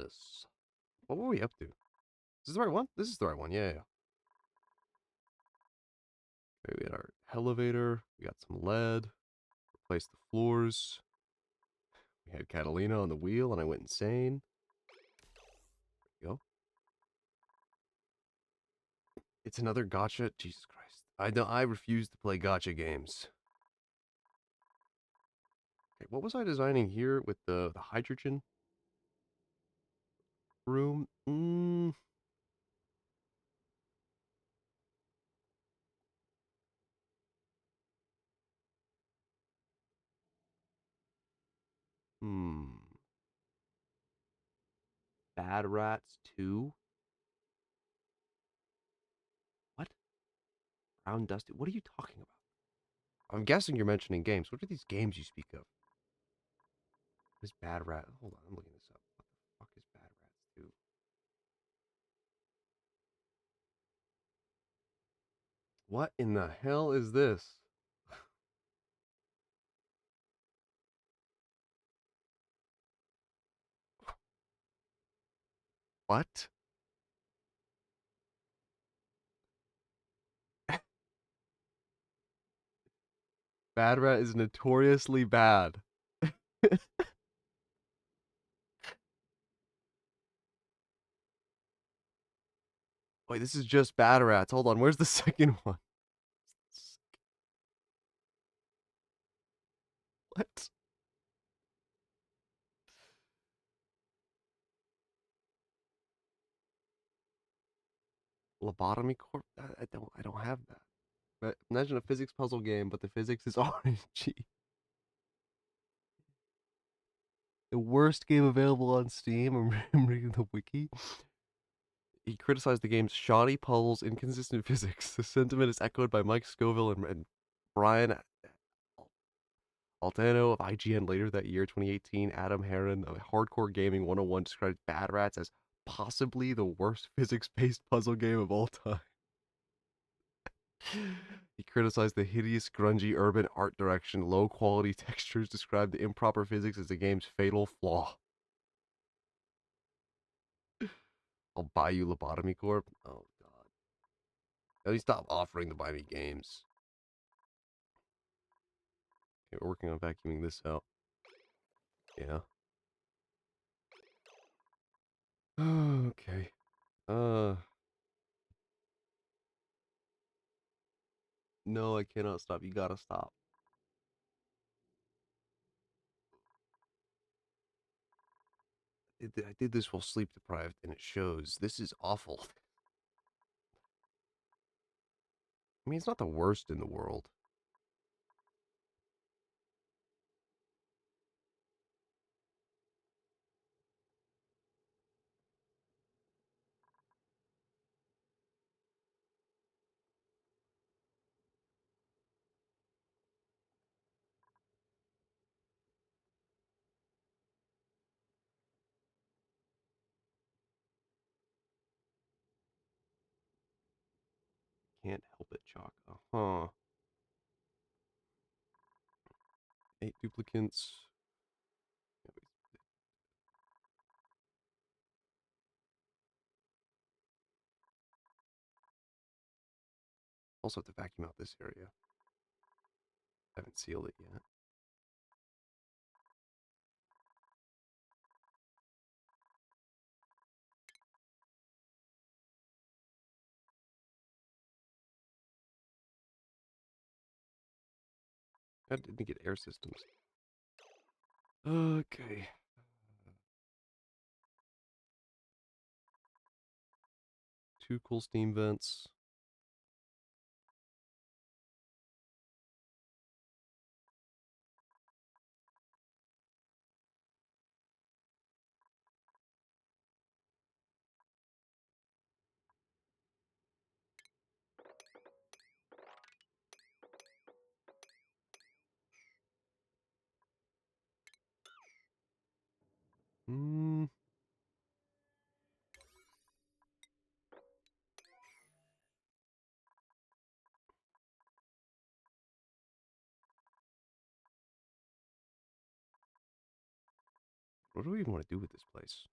this. What were we up to? Is this the right one? This is the right one. Yeah, yeah. Okay, we had our elevator. We got some lead. Replaced the floors. We had Catalina on the wheel, and I went insane. There we go. It's another gotcha. Jesus Christ. I know. I refuse to play gotcha games. Okay, what was I designing here with the hydrogen room? Hmm. Bad Rats 2? What? Brown Dusty? What are you talking about? I'm guessing you're mentioning games. What are these games you speak of? What is Bad Rat? Hold on, I'm looking this up. What the fuck is Bad Rats 2? What in the hell is this? What? Bad Rat is notoriously bad. Wait, this is just Bad Rats. Hold on, where's the second one? What? Lobotomy Corp? I don't have that. But imagine a physics puzzle game, but the physics is RNG. The worst game available on Steam. I'm reading the wiki. He criticized the game's shoddy puzzles, inconsistent physics. The sentiment is echoed by Mike Scoville and Brian Altano of IGN later that year, 2018. Adam Heron of Hardcore Gaming 101 described Bad Rats as possibly the worst physics-based puzzle game of all time. He criticized the hideous, grungy urban art direction, low quality textures, described the improper physics as the game's fatal flaw. I'll buy you Lobotomy Corp. Oh god. At least stop offering to buy me games. Okay, we're working on vacuuming this out. Yeah. Okay. Uh no, I cannot stop. You gotta stop. I did this while sleep deprived and it shows. This is awful. I mean, it's not the worst in the world. Can't help it, Chalk. Uh-huh. 8 duplicates. Also have to vacuum out this area. I haven't sealed it yet. I didn't get air systems. Okay. 2 cool steam vents. Hmm. What do we even want to do with this place?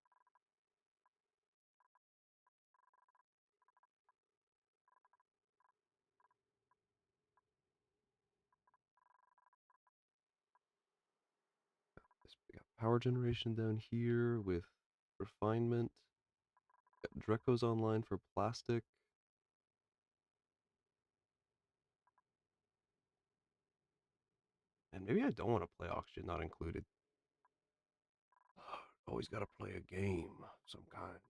power generation down here with refinement. Got Dreco's online for plastic. And maybe I don't want to play oxygen not included. Always got to play a game of some kind.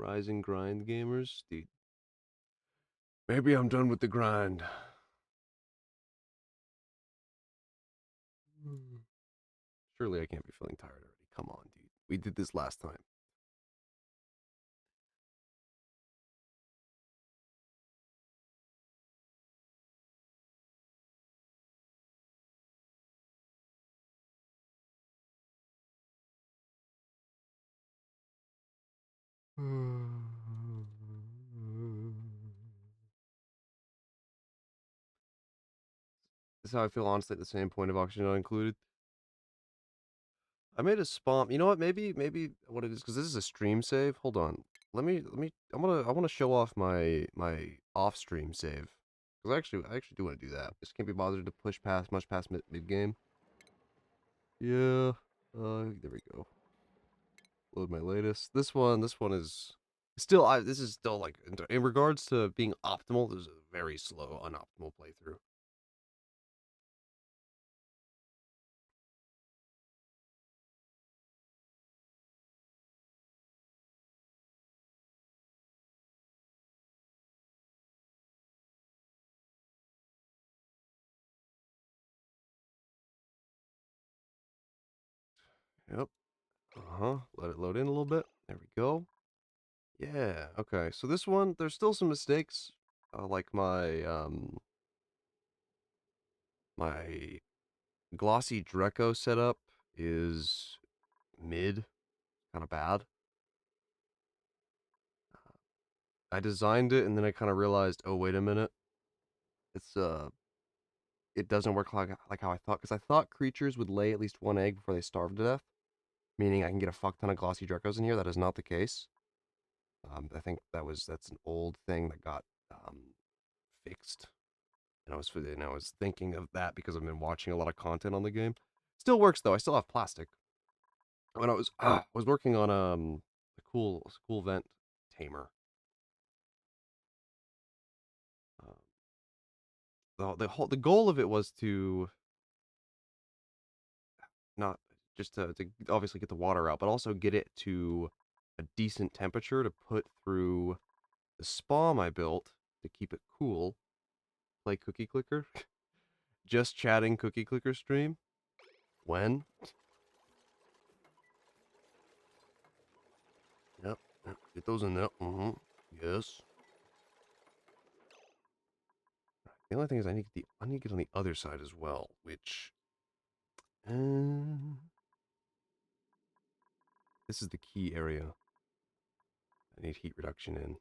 Rising grind gamers, dude. Maybe I'm done with the grind. Surely I can't be feeling tired already. Come on, dude. We did this last time. This is how I feel honestly at the same point of oxygen not included. I made a spawn. You know what? Maybe what it is because this is a stream save. Hold on. Let me. I want to show off my off stream save because I actually do want to do that. Just can't be bothered to push much past mid game. Yeah. There we go. Load my latest. This one is still. This is still like in regards to being optimal. This is a very slow, unoptimal playthrough. Yep. Uh-huh. Let it load in a little bit. There we go. Yeah. Okay. So this one, there's still some mistakes. Like my glossy Dreco setup is mid, kind of bad. I designed it and then I kind of realized, oh wait a minute, it's it doesn't work like how I thought because I thought creatures would lay at least one egg before they starve to death, meaning I can get a fuck ton of glossy Drecos in here. That is not the case. I think that's an old thing that got fixed, and I was thinking of that because I've been watching a lot of content on the game. Still works though. I still have plastic. When I was working on a cool vent tamer. Uh, the goal of it was to not just to obviously get the water out, but also get it to a decent temperature to put through the spawn I built to keep it cool. Play Cookie Clicker, just chatting Cookie Clicker stream. When? Yep, yep. Get those in there. Mm-hmm. Yes. The only thing is I need to get on the other side as well, which uh, this is the key area. I need heat reduction in.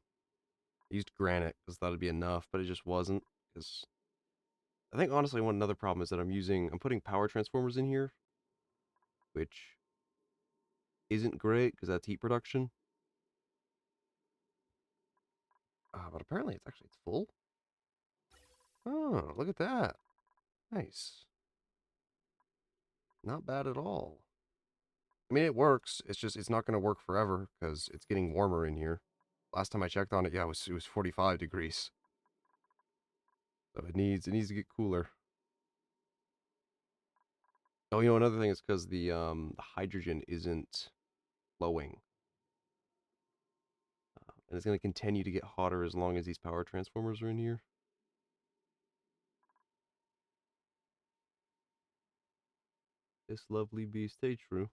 I used granite because thought it'd be enough, but it just wasn't. Because I think honestly, one another problem is that I'm putting power transformers in here, which isn't great because that's heat production. But apparently it's full. Oh, look at that. Nice. Not bad at all. I mean, it works. It's just it's not going to work forever because it's getting warmer in here. Last time I checked on it, yeah, it was 45 degrees. So it needs to get cooler. Oh, another thing is because the hydrogen isn't flowing, and it's going to continue to get hotter as long as these power transformers are in here. This lovely beast, stay true.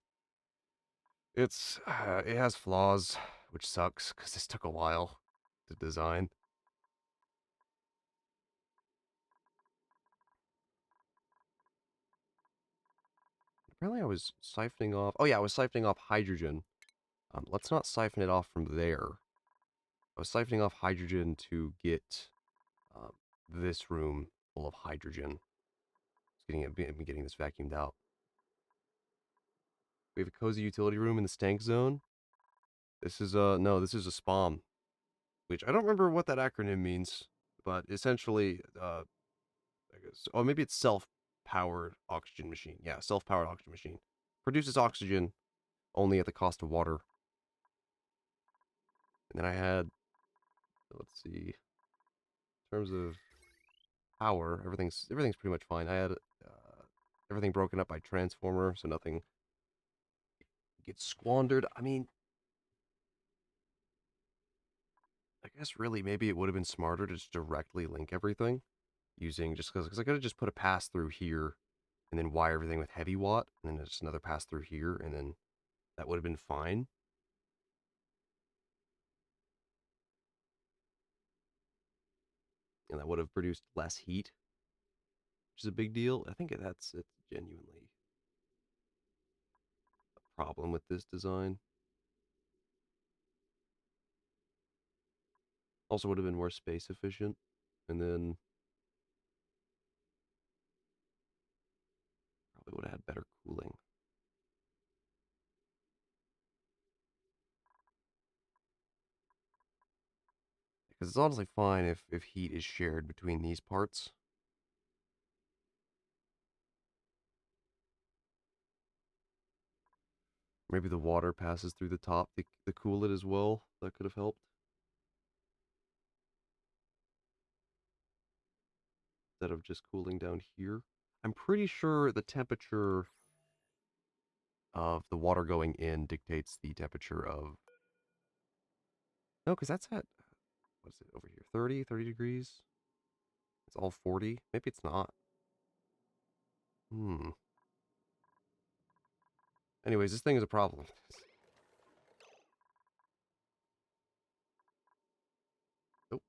It has flaws, which sucks because this took a while to design. Apparently, I was siphoning off. Oh yeah, I was siphoning off hydrogen. Let's not siphon it off from there. I was siphoning off hydrogen to get um, this room full of hydrogen. Getting this vacuumed out. We have a cozy utility room in the stank zone. This is no, this is a SPOM, which I don't remember what that acronym means, but essentially, I guess, oh, maybe it's self-powered oxygen machine. Yeah, self-powered oxygen machine produces oxygen only at the cost of water. And then I had, let's see, in terms of power, everything's pretty much fine. I had everything broken up by transformer, so nothing gets squandered. I mean, I guess really maybe it would have been smarter to just directly link everything using just because I could have just put a pass through here and then wire everything with heavy watt and then just another pass through here and then that would have been fine. And that would have produced less heat, which is a big deal. I think it's genuinely a problem with this design. Also would have been more space efficient. And then probably would have had better cooling. Because it's honestly fine if heat is shared between these parts. Maybe the water passes through the top to cool it as well. That could have helped. Instead of just cooling down here. I'm pretty sure the temperature of the water going in dictates the temperature of... No, because that's at... What is it over here? 30 degrees? It's all 40? Maybe it's not. Hmm. Anyways, this thing is a problem. Oh,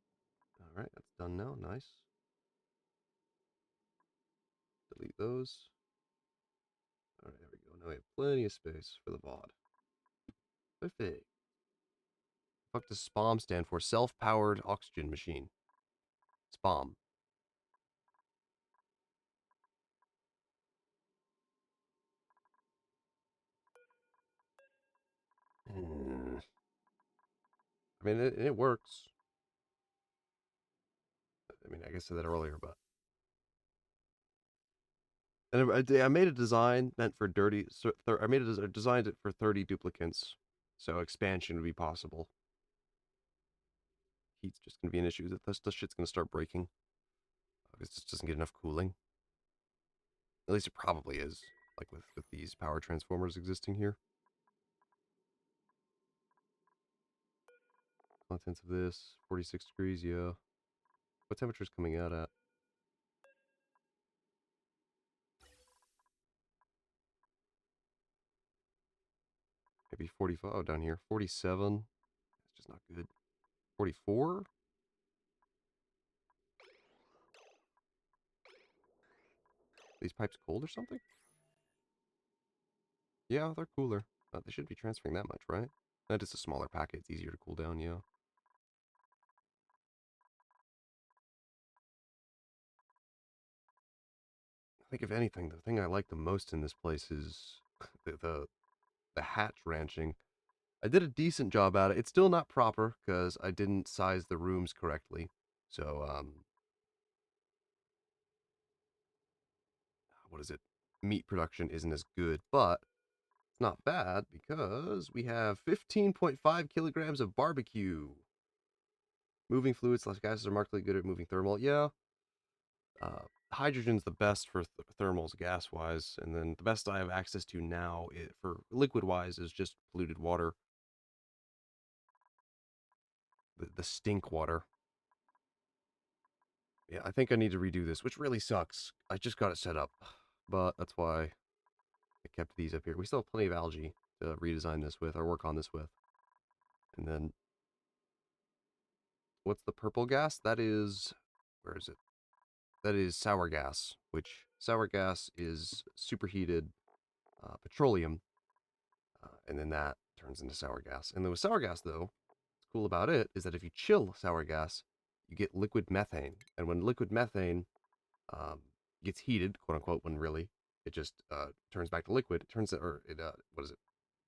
alright, that's done now. Nice. Delete those. Alright, there we go. Now we have plenty of space for the VOD. Perfect. What does SPOM stand for? Self-powered oxygen machine. SPOM. Hmm. I mean, it works. I mean, I guess I said that earlier, but and I made a design meant for dirty. So I made a designed it for 30 duplicants, so expansion would be possible. Heat's just gonna be an issue. This shit's gonna start breaking. It just doesn't get enough cooling. At least it probably is, like with these power transformers existing here. Contents of this 46 degrees. Yeah. What temperature is coming out at? Maybe 45. Oh, down here 47. It's just not good. 44. These pipes cold or something? Yeah, they're cooler. They shouldn't be transferring that much, right? That is a smaller packet. It's easier to cool down, yeah. I think if anything, the thing I like the most in this place is the hatch ranching. I did a decent job at it. It's still not proper because I didn't size the rooms correctly. So, what is it? Meat production isn't as good, but it's not bad because we have 15.5 kilograms of barbecue. Moving fluids slash gases are markedly good at moving thermal. Yeah, hydrogen's the best for thermals gas wise, and then the best I have access to now for liquid wise is just polluted water, the stink water. Yeah, I think I need to redo this, which really sucks. I just got it set up, but that's why I kept these up here. We still have plenty of algae to redesign this with or work on this with. And then what's the purple gas? That is, where is it? That is sour gas, which sour gas is superheated petroleum, and then that turns into sour gas. And then with sour gas, though, what's cool about it is that if you chill sour gas, you get liquid methane. And when liquid methane gets heated, quote unquote, when really, It just turns back to liquid. It turns it, or it what is it?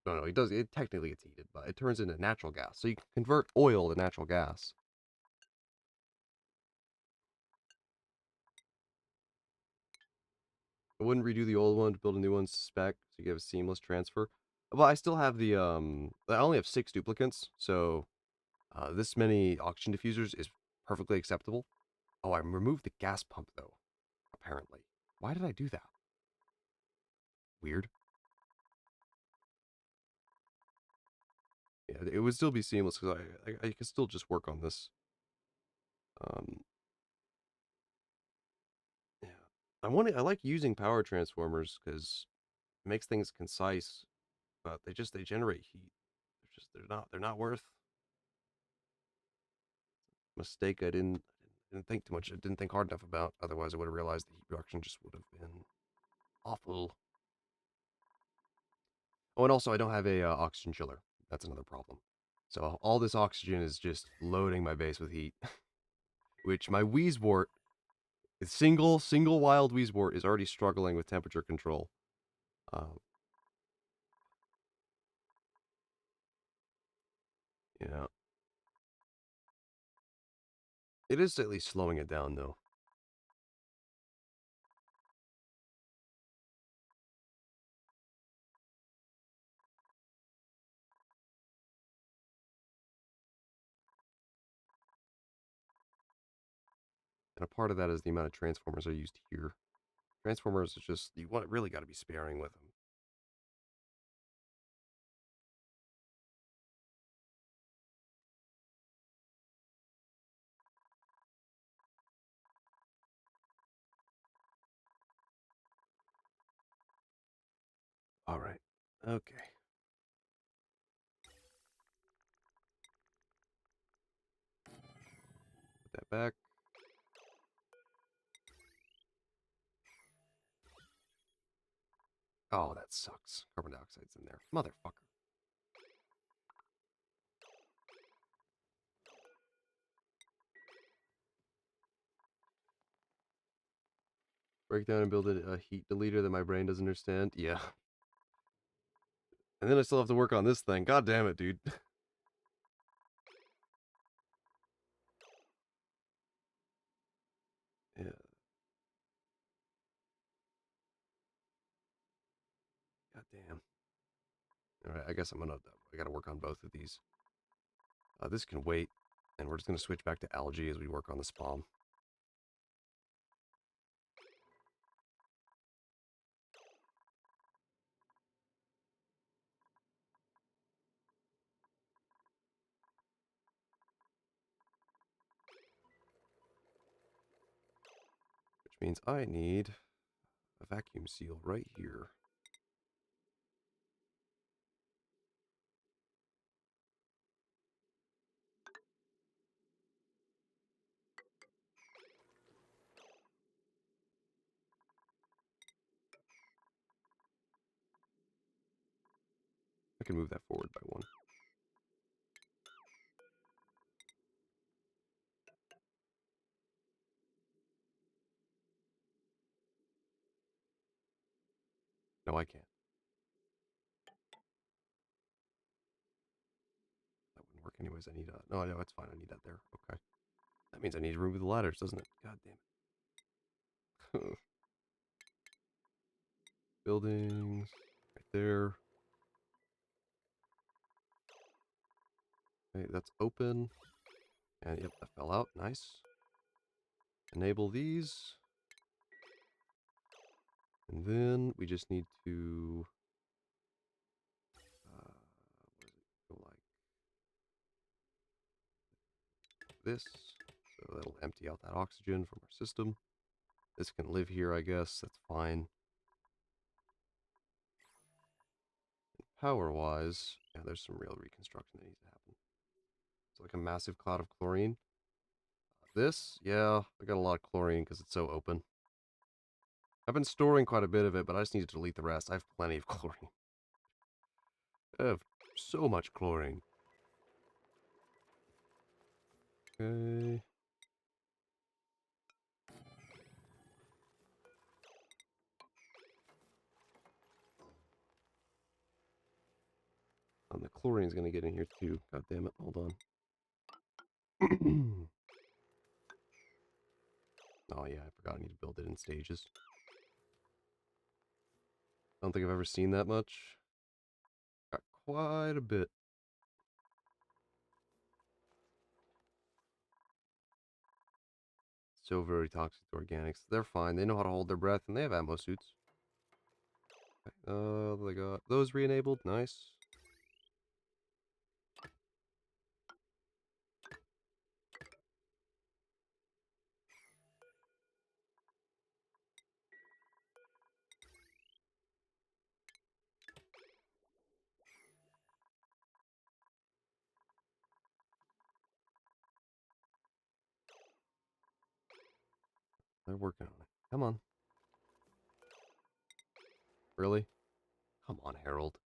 No, no, it does. It technically gets heated, but it turns into natural gas. So you can convert oil to natural gas. I wouldn't redo the old one to build a new one to spec, so you have a seamless transfer. Well, I still have the I only have 6 duplicants, so this many oxygen diffusers is perfectly acceptable. Oh, I removed the gas pump though. Apparently, why did I do that? Weird. Yeah, it would still be seamless because I could still just work on this. Um, yeah, I like using power transformers because it makes things concise, but they generate heat. They're not worth. Mistake I didn't think too much. I didn't think hard enough about. Otherwise, I would have realized the heat production just would have been awful. Oh, and also I don't have a oxygen chiller. That's another problem. So all this oxygen is just loading my base with heat, which my Wheezewort, single wild Wheezewort, is already struggling with temperature control. Um, yeah, it is at least slowing it down though. And a part of that is the amount of transformers I used here. Transformers is just really got to be sparing with them. All right, okay, put that back. Oh, that sucks. Carbon dioxide's in there, motherfucker. Break down and build a heat deleter that my brain doesn't understand. Yeah. And then I still have to work on this thing. God damn it, dude. Yeah. God damn. All right. I guess I gotta work on both of these. This can wait, and we're just gonna switch back to algae as we work on the spawn. Which means I need a vacuum seal right here. I can move that forward by one. No, I can't. That wouldn't work anyways. I need a... No, no, it's fine. I need that there. Okay. That means I need to remove the ladders, doesn't it? God damn it. Buildings. Right there. Okay, that's open. And yep, that fell out. Nice. Enable these. And then we just need to... what does it go like this? So that'll empty out that oxygen from our system. This can live here, I guess. That's fine. Power-wise, yeah, there's some real reconstruction that needs to happen. It's like a massive cloud of chlorine. This, yeah, I got a lot of chlorine because it's so open. I've been storing quite a bit of it, but I just need to delete the rest. I have plenty of chlorine. I have so much chlorine. Okay. chlorine's gonna get in here too. God damn it, hold on. Oh yeah, I forgot I need to build it in stages. I don't think I've ever seen that much. Got quite a bit. So very toxic to organics. They're fine. They know how to hold their breath, and they have ammo suits. Okay. They got those re-enabled. Nice. They're working on it. Come on. Really? Come on, Harold.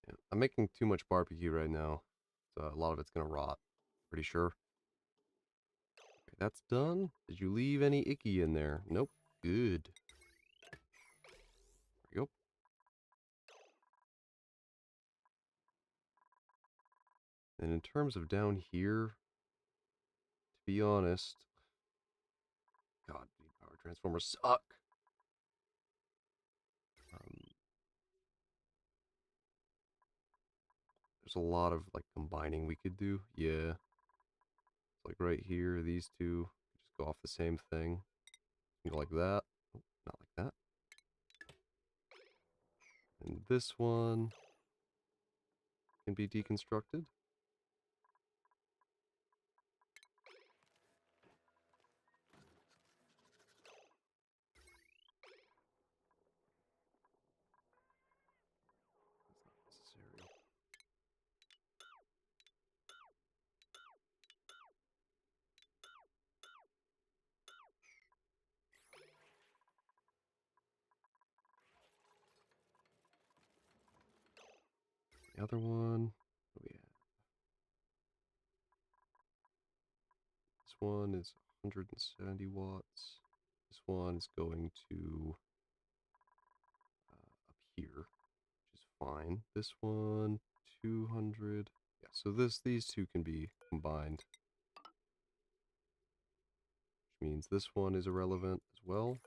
Yeah, I'm making too much barbecue right now. So a lot of it's gonna rot. Pretty sure. Okay, that's done. Did you leave any icky in there? Nope. Good. There we go. And in terms of down here, to be honest, God, power transformers suck. Um, there's a lot of like combining we could do. Yeah, like right here, these two just go off the same thing. Go like that. Oh, not like that. And this one can be deconstructed. That's not necessary. The other one, what do we have? This one is 170 watts. This one is going to up here, which is fine. This one, 200. Yeah, so these two can be combined, which means this one is irrelevant as well.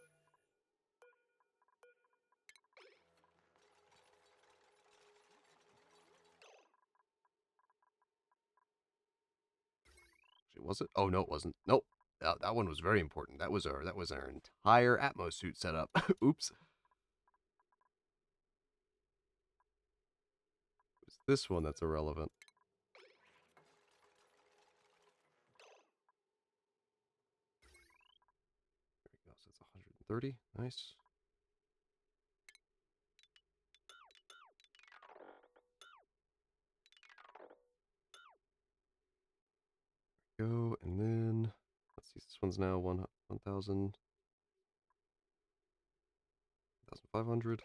Actually, was it? Oh no, it wasn't. Nope. That one was very important. That was our entire Atmos suit setup. Oops. It's this one that's irrelevant. There we go. So it's 130. Nice. Go, and then let's see. This one's now 1,000, 1,500.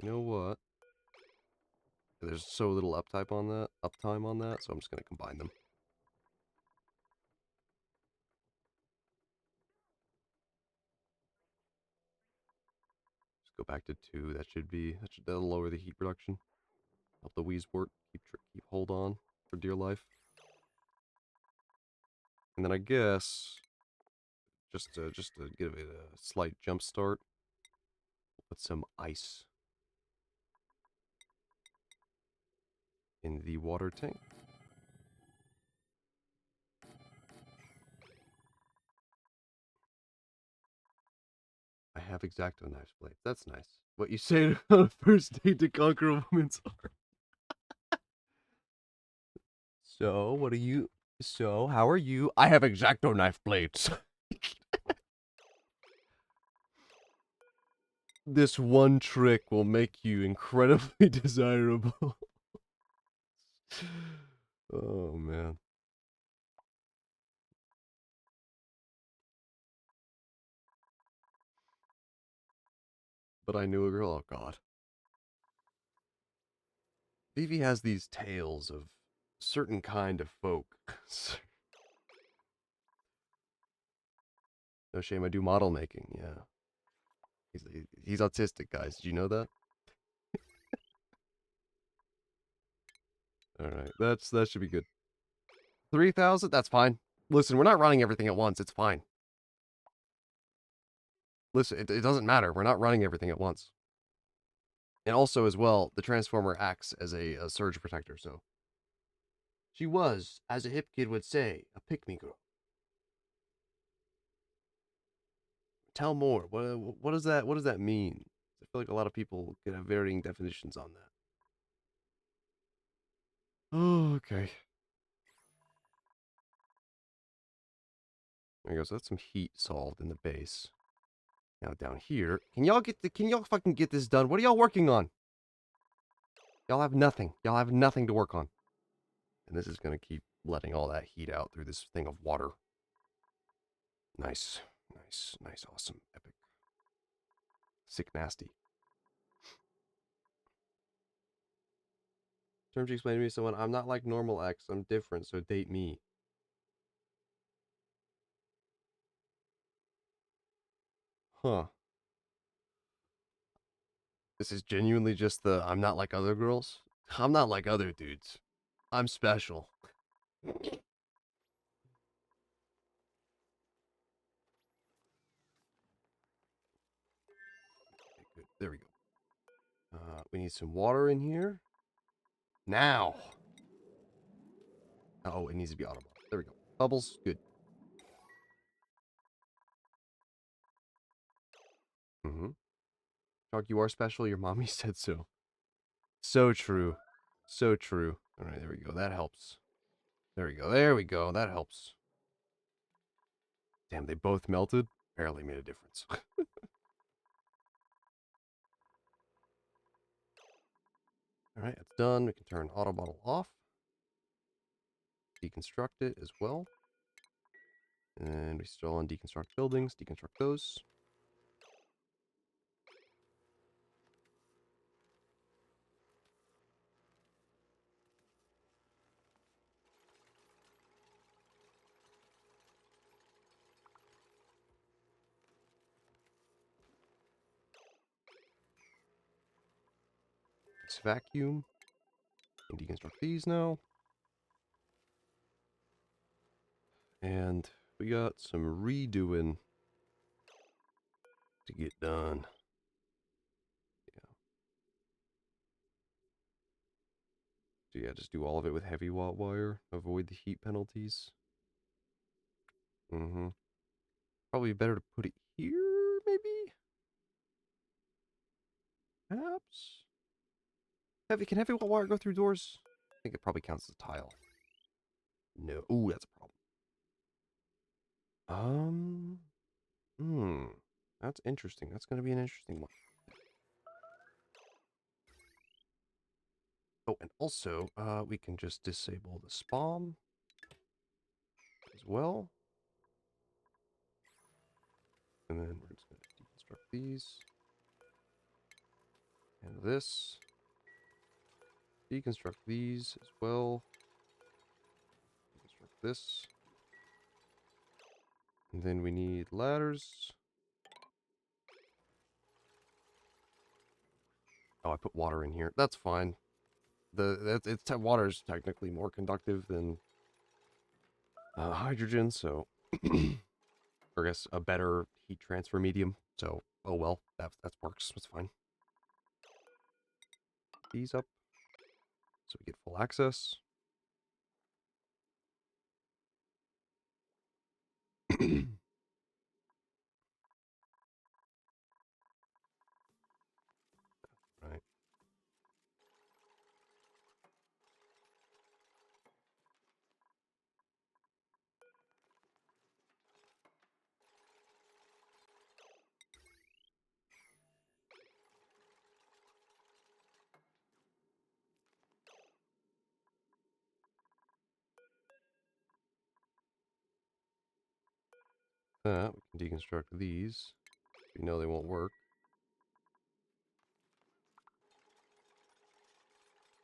You know what? There's so little uptime on that, so I'm just gonna combine them. Just go back to 2. That'll lower the heat production. Help the Weezwort keep hold on for dear life. And then I guess just to give it a slight jump start, put some ice in the water tank. I have X-Acto knife blades. That's nice. What you say on a first date to conquer a woman's heart. So, what are you? So, how are you? I have X-Acto knife blades. This one trick will make you incredibly desirable. Oh, man. But I knew a girl. Oh, God. Vivi has these tales of certain kind of folk. No shame, I do model making. Yeah, he's autistic, guys. Did you know that? All right, that should be good. 3,000. That's fine. Listen, we're not running everything at once. It's fine. Listen, it doesn't matter. We're not running everything at once. And also, as well, the Transformer acts as a surge protector, so. She was, as a hip kid would say, a pick-me girl. Tell more. What does that mean? I feel like a lot of people can have varying definitions on that. Oh, okay. There you go. So that's some heat solved in the base. Now down here, can y'all fucking get this done? What are y'all working on? Y'all have nothing. Y'all have nothing to work on. And this is gonna keep letting all that heat out through this thing of water. Nice. Nice. Nice. Awesome. Epic. Sick nasty. Term she explained to me someone, I'm not like normal X, I'm different, so date me. Huh. This is genuinely just the I'm not like other girls. I'm not like other dudes. I'm special. Okay, good. There we go. We need some water in here. Now. Oh, it needs to be auto. There we go. Bubbles. Good. Mm-hmm. Shark, you are special. Your mommy said so. So true. So true. All right, there we go. That helps. There we go. There we go. That helps. Damn, they both melted. Barely made a difference. All right, it's done. We can turn auto bottle off. Deconstruct it as well. And we still on deconstruct buildings. Deconstruct those. Let's vacuum. And deconstruct these now. And we got some redoing to get done. Yeah. So yeah, just do all of it with heavy watt wire. Avoid the heat penalties. Mm-hmm. Probably better to put it here, maybe? Perhaps? Can heavy watt wire go through doors? I think it probably counts as a tile. No. Ooh, that's a problem. That's interesting. That's going to be an interesting one. Oh, and also, we can just disable the spawn as well. And then we're just going to deconstruct these. And this. Deconstruct these as well. Deconstruct this. And then we need ladders. Oh, I put water in here. That's fine. Water is technically more conductive than hydrogen, so or I guess a better heat transfer medium. So, oh well, that works. That's fine. These up so we get full access. Right. We can deconstruct these. We know they won't work.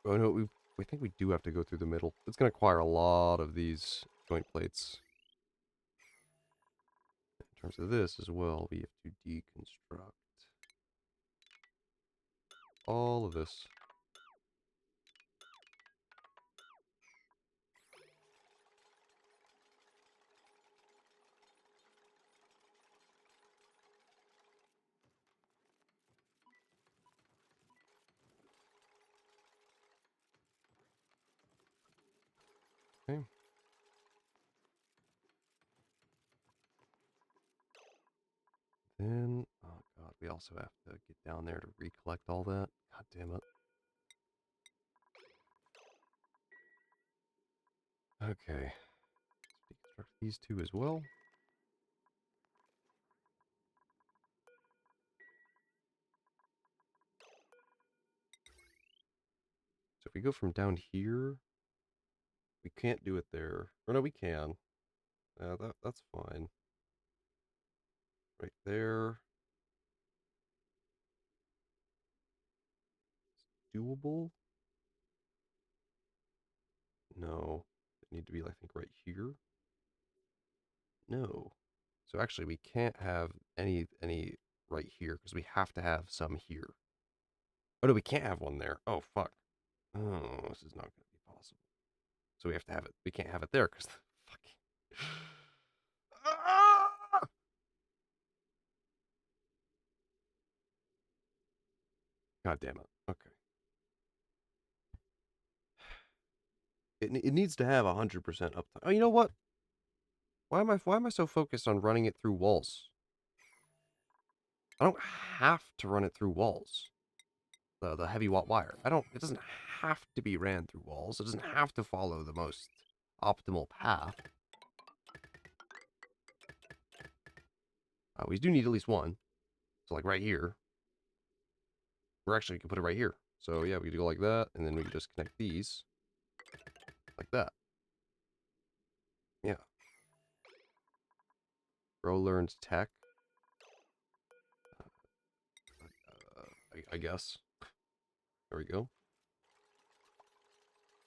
Oh no, we think we do have to go through the middle. It's going to require a lot of these joint plates. terms of this as well, we have to deconstruct all of this. Okay. Then, oh god, we also have to get down there to recollect all that. God damn it. Okay. Let's deconstruct these two as well. So if we go from down here, we can't do it there. Or no, we can. That's fine. Right there. Doable? No. It need to be, I think, right here. No. So actually, we can't have any right here because we have to have some here. Oh no, we can't have one there. Oh fuck. Oh, this is not going to be possible. So we have to have it. We can't have it there because fucking. Ah! God damn it. Okay. It needs to have 100% uptime. Oh, you know what? Why am I so focused on running it through walls? I don't have to run it through walls. The heavy watt wire. I don't. It doesn't have to be ran through walls. It doesn't have to follow the most optimal path. We do need at least one. So like right here, we're actually can put it right here. So yeah, we could go like that, and then we can just connect these like that. Yeah. Bro learns tech. I guess. There we go.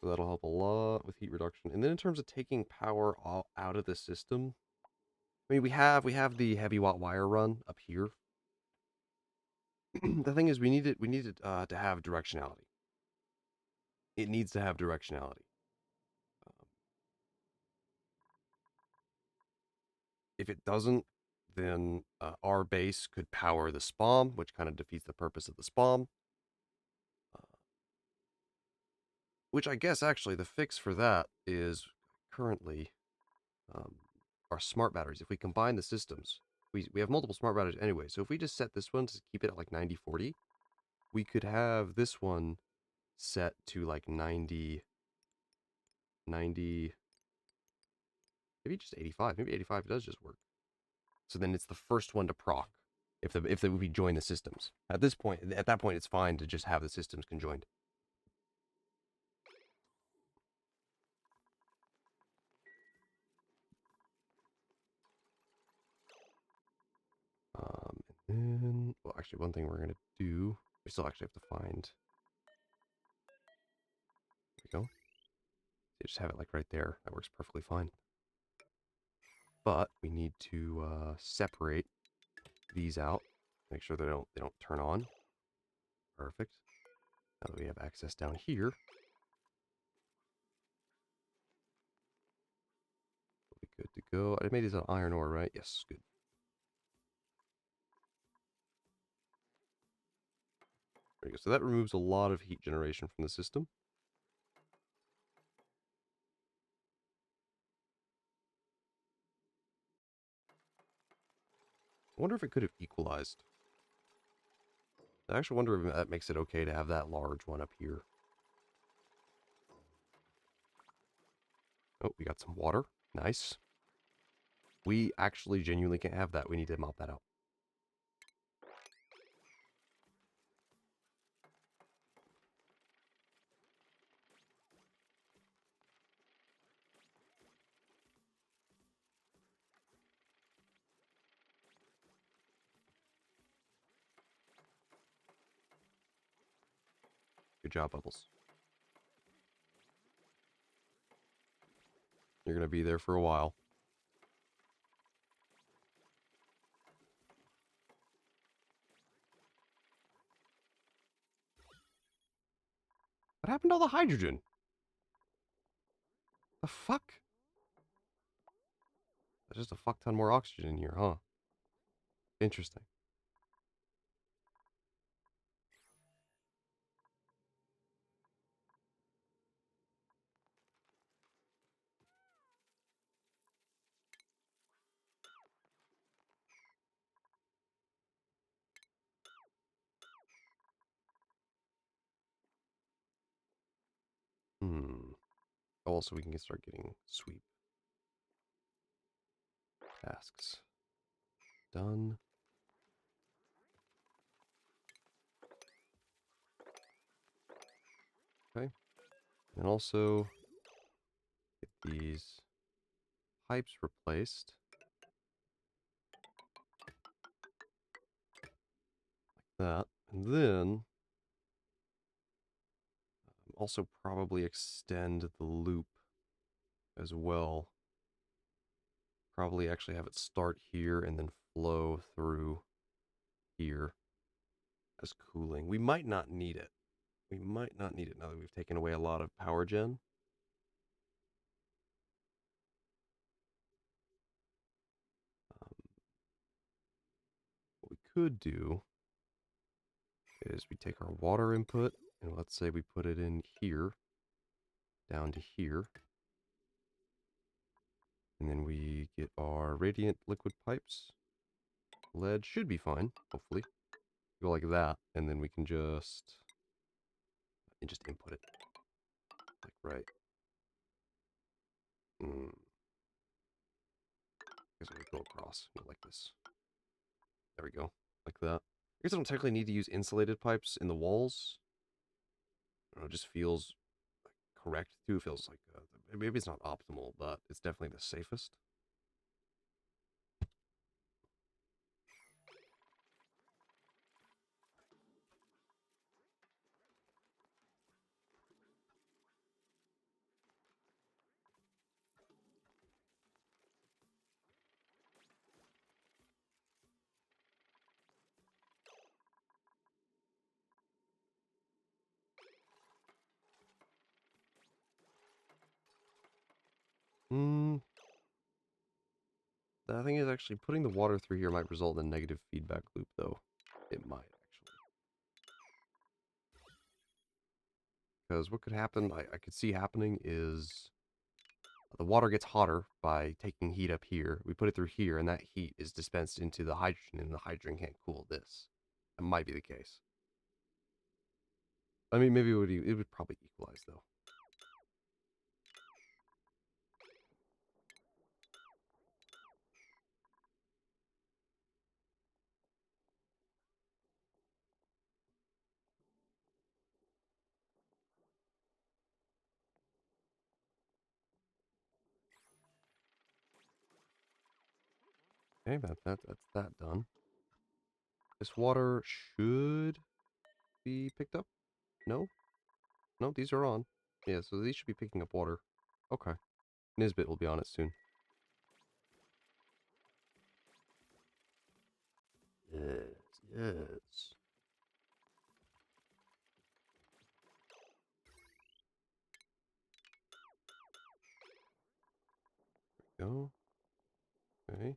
So that'll help a lot with heat reduction. And then in terms of taking power out of the system, I mean, we have the heavy watt wire run up here. The thing is, we need it to have directionality. It needs to have directionality. Um, if it doesn't, then our base could power the spawn, which kind of defeats the purpose of the spawn. Which I guess actually the fix for that is currently um, our smart batteries. If we combine the systems, we have multiple smart batteries anyway. So if we just set this one to keep it at like 90/40, we could have this one set to like 90, maybe just 85. Maybe 85 does just work. So then it's the first one to proc if we join the systems. At that point, it's fine to just have the systems conjoined. And then, well, actually, one thing we're gonna do, we still actually have to find. There we go. You just have it like right there. That works perfectly fine. But we need to separate these out. Make sure they don't turn on. Perfect. Now that we have access down here, we'll be good to go. I made these out of iron ore, right? Yes, good. There we go. So that removes a lot of heat generation from the system. I wonder if it could have equalized. I actually wonder if that makes it okay to have that large one up here. Oh, we got some water. Nice. We actually genuinely can't have that. We need to mop that out. Good job, Bubbles. You're going to be there for a while. What happened to all the hydrogen? The fuck? There's just a fuck ton more oxygen in here, huh? Interesting. Hmm. Also, we can start getting sweep tasks done. Okay. And also get these pipes replaced. Like that. And then also probably extend the loop as well. Probably actually have it start here and then flow through here as cooling. We might not need it. We might not need it now that we've taken away a lot of power gen. What we could do is we take our water input and let's say we put it in here, down to here. And then we get our radiant liquid pipes. Lead should be fine, hopefully. Go like that, and then we can just input it. Like right. I guess we go across, like this. There we go, like that. I guess I don't technically need to use insulated pipes in the walls. I don't know, it just feels correct too. It feels like maybe it's not optimal, but it's definitely the safest. Hmm. The thing is, actually, putting the water through here might result in a negative feedback loop, though. It might, actually. Because what could happen, I could see happening is the water gets hotter by taking heat up here. We put it through here, and that heat is dispensed into the hydrogen, and the hydrogen can't cool this. That might be the case. I mean, maybe it would probably equalize, though. Okay, that's that done. This water should be picked up. No, no, these are on. Yeah, so these should be picking up water. Okay, Nisbet will be on it soon. Yes, yes. Go. Okay.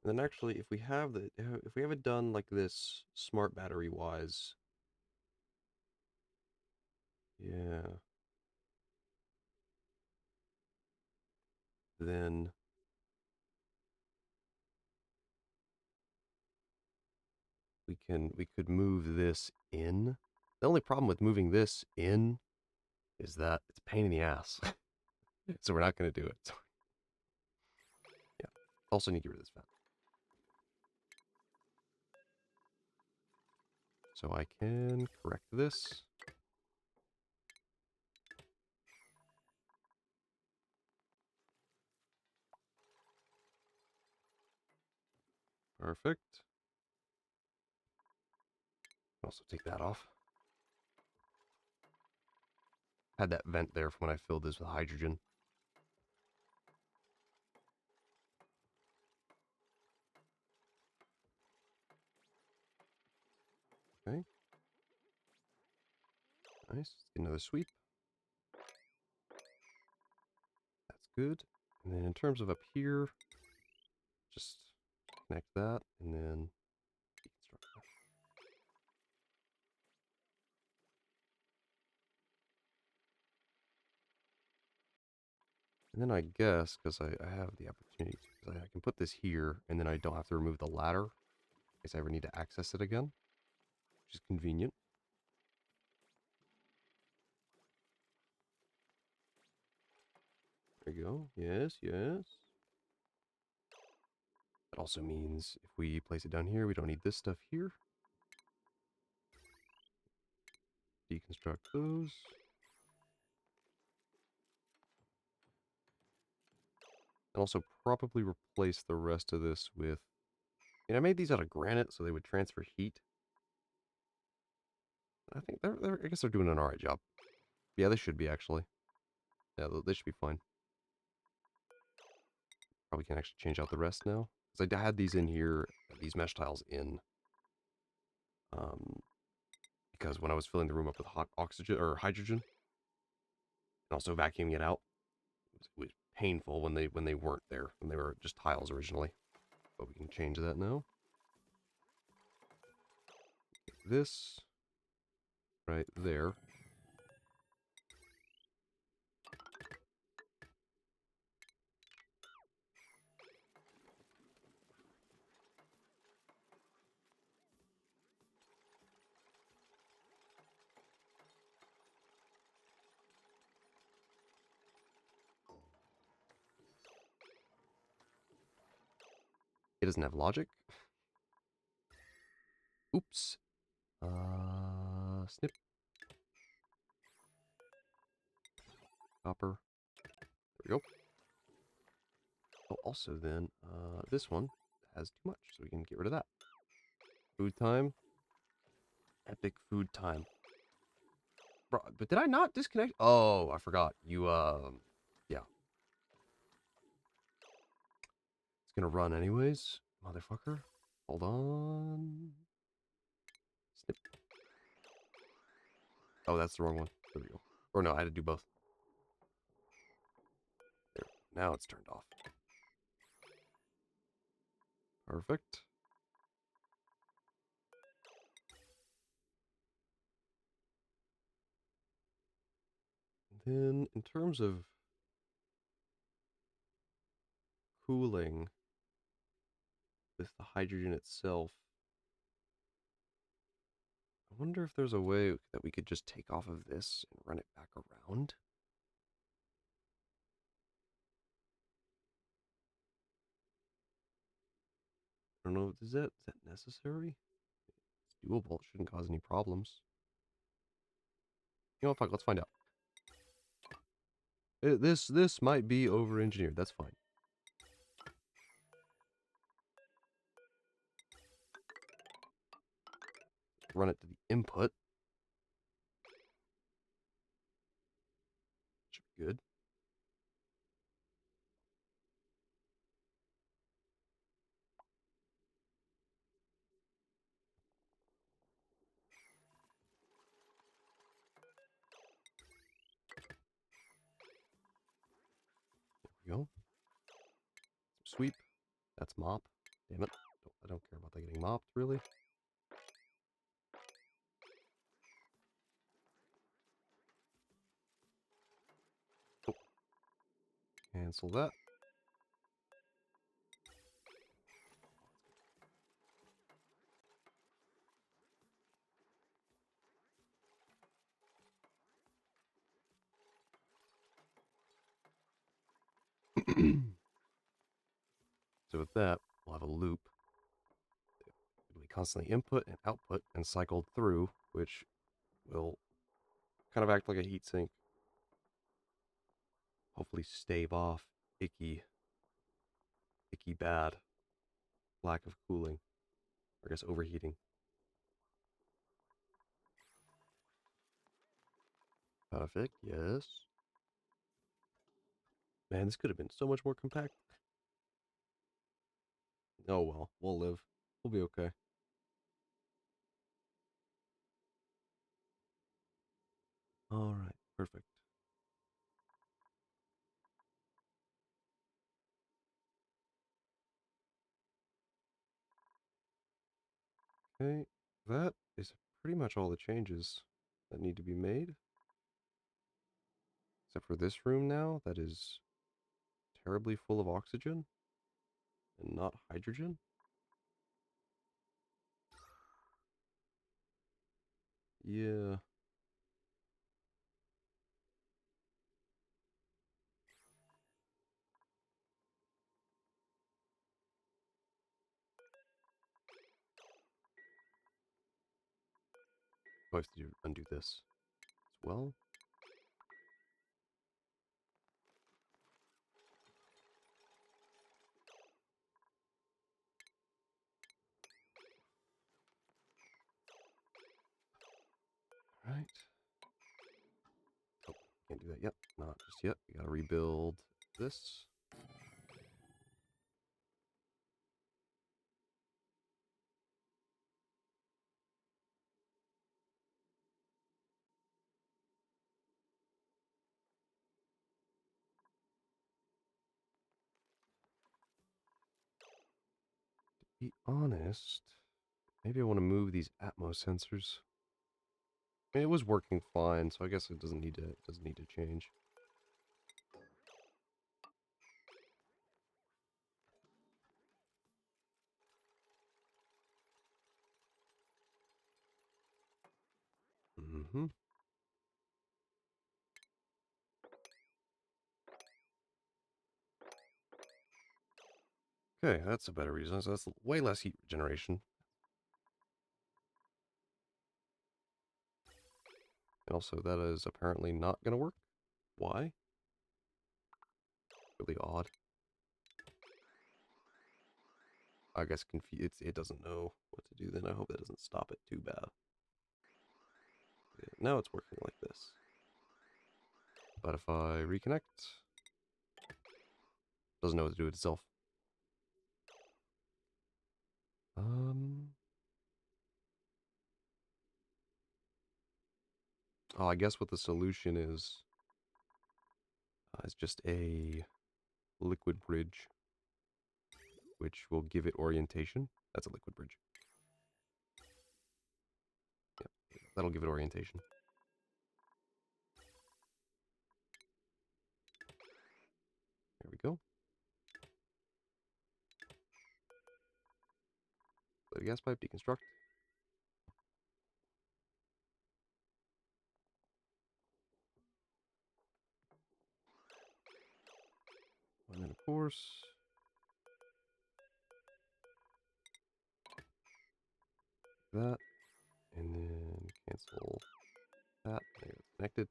And then actually, if we have it done like this, smart battery wise, yeah, then we could move this in. The only problem with moving this in is that it's a pain in the ass. So we're not going to do it. So, yeah. Also need to get rid of this vent. So I can correct this. Perfect. Also take that off. Had that vent there from when I filled this with hydrogen. Okay. Nice. Let's get another sweep. That's good. And then in terms of up here, just connect that and then deconstruct that. And then I guess, because I have the opportunity, I can put this here, and then I don't have to remove the ladder in case I ever need to access it again, which is convenient. There you go. Yes, yes. That also means if we place it down here, we don't need this stuff here. Deconstruct those. And also probably replace the rest of this with... I made these out of granite so they would transfer heat. I think I guess they're doing an alright job. Yeah, they should be actually. Yeah, they should be fine. Probably can actually change out the rest now. Because I had these in here, these mesh tiles in. Because when I was filling the room up with hot oxygen or hydrogen, and also vacuuming it out, it was painful when they weren't there, when they were just tiles originally. But we can change that now. This right there. It doesn't have logic. Oops. Snip. Copper. There we go. Oh, also then, this one has too much, so we can get rid of that. Food time. Epic food time. Bro, but did I not disconnect? Oh, I forgot. Yeah. It's gonna run anyways, motherfucker. Hold on. Snip. Oh, that's the wrong one. There we go. Or no, I had to do both. There. Now it's turned off. Perfect. And then in terms of cooling with the hydrogen itself, I wonder if there's a way that we could just take off of this and run it back around. I don't know. Is that necessary? It's doable. It shouldn't cause any problems. You know what? Fuck. Let's find out. This might be over engineered. That's fine. Run it to the input. Should be good. There we go. Sweep. That's mop. Damn it. I don't care about that getting mopped, really. Oh. Cancel that. So with that, we'll have a loop. It'll be constantly input and output and cycled through, which will kind of act like a heatsink. Hopefully stave off icky bad lack of cooling. Or I guess overheating. Perfect, yes. Man, this could have been so much more compact. Oh well, we'll live. We'll be okay. All right, perfect. Okay, that is pretty much all the changes that need to be made. Except for this room now, that is terribly full of oxygen and not hydrogen. Yeah. I have to undo this as well. All right. Oh, can't do that yet. Not just yet. We gotta rebuild this. To be honest, maybe I want to move these Atmos sensors. I mean, it was working fine, so I guess it doesn't need to change. Mm-hmm. Okay, that's a better reason. So that's way less heat generation. And also, that is apparently not going to work. Why? Really odd. I guess it doesn't know what to do then. I hope that doesn't stop it too bad. Yeah, now it's working like this. But if I reconnect, doesn't know what to do with itself. Um. Oh, I guess what the solution is just a liquid bridge, which will give it orientation. That's a liquid bridge. Yep, that'll give it orientation. There we go. Let a gas pipe deconstruct. And then, of course, that. And then cancel that. There, it's connected.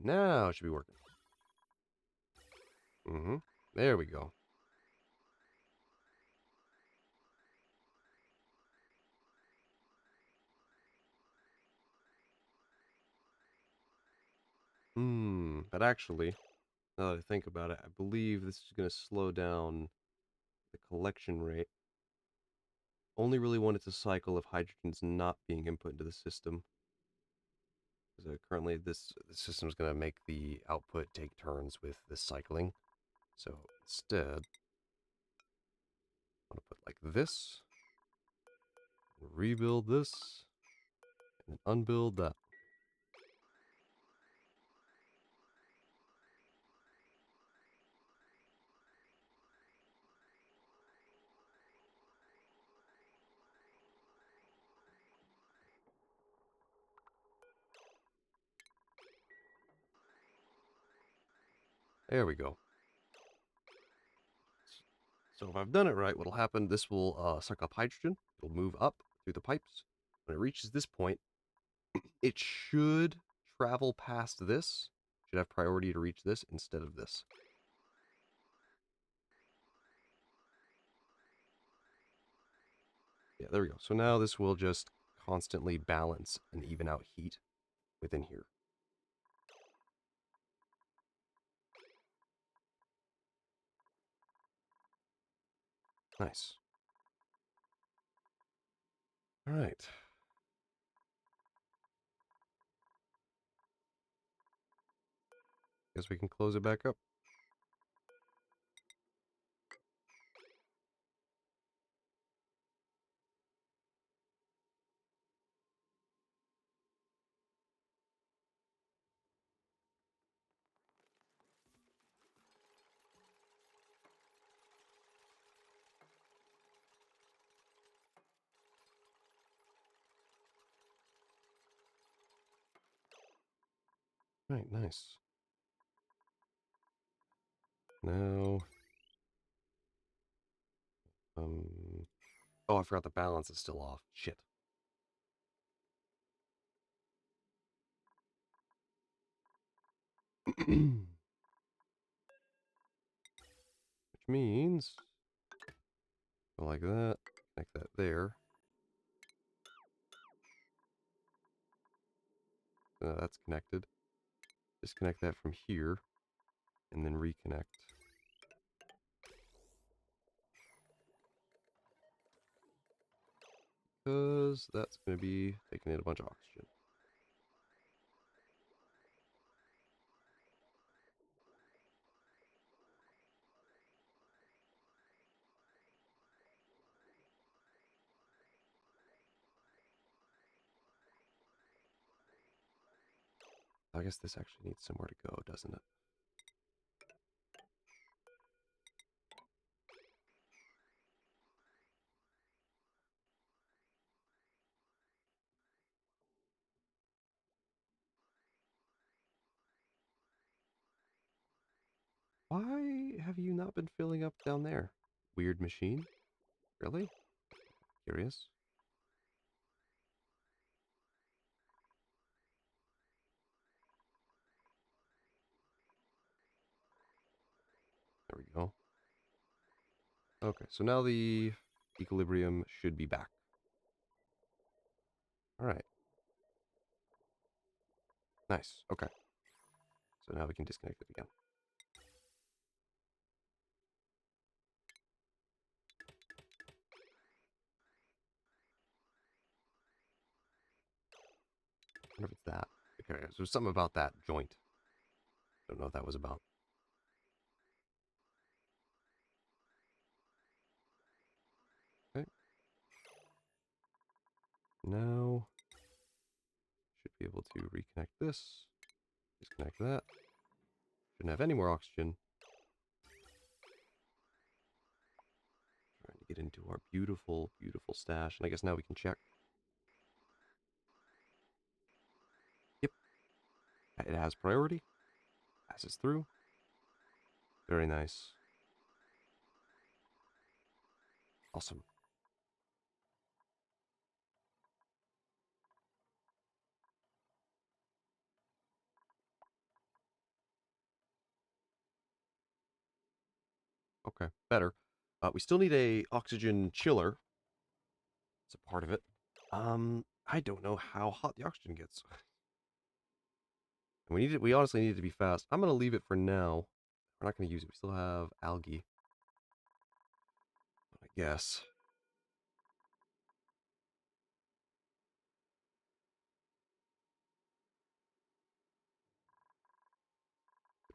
Now it should be working. Mm-hmm. There we go. But actually, now that I think about it, I believe this is going to slow down the collection rate. Only really want it to cycle if hydrogen's not being input into the system. Because currently the system is going to make the output take turns with this cycling. So instead, I'm going to put like this, rebuild this, and then unbuild that. There we go. So if I've done it right, what'll happen, this will suck up hydrogen. It'll move up through the pipes. When it reaches this point, it should travel past this. Should have priority to reach this instead of this. Yeah, there we go. So now this will just constantly balance and even out heat within here. Nice. All right. Guess we can close it back up. Right, nice. Now, oh, I forgot the balance is still off. Shit. Which means, go like that, connect that there. That's connected. Disconnect that from here, and then reconnect. Because that's going to be taking in a bunch of oxygen. I guess this actually needs somewhere to go, doesn't it? Why have you not been filling up down there? Weird machine? Really? Curious. There we go. Okay, so now the equilibrium should be back. Alright. Nice. Okay. So now we can disconnect it again. I wonder if it's that. Okay, so there's something about that joint. Don't know what that was about. Okay. Now, should be able to reconnect this. Disconnect that. Shouldn't have any more oxygen. Trying to get into our beautiful, beautiful stash. And I guess now we can check. Yep. It has priority. Passes through. Very nice. Awesome. Okay, better. We still need a oxygen chiller. It's a part of it. I don't know how hot the oxygen gets. And we need it. We honestly need it to be fast. I'm gonna leave it for now. We're not gonna use it. We still have algae. I guess.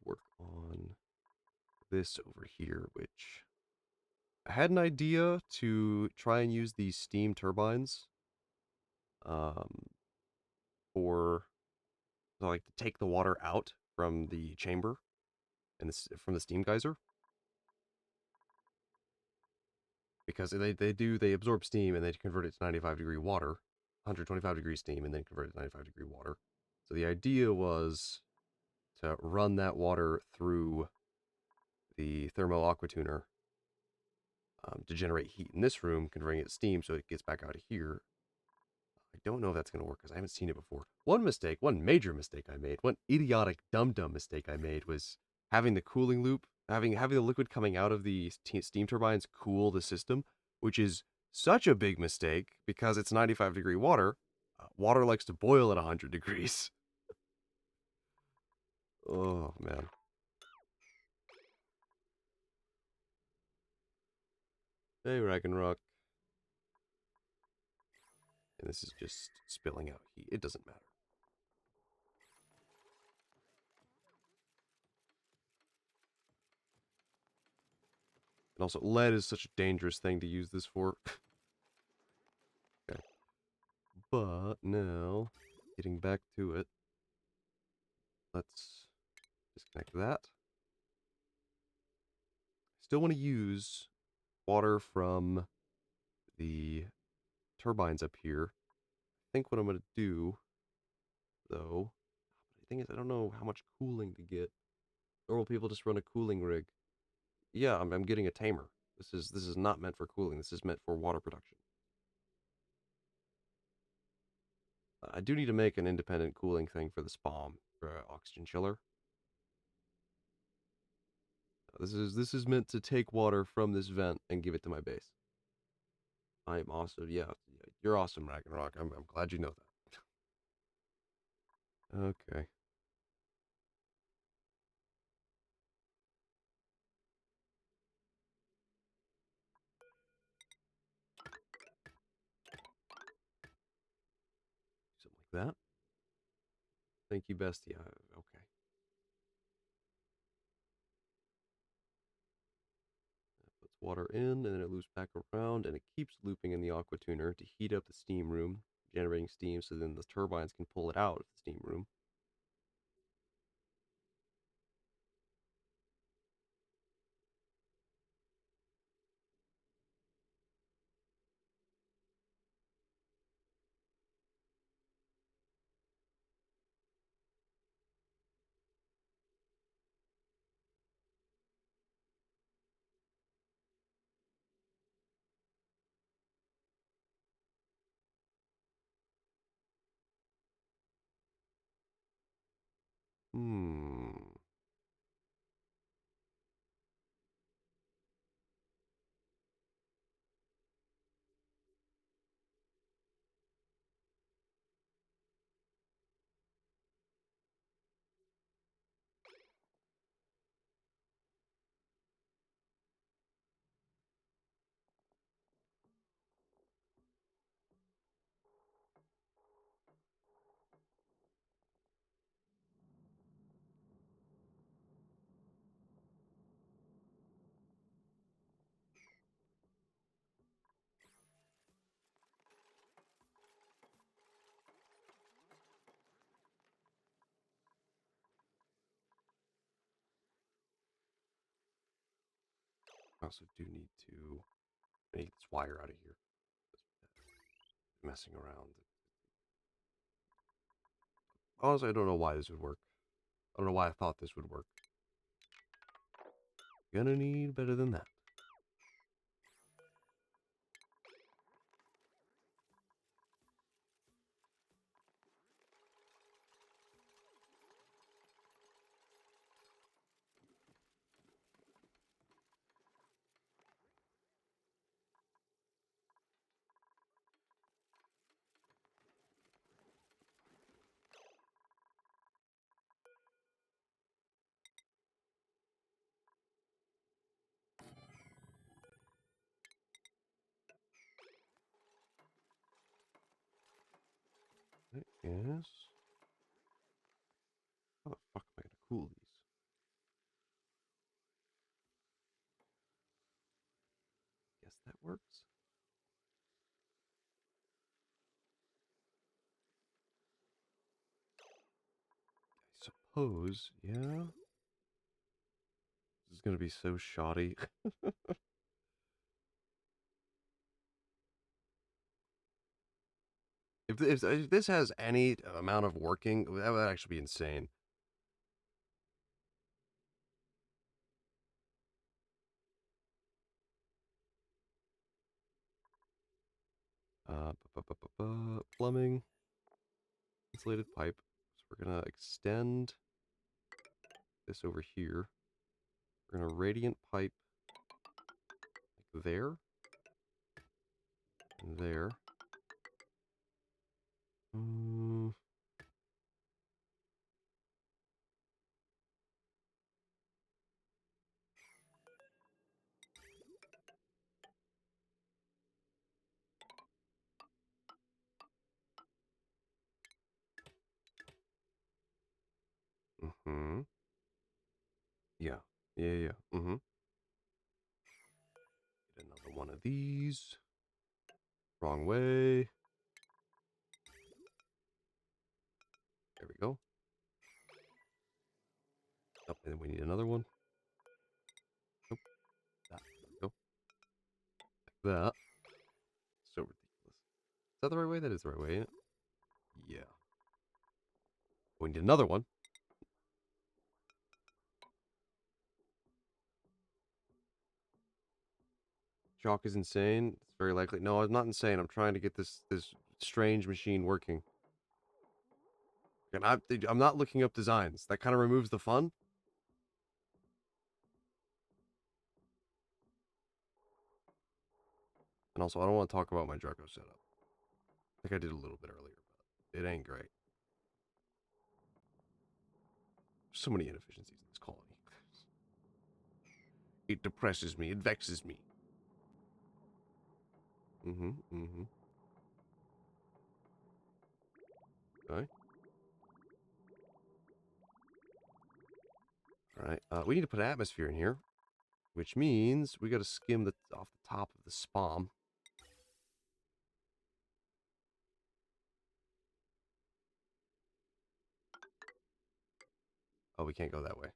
Work on this over here, which I had an idea to try and use these steam turbines um, for like to take the water out from the chamber and from the steam geyser because they absorb steam and they convert it to 95-degree water, 125-degree steam, and then convert it to 95-degree water. So the idea was to run that water through the thermo aqua tuner to generate heat in this room, converting it to steam so it gets back out of here. I don't know if that's going to work because I haven't seen it before. One major mistake I made, one idiotic dumb mistake I made was having the cooling loop, having the liquid coming out of the steam turbines cool the system, which is such a big mistake because it's 95-degree water. Water likes to boil at 100 degrees. Oh, man. Hey, Ragnarok. And this is just spilling out heat. It doesn't matter. Also, lead is such a dangerous thing to use this for. Okay. But now, getting back to it, let's disconnect that. Still want to use water from the turbines up here. I think what I'm going to do, though, the thing is, I don't know how much cooling to get. Or will people just run a cooling rig? Yeah, I'm getting a tamer. This is not meant for cooling. This is meant for water production. I do need to make an independent cooling thing for the SPOM, for oxygen chiller. This is meant to take water from this vent and give it to my base. I'm awesome. Yeah, you're awesome, Ragnarok. I'm glad you know that. Okay. Something like that. Thank you, bestie. Okay. That puts water in, and then it loops back around, and it keeps looping in the aqua tuner to heat up the steam room, generating steam, so then the turbines can pull it out of the steam room. Hmm. I also do need to make this wire out of here. Messing around. Honestly, I don't know why this would work. I don't know why I thought this would work. Gonna need better than that. Yes. How the fuck am I gonna cool these? Guess that works. I suppose, yeah. This is gonna be so shoddy. If this has any amount of working, that would actually be insane. Plumbing, insulated pipe. So we're gonna extend this over here. We're gonna radiant pipe like there and there. Mm, mm-hmm. Yeah. Yeah. Yeah. Mm-hmm. one of these. Wrong way. There we go. Oh, and then we need another one. Nope. There we go. Like that. So ridiculous. Is that the right way? That is the right way, ain't it? Yeah. We need another one. Chalk is insane. It's very likely. No, I'm not insane. I'm trying to get this strange machine working. And I'm not looking up designs. That kind of removes the fun. And also, I don't want to talk about my Draco setup. I think I did a little bit earlier, but it ain't great. So many inefficiencies in this colony. It depresses me. It vexes me. Okay. Alright. We need to put an atmosphere in here, which means we got to skim off the top of the spam. Oh, we can't go that way.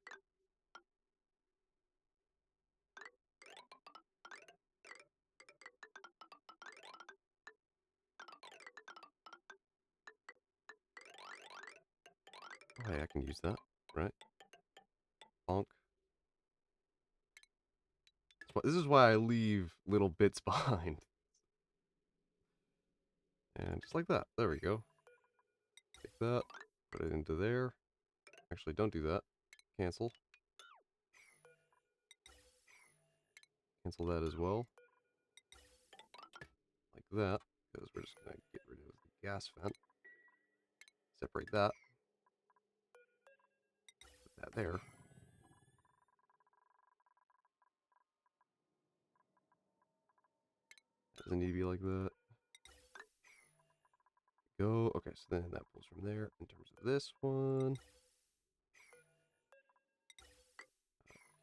Oh, hey, I can use that. Right. Bonk. This is why I leave little bits behind. And just like that. There we go. Take that. Put it into there. Actually, don't do that. Cancel. Cancel that as well. Like that. Because we're just going to get rid of the gas vent. Separate that. Put that there. Doesn't need to be like that. Go. Okay, so then that pulls from there. In terms of this one.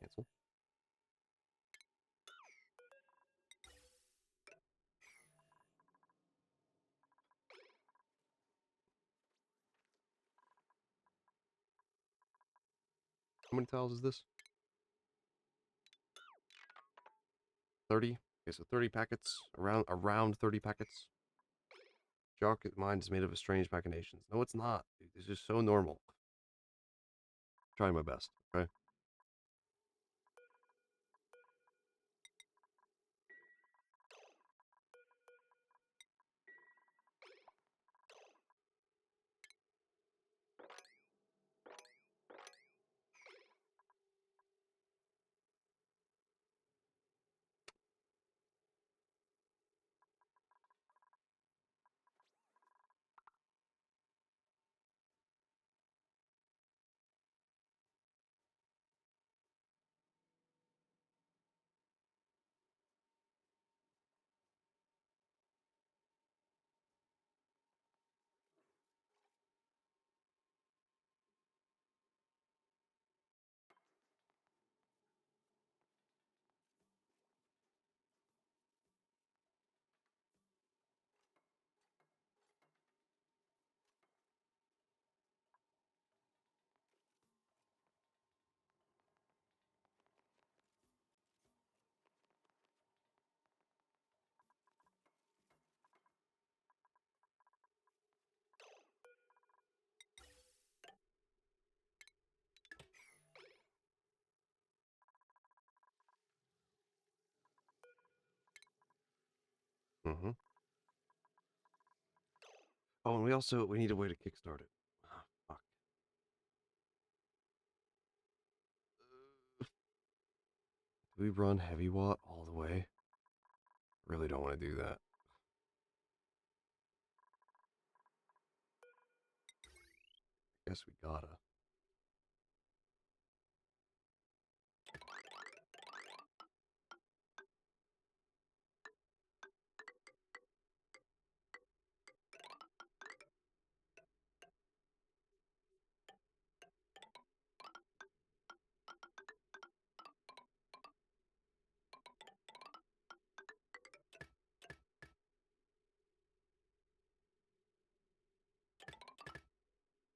Cancel. How many tiles is this? 30. Okay, so 30 packets. Around 30 packets. Jock mind is made of strange machinations. No, it's not. It's just so normal. Trying my best. Okay. Mm-hmm. Oh, and we need a way to kickstart it. Oh, fuck. Do we run heavy watt all the way? Really don't want to do that. Guess we gotta.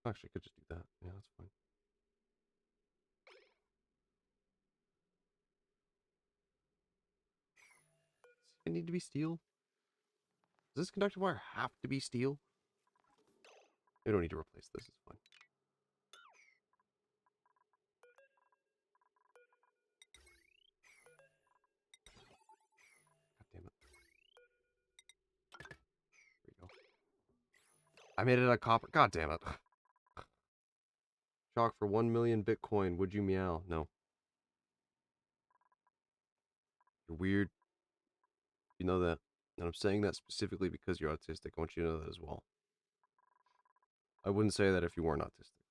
Actually, I could just do that. Yeah, that's fine. Does it need to be steel? Does this conductor wire have to be steel? We don't need to replace this. It's fine. God damn it. There we go. I made it out of copper. God damn it. Chalk for 1 million Bitcoin. Would you meow? No. You're weird. You know that. And I'm saying that specifically because you're autistic. I want you to know that as well. I wouldn't say that if you weren't autistic.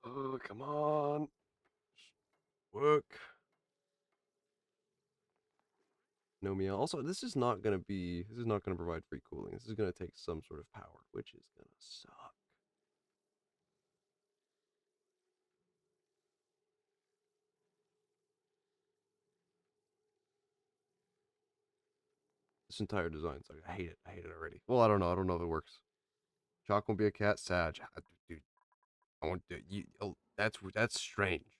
Oh, come on. Work. No meow. Also, this is not going to provide free cooling. This is going to take some sort of power, which is going to suck. This entire design sucks. I hate it. I hate it already. Well, I don't know. I don't know if it works. Chalk won't be a cat. Sag. Dude, I want to. Oh, that's strange.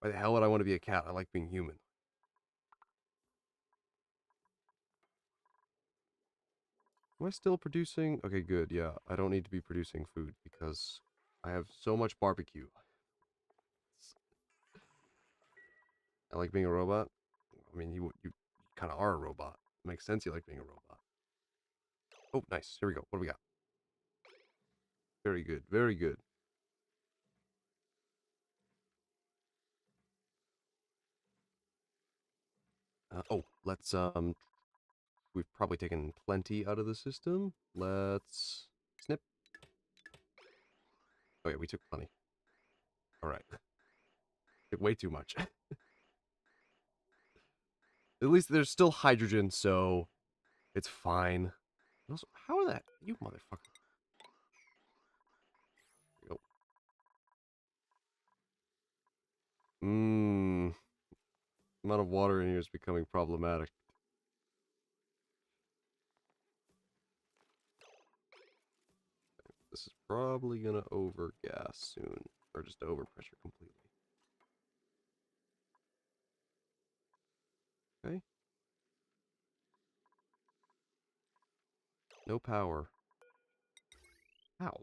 Why the hell would I want to be a cat? I like being human. Am I still producing? Okay, good. Yeah, I don't need to be producing food because I have so much barbecue. I like being a robot. I mean, you kind of are a robot. It makes sense you like being a robot. Oh, nice. Here we go. What do we got? Very good. Very good. Oh, let's we've probably taken plenty out of the system. Let's snip. Oh yeah, we took plenty. All right. Took way too much. At least there's still hydrogen, so it's fine. Also, how are that? You motherfucker. There we go. Mmm. Amount of water in here is becoming problematic. This is probably gonna overgas soon, or just overpressure completely. Okay. No power. How?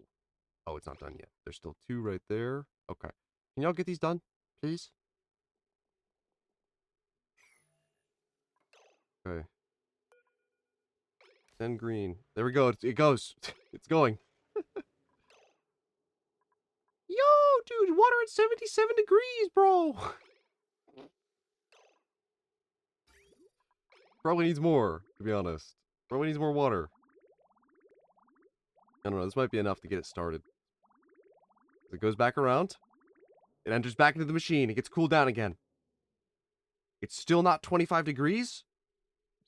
Oh, it's not done yet. There's still two right there. Okay. Can y'all get these done, please? Okay. Send green. There we go. It goes. It's going. Yo, dude, water at 77 degrees, bro. Probably needs more, to be honest. Probably needs more water. I don't know. This might be enough to get it started. It goes back around. It enters back into the machine. It gets cooled down again. It's still not 25 degrees,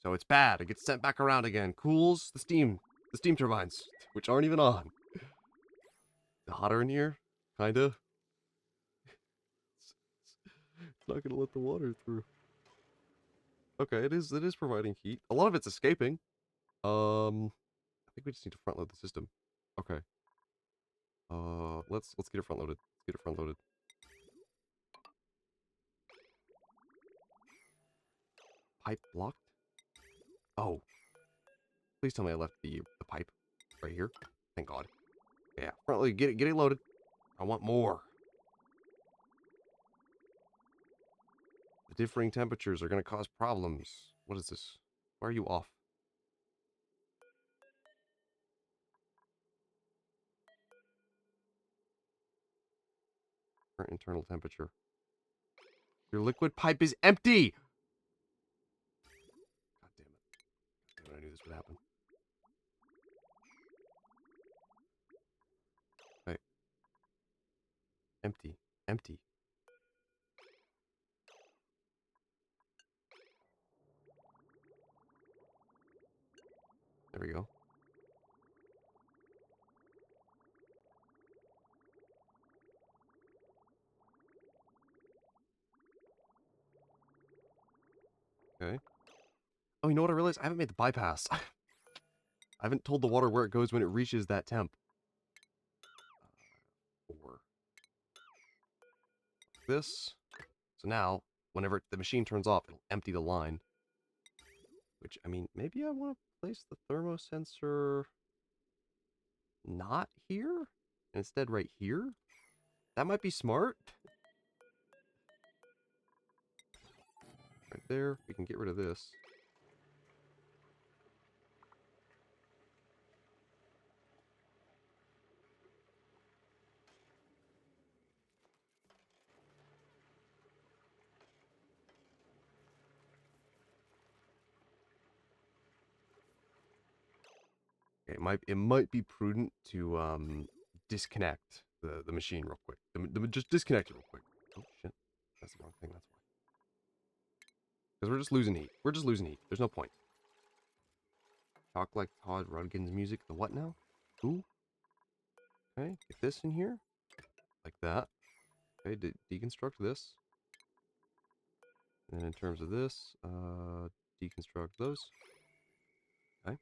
so it's bad. It gets sent back around again. Cools the steam turbines, which aren't even on. The hotter in here, kinda. It's not gonna let the water through. Okay, it is providing heat. A lot of it's escaping. I think we just need to front load the system. Okay. Let's get it front loaded. Let's get it front loaded. Pipe blocked? Oh. Please tell me I left the pipe right here. Thank God. Yeah, front load. Get it loaded. I want more. The differing temperatures are going to cause problems. What is this? Why are you off? Current internal temperature. Your liquid pipe is empty! God damn it. God damn it, I knew this would happen. Okay. Empty. Empty. There we go. Oh, you know what I realized? I haven't made the bypass. I haven't told the water where it goes when it reaches that temp. 4. This. So now, whenever the machine turns off, it'll empty the line. Which, I mean, maybe I want to place the thermosensor not here? Instead right here? That might be smart. Right there. We can get rid of this. Okay, it might be prudent to disconnect the machine real quick. Just disconnect it real quick. Oh shit. That's the wrong thing, that's why. Because we're just losing heat. We're just losing heat. There's no point. Talk like Todd Rundgren's music. The what now? Ooh. Okay, get this in here. Like that. Okay, deconstruct this. And in terms of this, deconstruct those. Okay.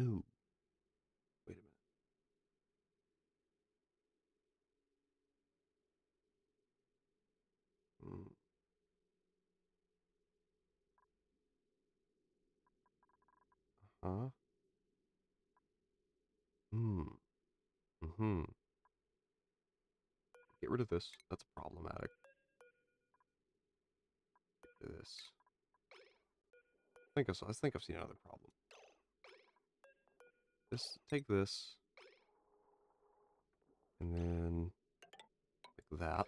Ooh. Wait a minute. Mm. Huh? Hmm. Mm-hmm. Get rid of this. That's problematic. Get rid of this. I think I've seen another problem. Take this. And then like that.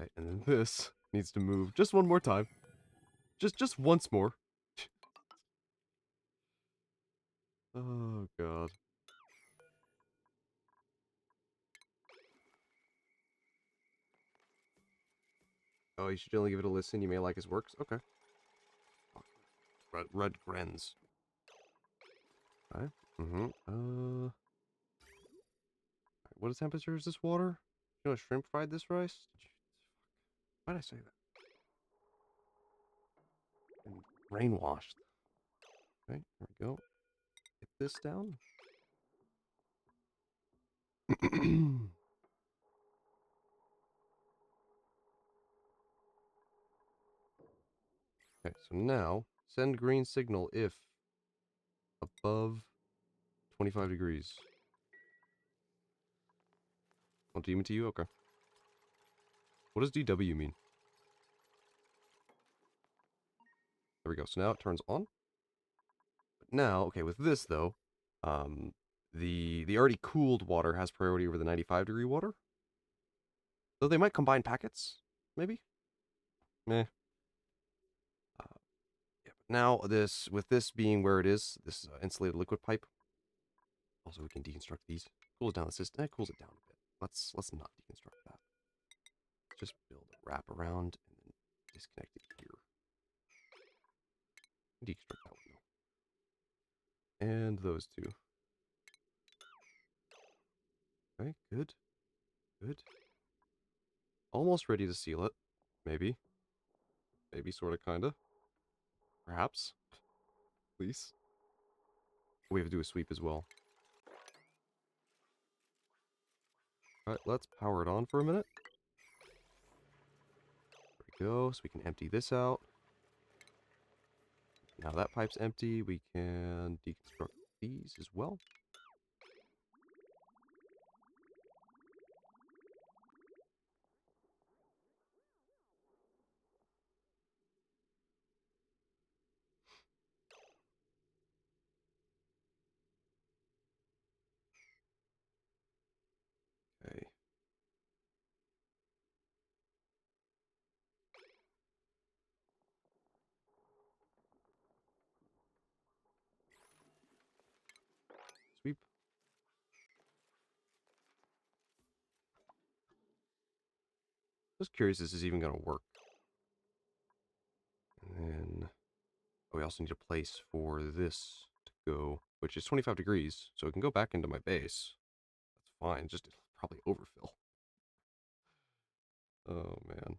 Okay, and then this needs to move just one more time. Just once more. Oh god. Oh, you should generally give it a listen. You may like his works. Okay. Red Grens. Okay. Mm-hmm. What temperature is this water? You know, shrimp fried this rice? Why'd I say that? And brainwashed. Okay, there we go. Get this down. Okay, so now send green signal if above 25 degrees. Oh, demon to you? Okay. What does DW mean? There we go. So now it turns on. But now, okay, with this though, the already cooled water has priority over the 95-degree water. Though they might combine packets, maybe. Meh. Yeah. But now with this being where it is, this insulated liquid pipe. Also, we can deconstruct these. Cools down the system. That cools it down a bit. Let's not deconstruct that. Just build a wrap around and then disconnect it here. Deconstruct that one though. And those two. Okay, good. Good. Almost ready to seal it. Maybe. Maybe, sorta, kinda. Perhaps. Please. We have to do a sweep as well. Alright, let's power it on for a minute. There we go, so we can empty this out. Now that pipe's empty, we can deconstruct these as well. Okay. Just curious if this is even going to work. And then, oh, we also need a place for this to go, which is 25 degrees, so it can go back into my base. That's fine, just it'll probably overfill. Oh, man.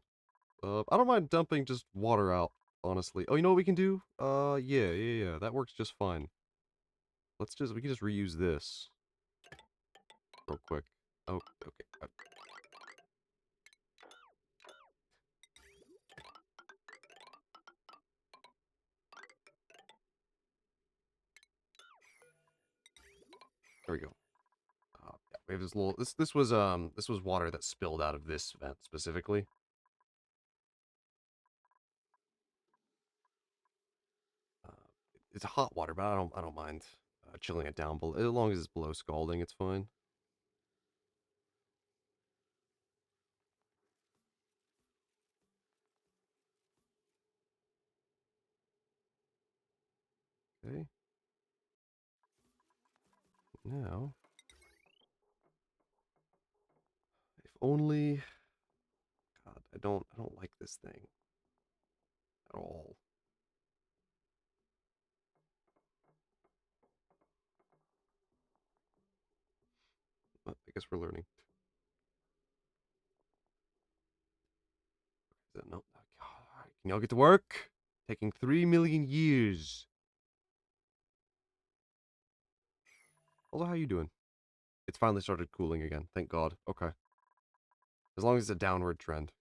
I don't mind dumping just water out, honestly. Oh, you know what we can do? Yeah. That works just fine. We can just reuse this real quick. Oh, okay. There we go. Yeah, we have this little. This was water that spilled out of this vent specifically. Uh, it's hot water, but I don't mind chilling it down below. As long as it's below scalding, it's fine. Okay. Now, if only. God, I don't like this thing at all. But I guess we're learning. No. God, can y'all get to work? Taking 3 million years. Also, how you doing? It's finally started cooling again. Thank God. Okay. As long as it's a downward trend.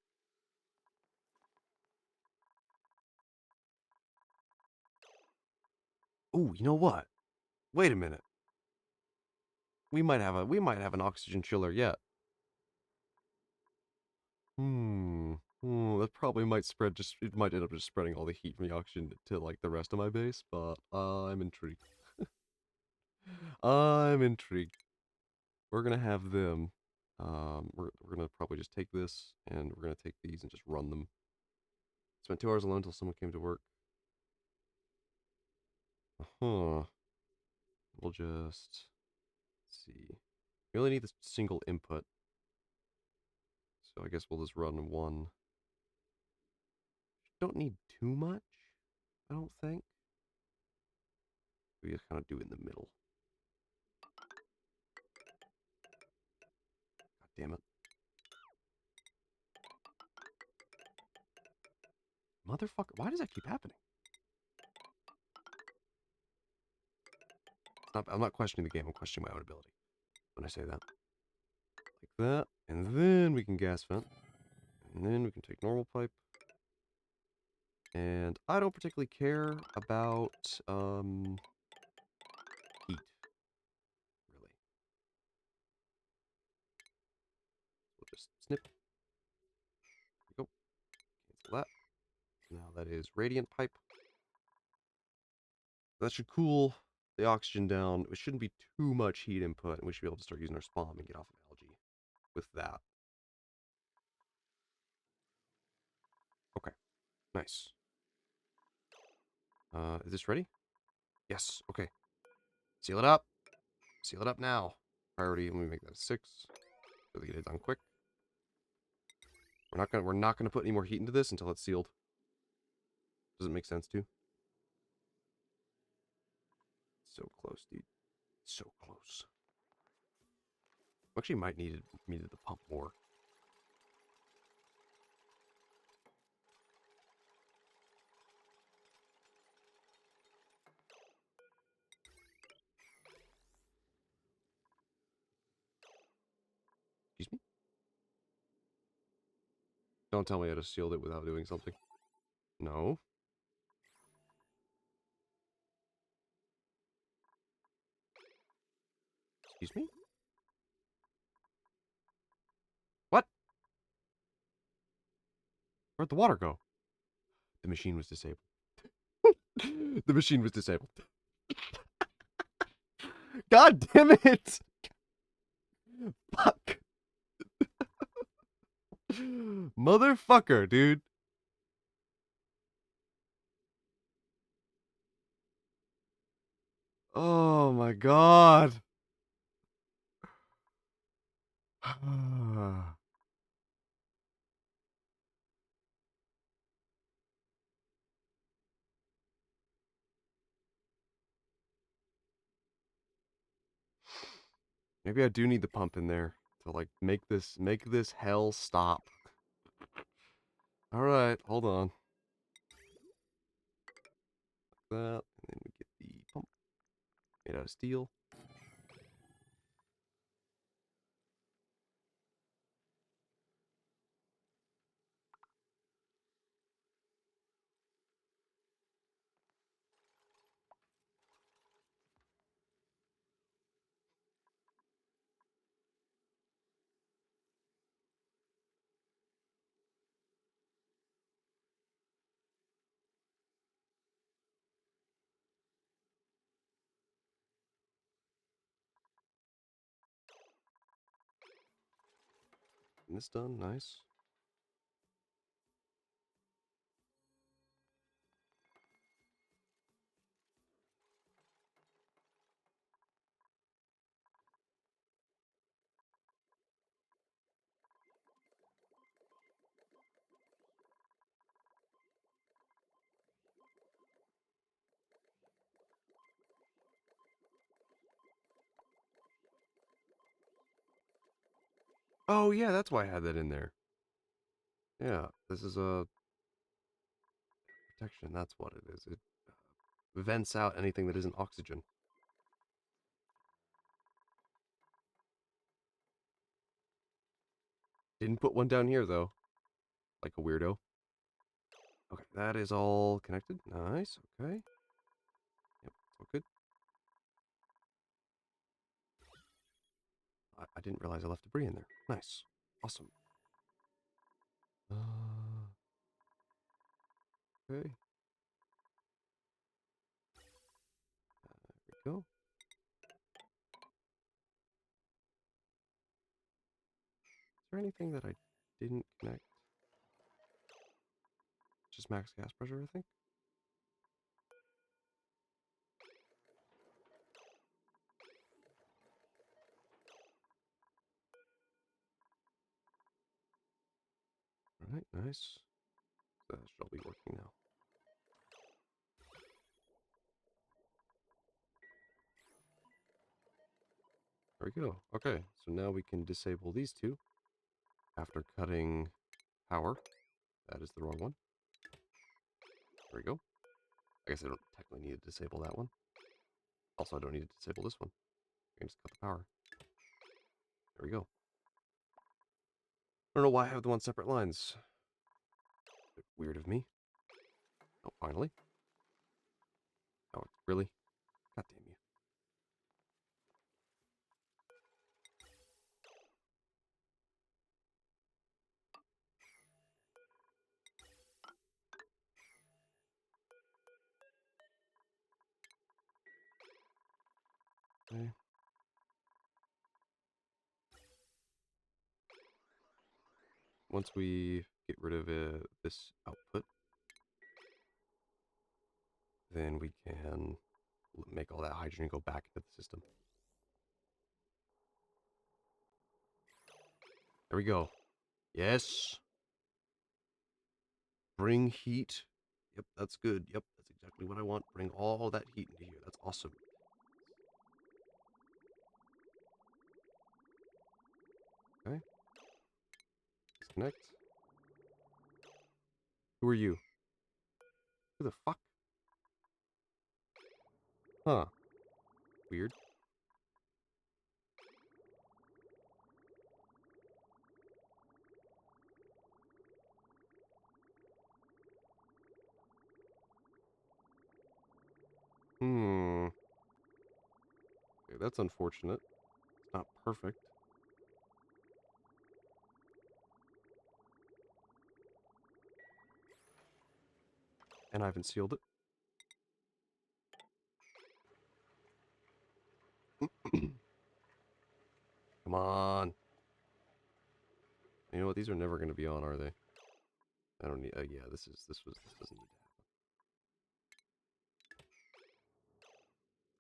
Oh, you know what? Wait a minute. We might have an oxygen chiller yet. That probably might spread it might end up just spreading all the heat from the oxygen to like the rest of my base, but I'm intrigued. I'm intrigued. We're gonna have them. We're gonna probably just take this and we're gonna take these and just run them. Spent 2 hours alone until someone came to work. Huh. We'll just see. We only need this single input, so I guess we'll just run one. Don't need too much, I don't think. We just kind of do it in the middle. God damn it. Motherfucker, why does that keep happening? I'm not questioning the game, I'm questioning my own ability when I say that. Like that, and then we can gas vent. And then we can take normal pipe. And I don't particularly care about, heat. Really. We'll just snip. There we go. Cancel that. Now that is radiant pipe. That should cool the oxygen down. It shouldn't be too much heat input, and we should be able to start using our spawn and get off of algae with that. Okay, nice. Is this ready? Yes, okay. Seal it up. Seal it up now. Priority, let me make that a 6. So we get it done quick. We're not gonna put any more heat into this until it's sealed. Does it make sense to? So close, dude. So close. Actually might needed the pump more. Excuse me? Don't tell me I just sealed it without doing something. No. Excuse me? What? Where'd the water go? The machine was disabled. The machine was disabled. God damn it! Fuck. Motherfucker, dude. Oh my god. Maybe I do need the pump in there to like make this hell stop. All right, hold on. Like that, and then we get the pump made out of steel. And this done, nice. Oh yeah, that's why I had that in there. Yeah, this is a protection. That's what it is. It vents out anything that isn't oxygen. Didn't put one down here though, like a weirdo. Okay, that is all connected. Nice. Okay. Yep, all good. I didn't realize I left debris in there. Nice. Awesome. Okay. There we go. Is there anything that I didn't connect? Just max gas pressure, I think. All right, nice. That shall be working now. There we go. Okay, so now we can disable these two after cutting power. That is the wrong one. There we go. I guess I don't technically need to disable that one. Also, I don't need to disable this one. I can just cut the power. There we go. I don't know why I have them on separate lines. A bit weird of me. Oh, finally. Oh, really? God damn you. Okay. Once we get rid of this output, then we can make all that hydrogen go back into the system. There we go. Yes. Bring heat. Yep, that's good. Yep, that's exactly what I want. Bring all that heat into here. That's awesome. Okay. Disconnect. Who are you? Who the fuck? Huh. Weird. Hmm. Okay, that's unfortunate. It's not perfect. And I haven't sealed it. Come on. You know what? These are never going to be on, are they? I don't need. Yeah, this doesn't need to happen.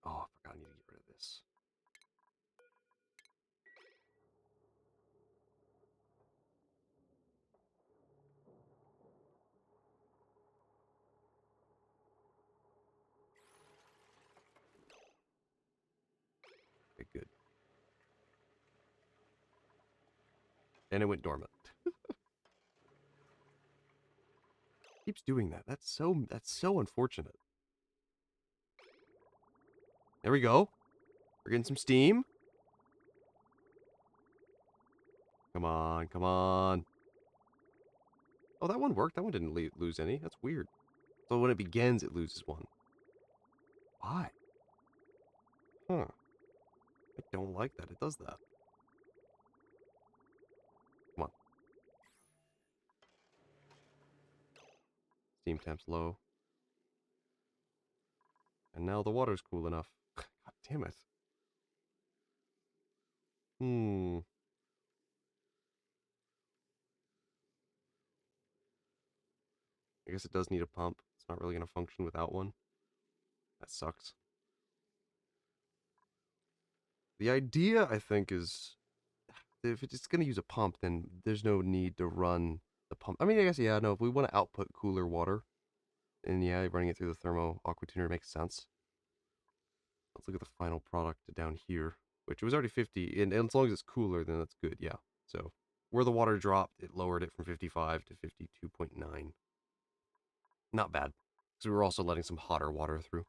Oh, I forgot. I need to get rid of this. Okay, good. And it went dormant. Keeps doing that. That's so unfortunate. There we go. We're getting some steam. Come on, come on. Oh, that one worked. That one didn't lose any. That's weird. So when it begins, it loses one. Why? Huh. I don't like that. It does that. Come on. Steam temp's low. And now the water's cool enough. God damn it. Hmm. I guess it does need a pump. It's not really going to function without one. That sucks. The idea, I think, is if it's going to use a pump, then there's no need to run the pump. I mean, I guess, yeah, no, if we want to output cooler water, then yeah, running it through the thermo aqua tuner makes sense. Let's look at the final product down here, which was already 50, and as long as it's cooler, then that's good, yeah. So where the water dropped, it lowered it from 55 to 52.9. Not bad, because we were also letting some hotter water through.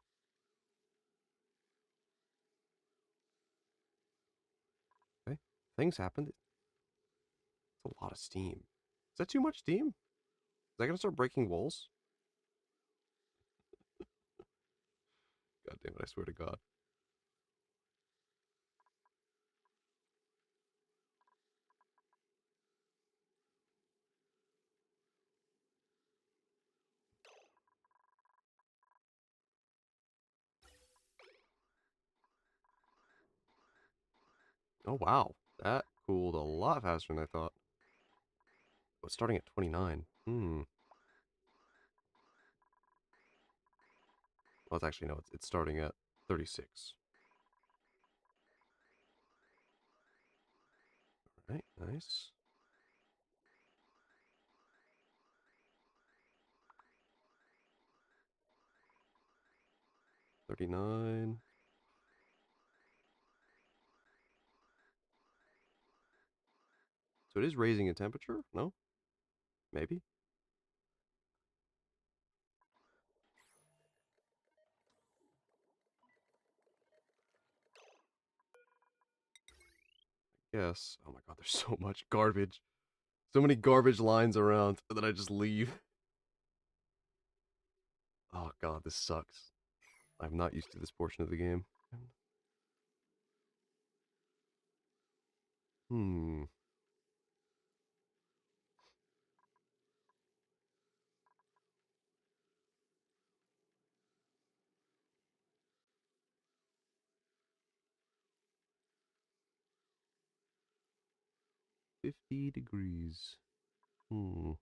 Okay, things happened. It's a lot of steam. Is that too much steam? Is that gonna start breaking walls? God damn it, I swear to God. Oh, wow. That cooled a lot faster than I thought. Oh, it's starting at 29. Hmm. Well, it's actually, no, it's starting at 36. All right, nice. 39. So it is raising in temperature? No? Maybe? Yes. Oh my God, there's so much garbage. So many garbage lines around that I just leave. Oh God, this sucks. I'm not used to this portion of the game. Hmm. 50 degrees. Hmm.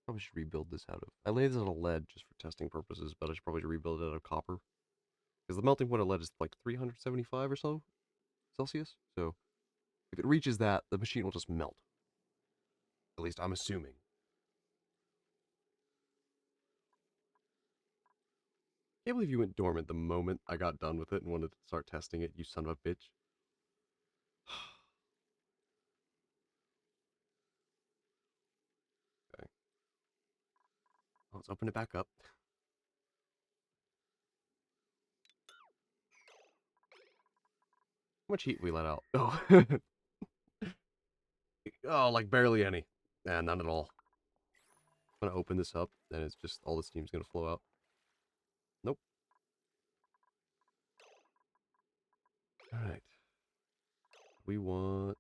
Probably should rebuild this out of. I laid this out of lead just for testing purposes, but I should probably rebuild it out of copper. Because the melting point of lead is like 375 or so Celsius. So if it reaches that, the machine will just melt. At least I'm assuming. Can't believe you went dormant the moment I got done with it and wanted to start testing it, you son of a bitch. Okay. Let's open it back up. How much heat we let out? Oh. Oh, like barely any. Nah, none at all. I'm gonna open this up, and it's just all the steam's gonna flow out. Nope. Alright. We want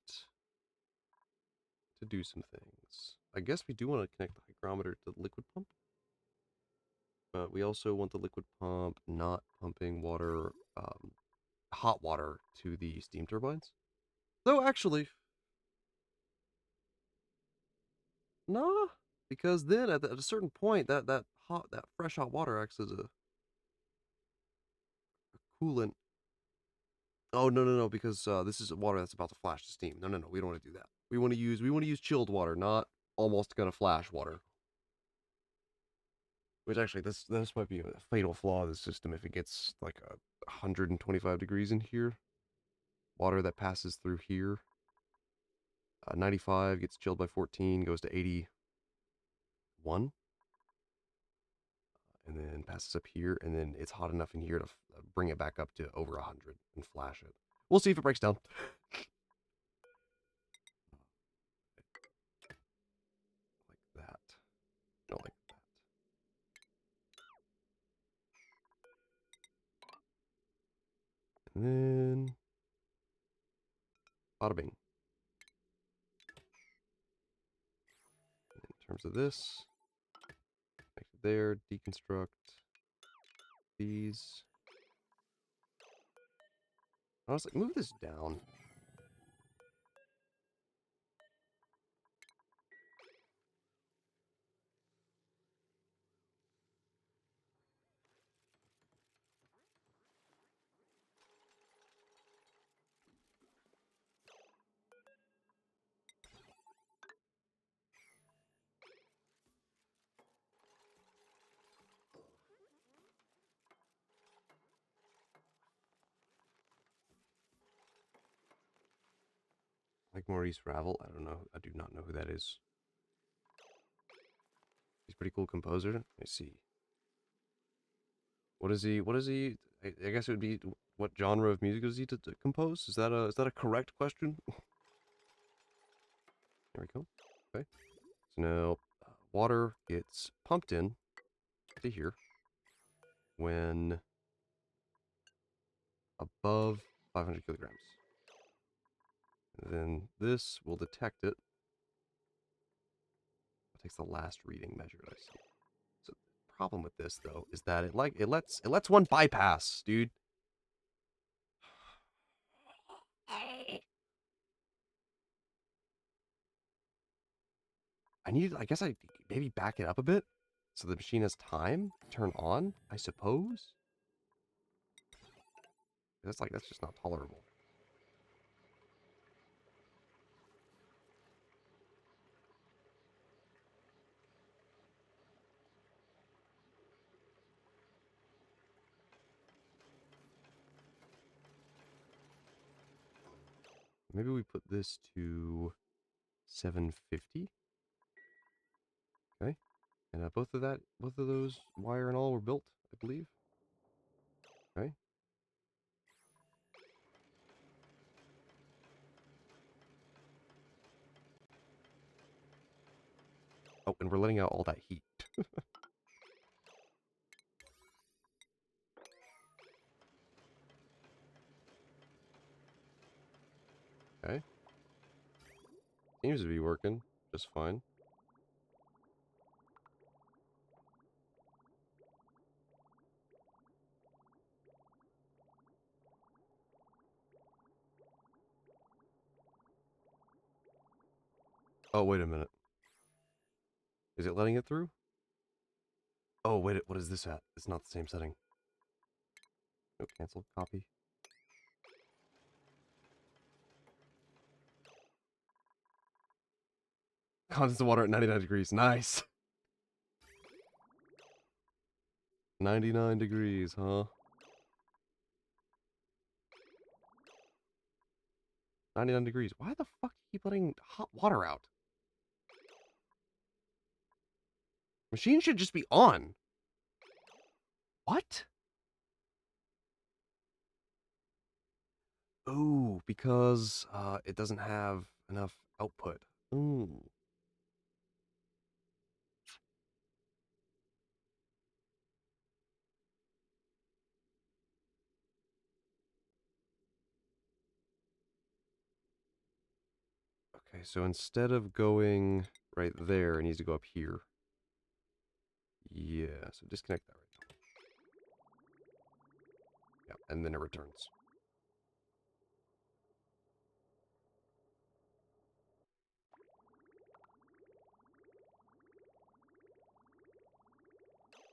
to do some things. I guess we do want to connect the hygrometer to the liquid pump. But we also want the liquid pump not pumping water, hot water to the steam turbines. Though actually, nah, because then at a certain point, that fresh hot water acts as a coolant Oh no no no! Because this is water that's about to flash to steam. No no no! We don't want to do that. We want to use chilled water, not almost gonna flash water. Which actually, this might be a fatal flaw of the system if it gets like 125 degrees in here. Water that passes through here, 95 gets chilled by 14, goes to 81, and then passes up here, and then it's hot enough in here to bring it back up to over 100 and flash it. We'll see if it breaks down. Like that. No, like that. And then bada bing. In terms of this, make it there, deconstruct these. Honestly, move this down. Like Maurice Ravel. I don't know. I do not know who that is. He's a pretty cool composer. Let me see. What is he? What is he? I guess it would be what genre of music does he to compose? Is that a correct question? There we go. Okay. So now water gets pumped in to here when above 500 kilograms. And then this will detect it. It takes the last reading measured. I see. So the problem with this though is that it lets one bypass, dude. I guess I maybe back it up a bit so the machine has time to turn on, I suppose. That's just not tolerable. Maybe we put this to 750. Okay. And both of those wire and all were built, I believe. Okay. Oh, and we're letting out all that heat. Okay. Seems to be working just fine. Oh, wait a minute. Is it letting it through? Oh, wait, what is this at? It's not the same setting. No, cancel, copy. Constant water at 99 degrees. Nice. 99 degrees, huh? 99 degrees. Why the fuck do you keep letting hot water out? Machine should just be on. What? Ooh, because it doesn't have enough output. Ooh. Okay, so instead of going right there, it needs to go up here. Yeah, so disconnect that right now. Yeah, and then it returns.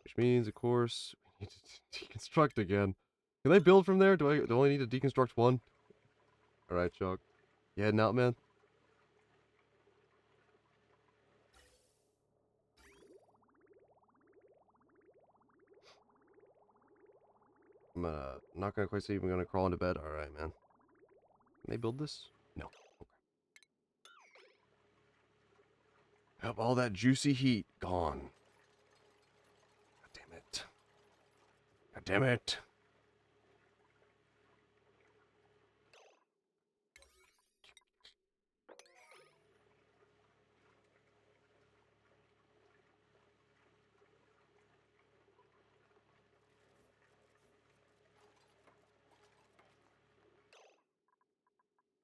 Which means, of course, we need to deconstruct again. Can I build from there? Do I only need to deconstruct one? Alright, Chuck. You heading out, man? I'm not gonna quite say I'm gonna crawl into bed. Alright, man. Can they build this? No. Okay. Have all that juicy heat gone. God damn it. God damn it.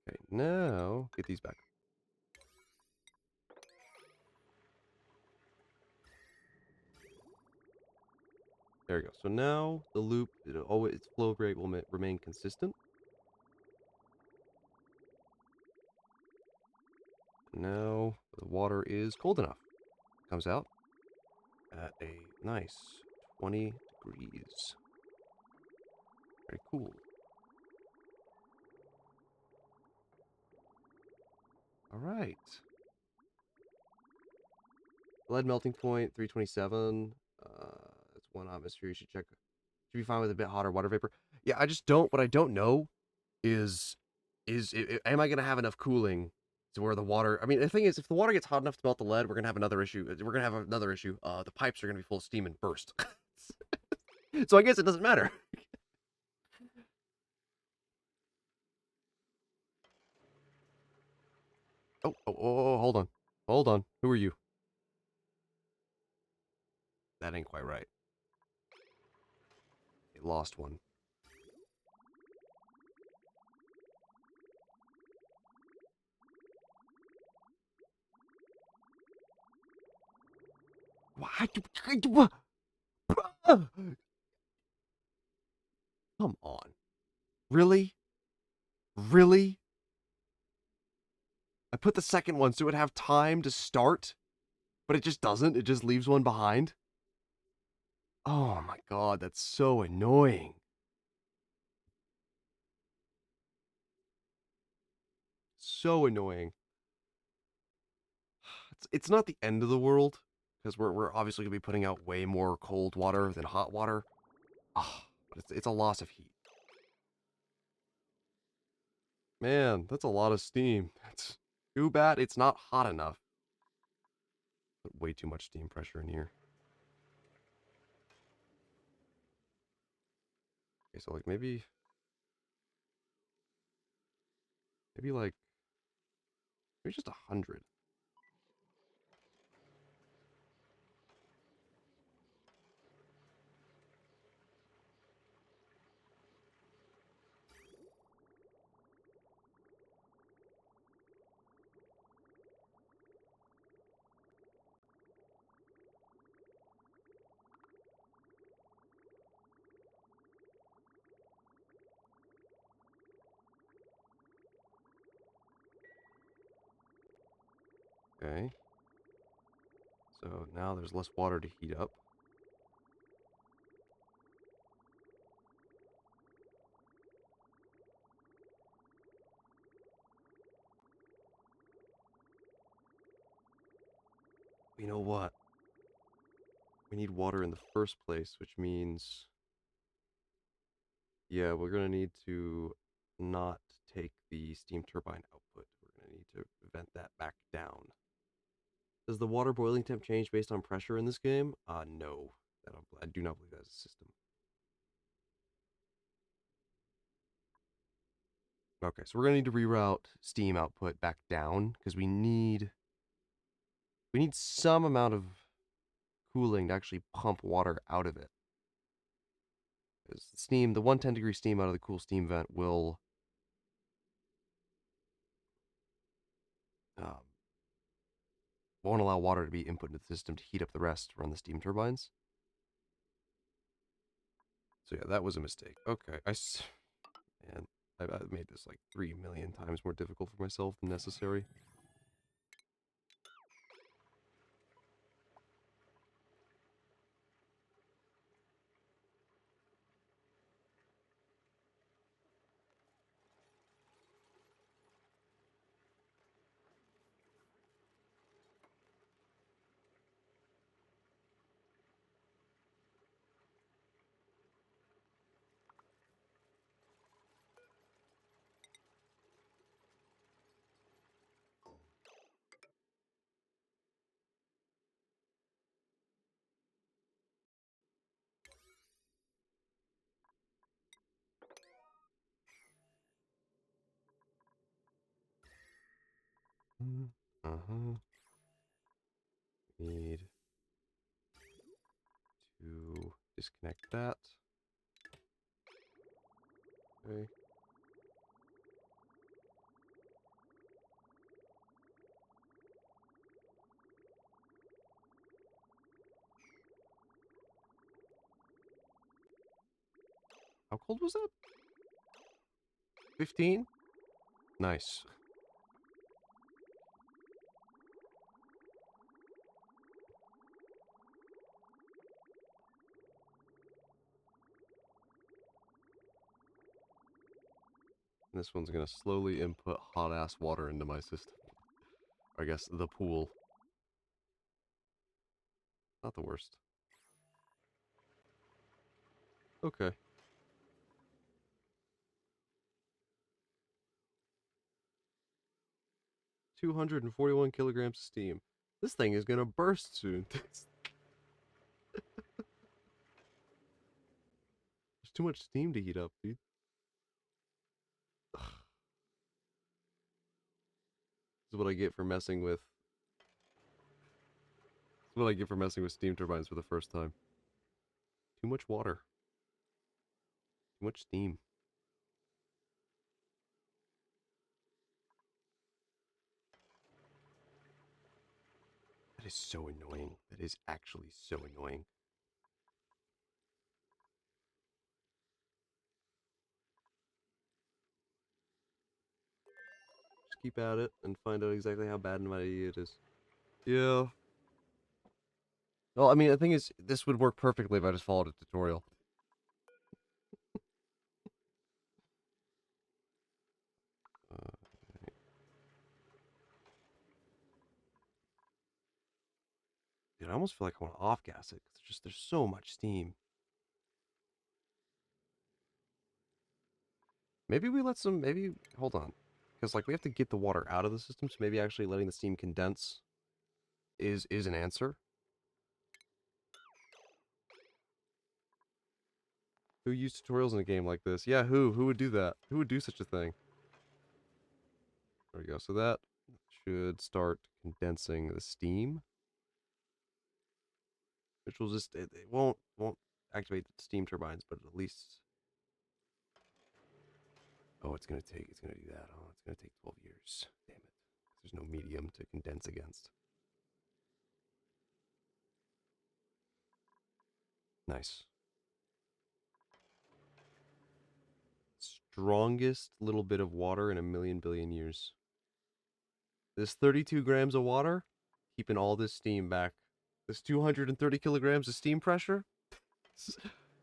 Okay, now get these back. There we go. So now the loop, its flow rate will remain consistent. Now the water is cold enough. Comes out at a nice 20 degrees. Very cool. All right. Lead melting point 327. That's one atmosphere. You should check. Should be fine with a bit hotter water vapor. Yeah, I just don't. What I don't know is am I gonna have enough cooling to where the water? I mean, the thing is, if the water gets hot enough to melt the lead, we're gonna have another issue. We're gonna have another issue. The pipes are gonna be full of steam and burst. So I guess it doesn't matter. Oh, hold on. Hold on. Who are you? That ain't quite right. They lost one. What? Come on. Really? Really? I put the second one so it would have time to start, but it just doesn't. It just leaves one behind. Oh my god, that's so annoying. So annoying. It's not the end of the world, because we're obviously going to be putting out way more cold water than hot water. But it's a loss of heat. Man, that's a lot of steam. That's too bad it's not hot enough. Put way too much steam pressure in here. Okay, so like maybe like maybe just 100. Okay. So now there's less water to heat up. You know what? We need water in the first place, which means, yeah, we're going to need to not take the steam turbine output. We're going to need to vent that back down. Does the water boiling temp change based on pressure in this game? No. I do not believe that's a system. Okay, so we're going to need to reroute steam output back down because we need some amount of cooling to actually pump water out of it. Because the 110-degree steam out of the cool steam vent um, won't allow water to be input into the system to heat up the rest to run the steam turbines. So yeah, that was a mistake. Okay, man, I've made this like 3 million times more difficult for myself than necessary. Uh-huh. Need to disconnect that. Okay. How cold was that? 15? Nice. This one's gonna slowly input hot-ass water into my system. Or I guess the pool. Not the worst. Okay. 241 kilograms of steam. This thing is gonna burst soon. There's too much steam to heat up, dude. Ugh. This is what I get for messing with. This is what I get for messing with steam turbines for the first time. Too much water. Too much steam. That is so annoying. That is actually so annoying. Just keep at it and find out exactly how bad my idea it is. Yeah. Well, I mean, the thing is, this would work perfectly if I just followed a tutorial. Dude, I almost feel like I want to off-gas it, because there's so much steam. Maybe we let some, maybe, hold on. Because, like, we have to get the water out of the system, so maybe actually letting the steam condense is an answer. Who used tutorials in a game like this? Yeah, who? Who would do that? Who would do such a thing? There we go. So that should start condensing the steam. Which will just, it won't activate the steam turbines, but at least... Oh, it's gonna do that. Oh, it's gonna take 12 years. Damn it. There's no medium to condense against. Nice. Strongest little bit of water in a million billion years. This 32 grams of water, keeping all this steam back. This 230 kilograms of steam pressure,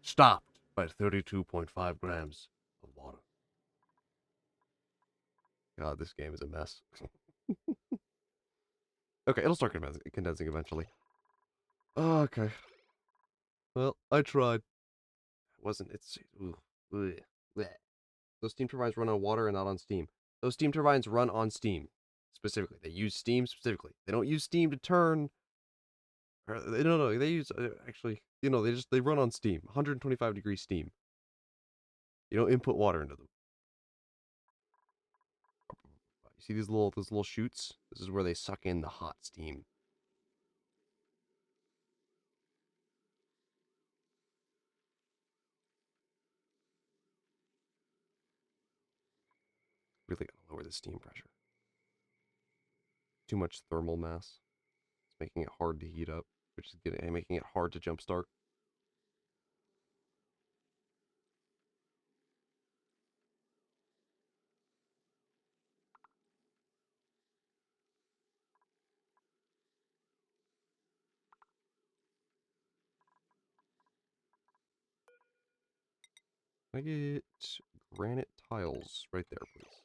stopped by 32.5 grams of water. God, this game is a mess. Okay, it'll start condensing eventually. Okay. Well, I tried. It wasn't, it's... Ugh, bleh, bleh. Those steam turbines run on water and not on steam. Those steam turbines run on steam, specifically. They use steam specifically. They don't use steam to turn... No, they use... actually, they run on steam. 125 degree steam. You don't input water into them. You see those little chutes? This is where they suck in the hot steam. Really gotta lower the steam pressure. Too much thermal mass. It's making it hard to heat up, which is making it hard to jumpstart. Can I get granite tiles right there, please?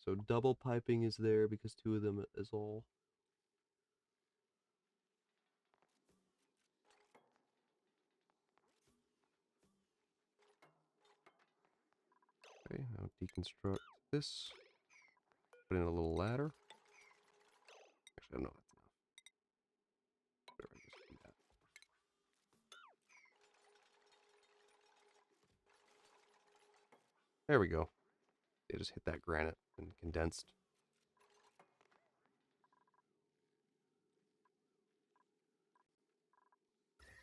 So double piping is there because two of them is all. Okay, now deconstruct this. Put in a little ladder. Actually, I don't know if that's enough. Whatever, just do that. There we go. They just hit that granite and condensed.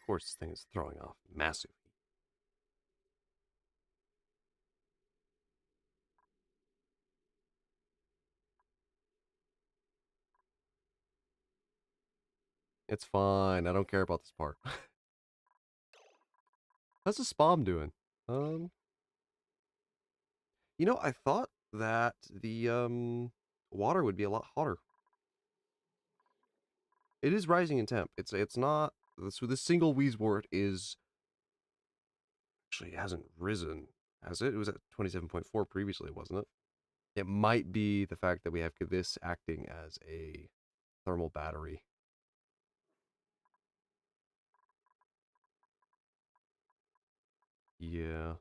Of course, this thing is throwing off massive heat. It's fine. I don't care about this part. How's the spawn doing? Um, I thought that the water would be a lot hotter. It is rising in temp. It's not. So this single Wheezewort is actually it hasn't risen, has it? It was at 27.4 previously, wasn't it? It might be the fact that we have this acting as a thermal battery. Yeah.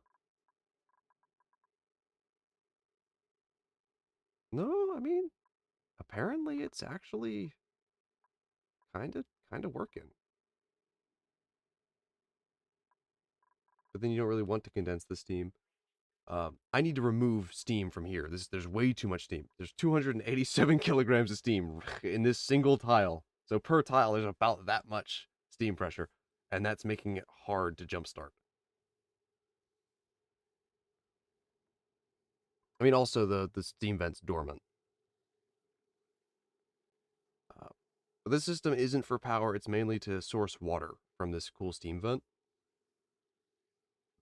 No, I mean, apparently it's actually kind of working. But then you don't really want to condense the steam. I need to remove steam from here. There's way too much steam. There's 287 kilograms of steam in this single tile. So per tile, there's about that much steam pressure, and that's making it hard to jumpstart. I mean, also the steam vent's dormant. Uh, but this system isn't for power. It's mainly to source water from this cool steam vent.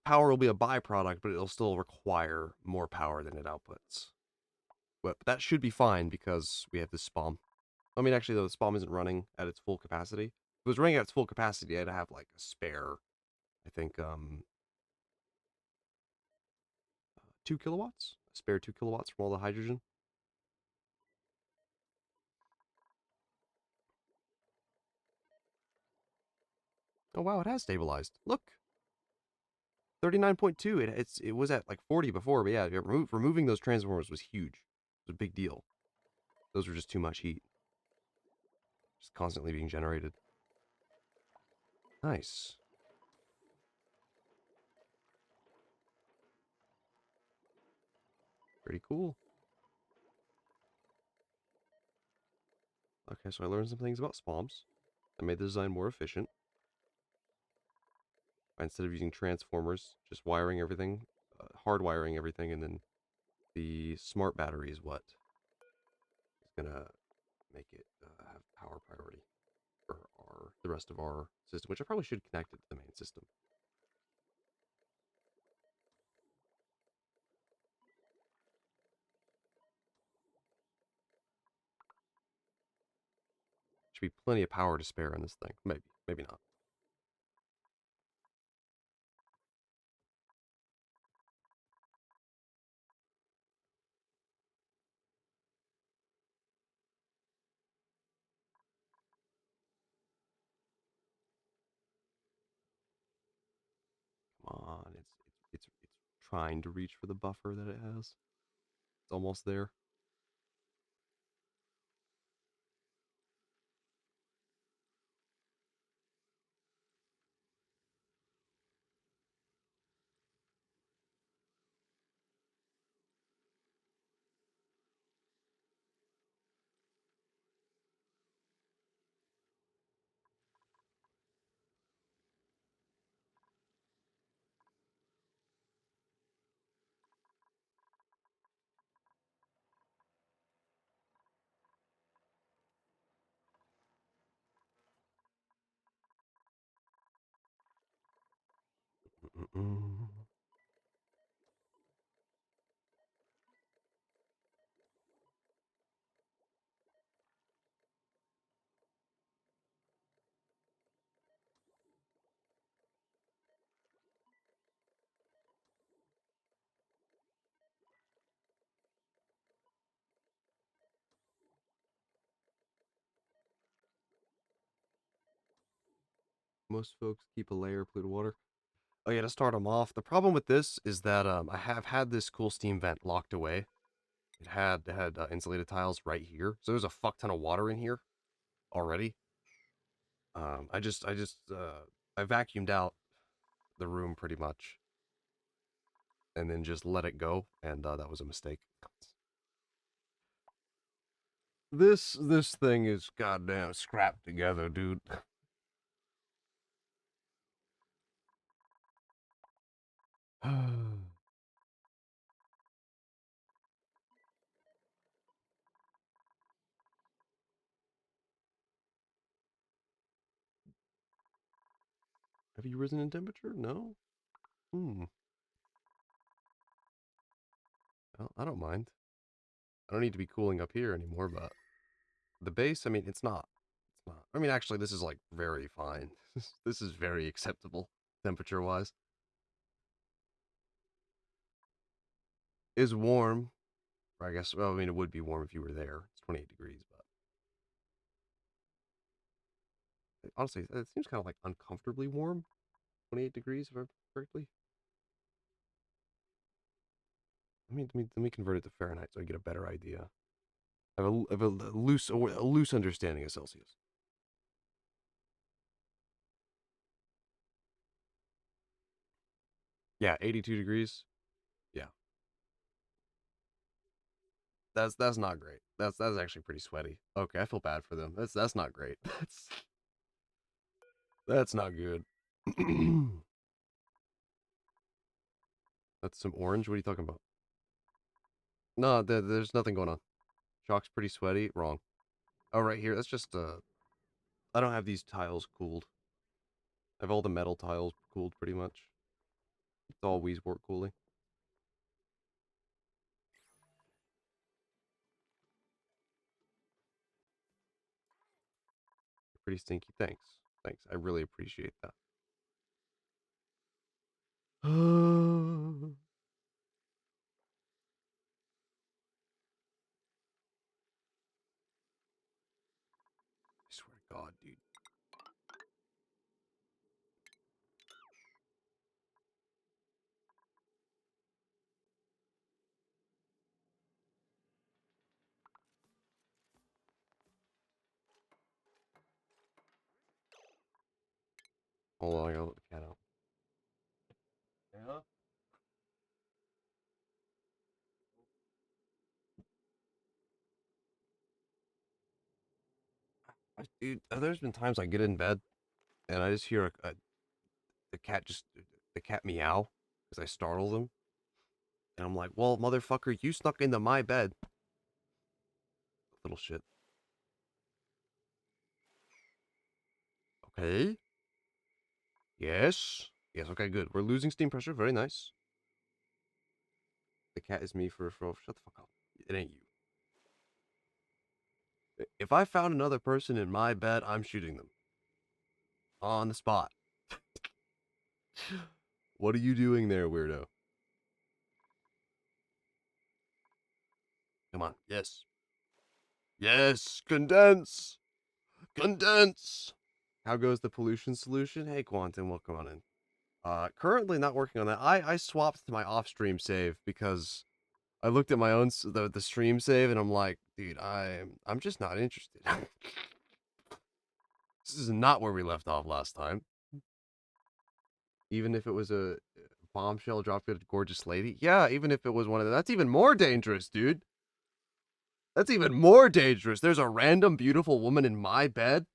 Power will be a byproduct, but it'll still require more power than it outputs. But that should be fine because we have this spawn. I mean, actually, though, the spawn isn't running at its full capacity. If it was running at its full capacity, I'd have like a spare, I think, 2 kilowatts, a spare 2 kilowatts from all the hydrogen. Oh wow, it has stabilized. Look, 39.2. It was at like 40 before, but yeah, removing those transformers was huge. It was a big deal. Those were just too much heat, just constantly being generated. Nice, pretty cool. Okay, so I learned some things about spawns. I made the design more efficient. Instead of using transformers, just wiring everything, hardwiring everything, and then the smart battery is what is gonna make it have power priority for the rest of our system, which I probably should connect it to the main system. Should be plenty of power to spare on this thing. Maybe, maybe not. Come on, it's trying to reach for the buffer that it has. It's almost there. Mm-mm. Most folks keep a layer of polluted water. Oh yeah, to start them off. The problem with this is that I have had this cool steam vent locked away. It had insulated tiles right here, so there's a fuck ton of water in here already. I vacuumed out the room pretty much. and then just let it go, and that was a mistake. This thing is goddamn scrapped together, dude. Have you risen in temperature? No. Hmm. Well, I don't mind. I don't need to be cooling up here anymore, but the base, I mean, it's not. It's not. I mean, actually, this is like very fine. This is very acceptable temperature wise. Is warm. Or I guess. Well, I mean, it would be warm if you were there. It's 28 degrees, but honestly, it seems kind of like uncomfortably warm. 28 degrees, if I remember correctly. Let me convert it to Fahrenheit so I get a better idea. I have a loose understanding of Celsius. Yeah, 82 degrees. Yeah, that's not great. That's actually pretty sweaty. Okay, I feel bad for them. That's not great. That's not good. That's some orange. What are you talking about? No, there's nothing going on. Chalk's pretty sweaty. Wrong. Oh, right here. That's just I don't have these tiles cooled. I have all the metal tiles cooled pretty much. It's all Weezwort cooling. Pretty stinky. Thanks. Thanks. I really appreciate that. I swear to God, dude. Hold on, I gotta let the cat out. Yeah. Dude, there's been times I get in bed and I just hear the cat the cat meow because I startle them, and I'm like, well, motherfucker, you snuck into my bed, little shit. Okay. Yes. Yes. Okay. Good. We're losing steam pressure. Very nice. The cat is me for. Shut the fuck up. It ain't you. If I found another person in my bed, I'm shooting them on the spot. What are you doing there, weirdo? Come on. Yes. Yes. Condense. Condense. How goes the pollution solution? Hey, Quantum, welcome on in. Currently not working on that. I swapped to my off-stream save because I looked at my own the stream save and I'm like, dude, I'm just not interested. This is not where we left off last time. Even if it was a bombshell drop dead gorgeous lady, yeah. Even if it was one of them, that's even more dangerous, dude. That's even more dangerous. There's a random beautiful woman in my bed.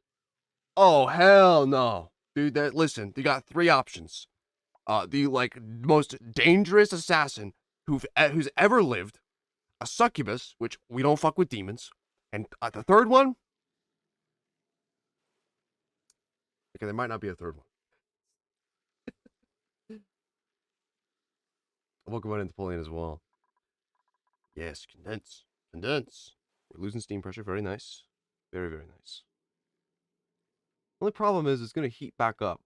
Oh hell no, dude. That listen, you got three options. The like most dangerous assassin who's ever lived, a succubus, which we don't fuck with demons, and the third one. Okay, there might not be a third one. Welcome on into Napoleon as well. Yes, condense, condense. We're losing steam pressure. Very nice, very very nice. Only problem is it's gonna heat back up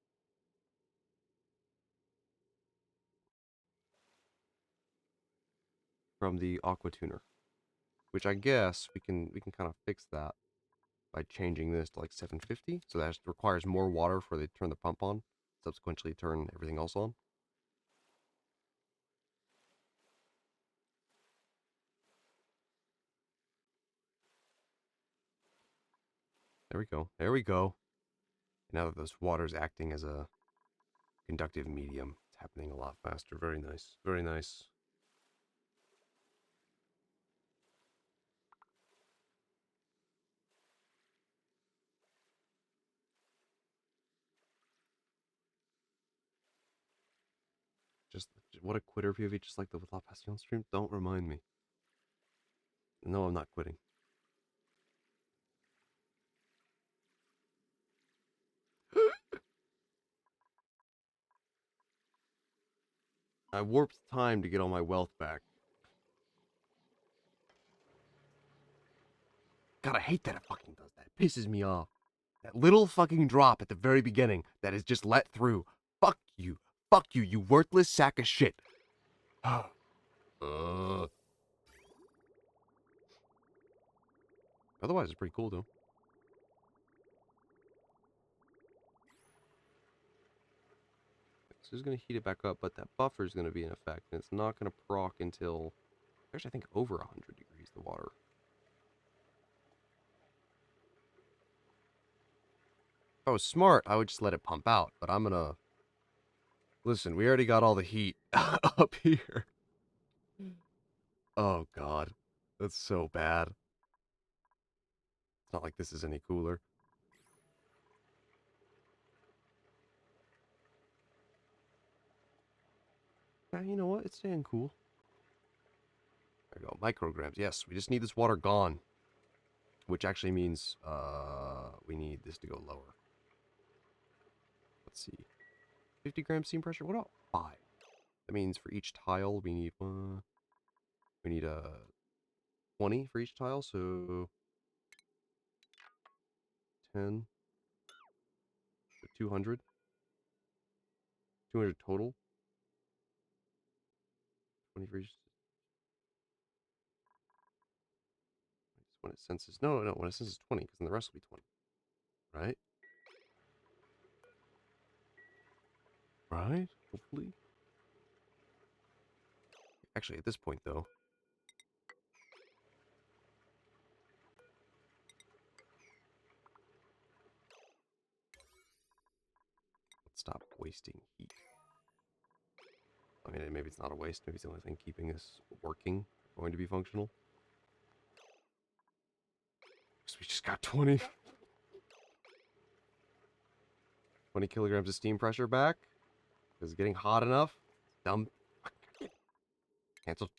from the aqua tuner, which I guess we can kind of fix that by changing this to like 750. So that requires more water for they turn the pump on, subsequently turn everything else on. There we go. There we go. Now that this water is acting as a conductive medium, happening a lot faster. Very nice. Very nice. Just what a quitter POV, just like the La Passion stream. Don't remind me. No, I'm not quitting. I warped time to get all my wealth back. God, I hate that it fucking does that. It pisses me off. That little fucking drop at the very beginning that is just let through. Fuck you. Fuck you, you worthless sack of shit. Otherwise, it's pretty cool, though. This is going to heat it back up, but that buffer is going to be in effect, and it's not going to proc until, there's, I think, over 100 degrees, the water. If I was smart, I would just let it pump out, but I'm going to... Listen, we already got all the heat up here. Oh, God. That's so bad. It's not like this is any cooler. Yeah, you know what? It's staying cool. There we go. Micrograms. Yes, we just need this water gone. Which actually means we need this to go lower. Let's see. 50 gram steam pressure? What about 5? That means for each tile we need we need 20 for each tile, so 10, so 200. 200 total. 20 for each. When it senses, no, when it senses 20, because then the rest will be 20. Right? Right? Hopefully. Actually, at this point, though, let's stop wasting heat. I mean, maybe it's not a waste. Maybe it's the only thing keeping this working, going to be functional. Because we just got 20 kilograms of steam pressure back. Is it getting hot enough? Dumb. Cancel.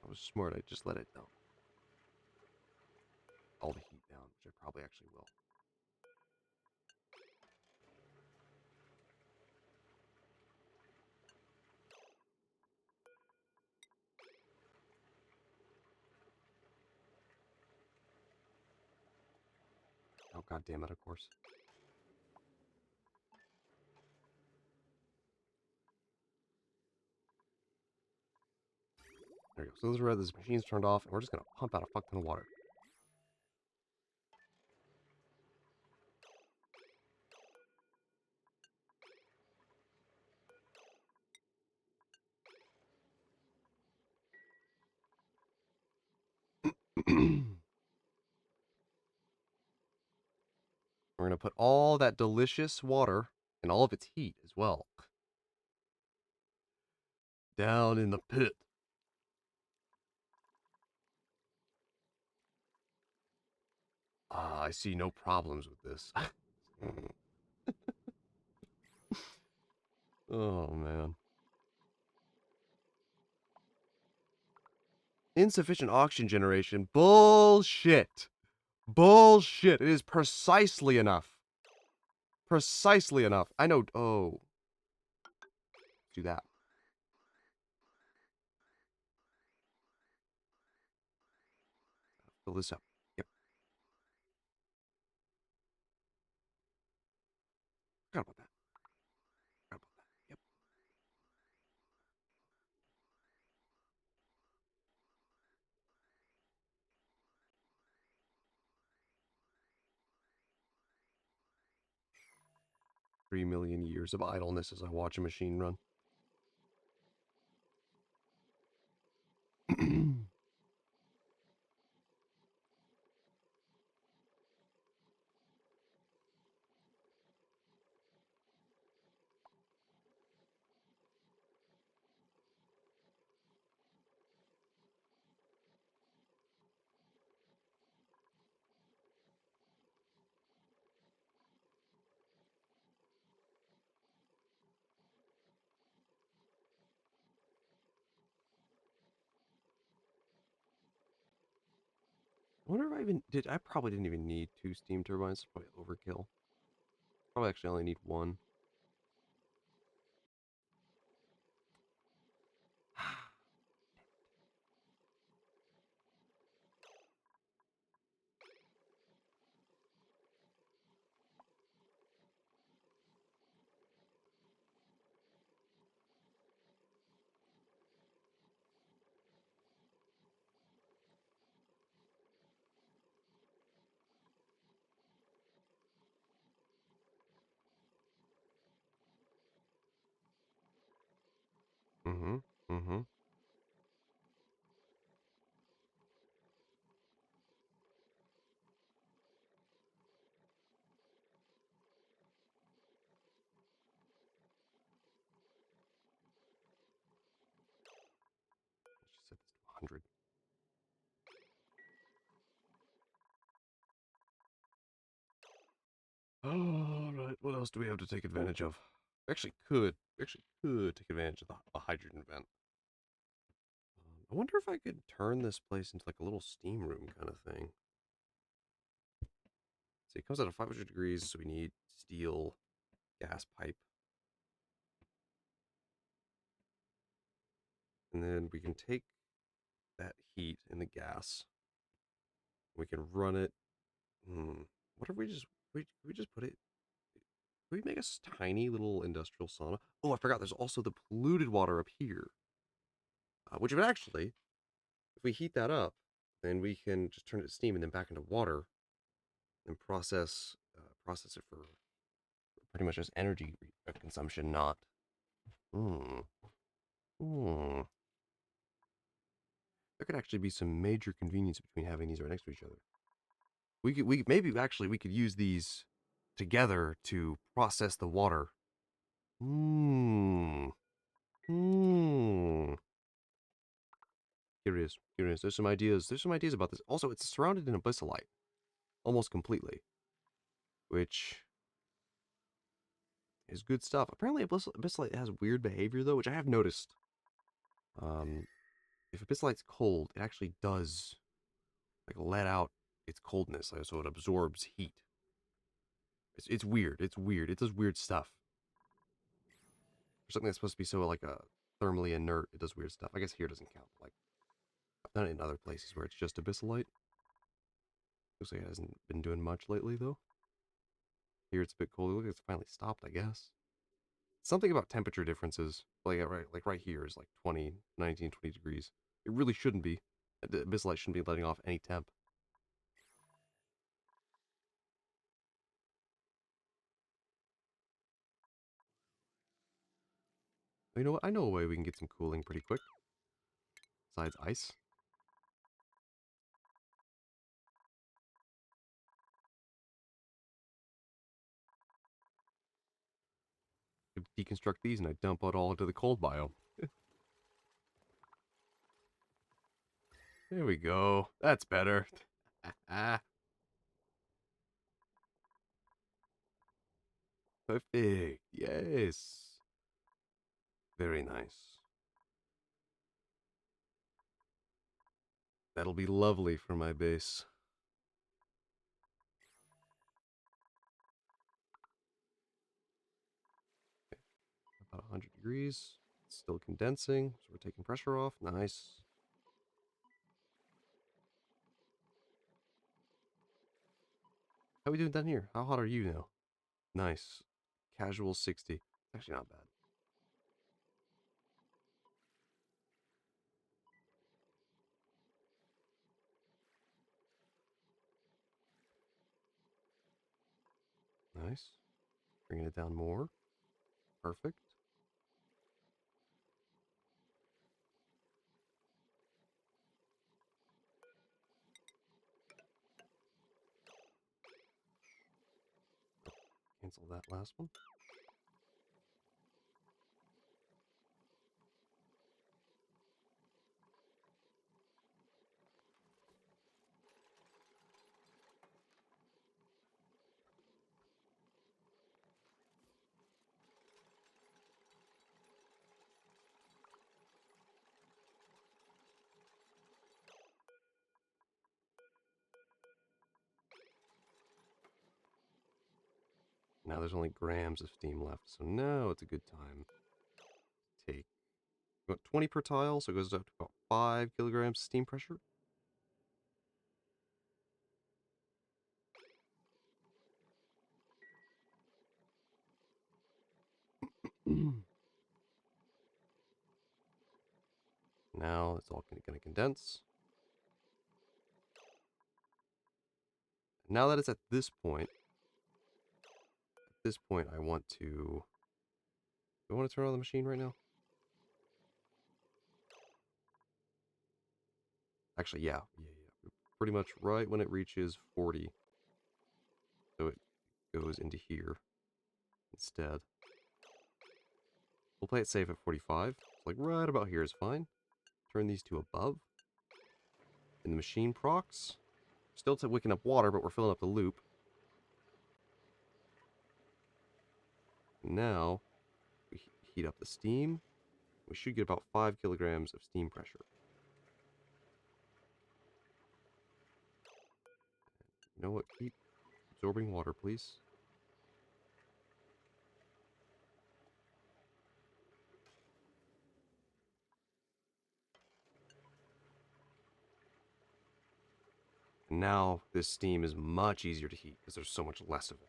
I was smart. I just let it dump all the heat down, which I probably actually will. Oh, god damn it, of course. There we go. So those are this machine's turned off, and we're just gonna pump out a fuck ton of water. We're gonna put all that delicious water and all of its heat as well down in the pit. Ah, I see no problems with this. Oh, man. Insufficient oxygen generation. Bullshit. Bullshit. It is precisely enough. Precisely enough. I know. Oh. Do that. Fill this up. Yep. Forgot about that. Forgot about that. Yep. 3 million years of idleness as I watch a machine run. I wonder if I even did. I probably didn't even need 2 steam turbines. Probably overkill. Probably actually only need one. Mm-hmm. Mm-hmm. Let's just set this to 100. All right. What else do we have to take advantage of? We actually could take advantage of the hydrogen vent. I wonder if I could turn this place into like a little steam room kind of thing. See, it comes out at 500 degrees, so we need steel gas pipe. And then we can take that heat and the gas. We can run it. What if we just put it? Can we make a tiny little industrial sauna? Oh, I forgot. There's also the polluted water up here, which would actually, if we heat that up, then we can just turn it to steam and then back into water and process it for pretty much just energy consumption, not. Hmm. Hmm. There could actually be some major convenience between having these right next to each other. We could use these together to process the water. Hmm. Hmm. Curious. Curious. There's some ideas. There's some ideas about this. Also, it's surrounded in abyssalite almost completely, which is good stuff. Apparently, abyssalite has weird behavior though, which I have noticed. Um, if abyssalite's cold, it actually does like let out its coldness, like, so it absorbs heat. It's weird. It's weird. It does weird stuff. For something that's supposed to be so like a thermally inert, it does weird stuff. I guess here doesn't count. Like I've done it in other places where it's just abyssalite. Looks like it hasn't been doing much lately though. Here it's a bit cold. Look, it's finally stopped. I guess something about temperature differences. Like right here is like 20, 19, 20 degrees. It really shouldn't be. The abyssalite shouldn't be letting off any temp. You know what? I know a way we can get some cooling pretty quick. Besides ice. I deconstruct these and I dump it all into the cold biome. There we go. That's better. Perfect. Yes. Very nice. That'll be lovely for my base. About 100 degrees. It's still condensing, so we're taking pressure off. Nice. How are we doing down here? How hot are you now? Nice. Casual 60. Actually not bad. Nice. Bringing it down more. Perfect. Cancel that last one. Now there's only grams of steam left, so now it's a good time to take about 20 per tile, so it goes up to about 5 kilograms steam pressure. Now it's all going to condense. Now that it's at this point, I want to... Do I want to turn on the machine right now? Actually, yeah. Pretty much right when it reaches 40. So it goes into here instead. We'll play it safe at 45. Like right about here is fine. Turn these to above. And the machine procs. Still wicking up water, but we're filling up the loop. Now, we heat up the steam. We should get about 5 kilograms of steam pressure. You know what? Keep absorbing water, please. And now, this steam is much easier to heat because there's so much less of it.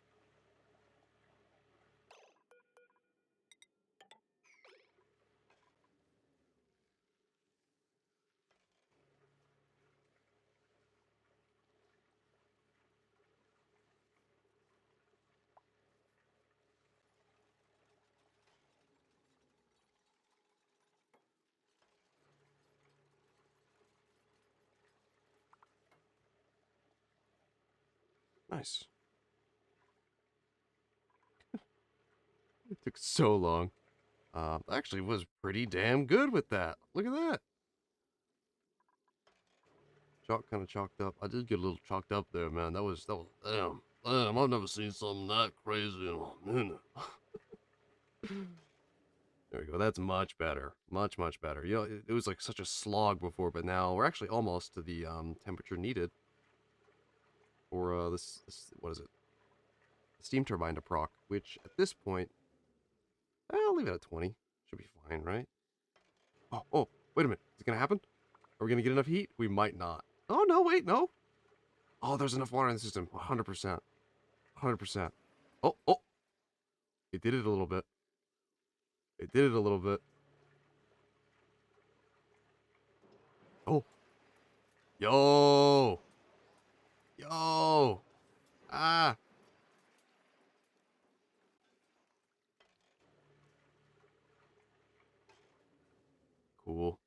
Nice. It took so long. Actually was pretty damn good with that. Look at that. Chalk kind of chalked up. I did get a little chalked up there, man. That was damn. I've never seen something that crazy in a minute. There we go. That's much better. Much better. You know, it was like such a slog before, but now we're actually almost to the temperature needed for this what is it? The steam turbine to proc, which at this point, I'll leave it at 20. Should be fine, right? Oh, wait a minute. Is it gonna happen? Are we gonna get enough heat? We might not. Oh no, wait, no. Oh, there's enough water in the system. 100%. 100%. Oh. It did it a little bit. It did it a little bit. Oh. Yo. Ah. Cool.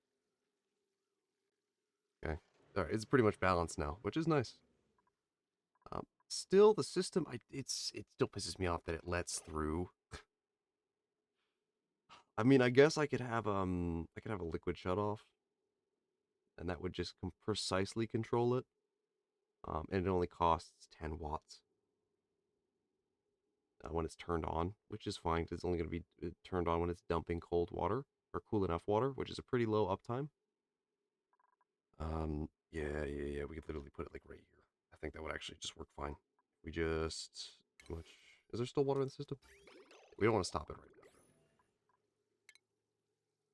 Okay. All right, it's pretty much balanced now, which is nice. Still, the system, it still pisses me off that it lets through. I mean, I guess I could have a liquid shutoff, and that would just precisely control it. And it only costs 10 watts when it's turned on, which is fine because it's only going to be turned on when it's dumping cold water or cool enough water, which is a pretty low uptime. Yeah. We could literally put it like right here. I think that would actually just work fine. We just too much. Is there still water in the system? We don't want to stop it right now.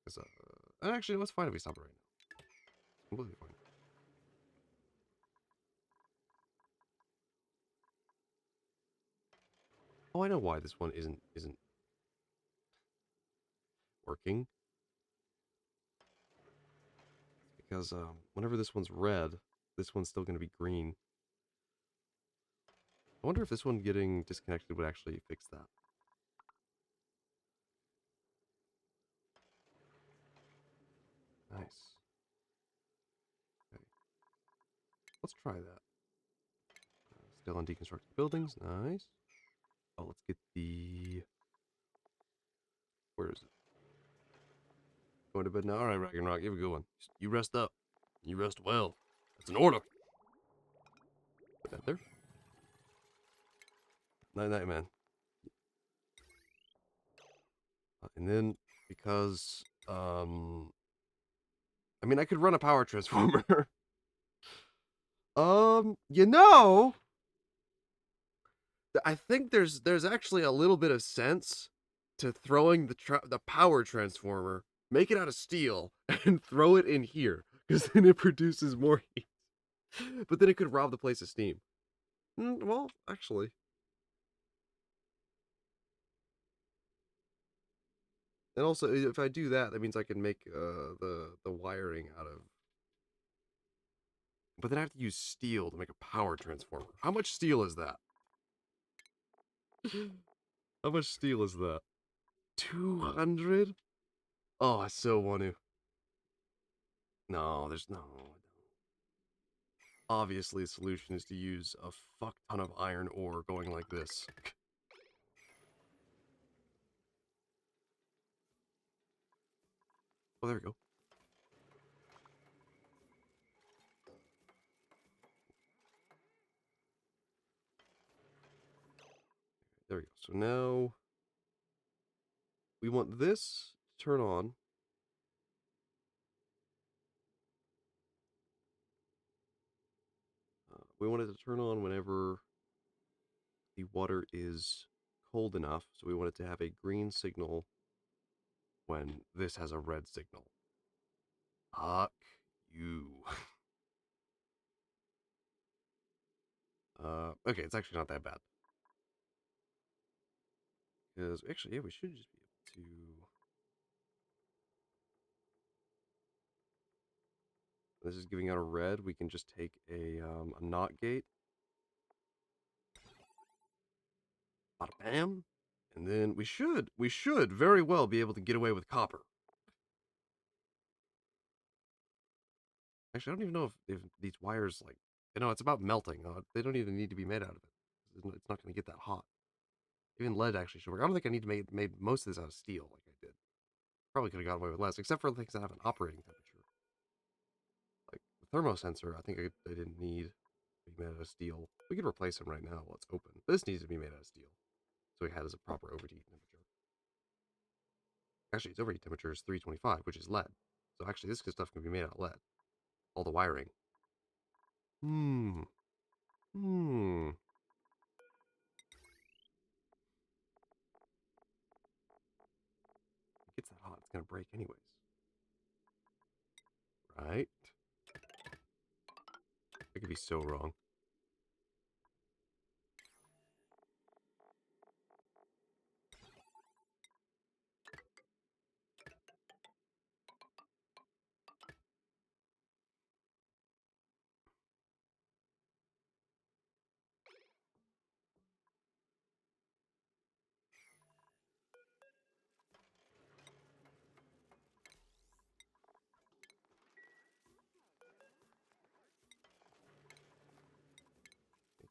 Because actually, no, it's fine if we stop it right now. Completely fine. Oh, I know why this one isn't working. It's because whenever this one's red, this one's still going to be green. I wonder if this one getting disconnected would actually fix that. Nice. Okay. Let's try that. Still on deconstructed buildings. Nice. Oh, let's get the... Where is it? Going to bed now? Alright, Ragnarok, you have a good one. You rest up. You rest well. That's an order. Put that there. Night, man. And then, because, I mean, I could run a power transformer. You know, I think there's actually a little bit of sense to throwing the power transformer, make it out of steel, and throw it in here, because then it produces more heat. But then it could rob the place of steam. Well, actually, and also if I do that, that means I can make the wiring out of. But then I have to use steel to make a power transformer. How much steel is that? How much steel is that? 200? Oh, I so want to. No, there's no. Obviously, the solution is to use a fuck ton of iron ore going like this. Oh, there we go. There we go. So now we want this to turn on. We want it to turn on whenever the water is cold enough. So we want it to have a green signal when this has a red signal. Fuck you. Okay, it's actually not that bad. Because actually, yeah, we should just be able to. This is giving out a red. We can just take a NOT gate. Bada bam. And then we should very well be able to get away with copper. Actually, I don't even know if these wires, like, you know, it's about melting. They don't even need to be made out of it. It's not going to get that hot. Even lead actually should work. I don't think I need to make most of this out of steel like I did. Probably could have gotten away with less, except for things that have an operating temperature. Like the thermosensor, I think I didn't need to be made out of steel. We could replace them right now while it's open. This needs to be made out of steel. So we had as a proper overheat temperature. Actually, its overheat temperature is 325, which is lead. So actually, this stuff can be made out of lead. All the wiring. Hmm. Hmm. If it gets that hot, it's gonna break anyways. Right? I could be so wrong.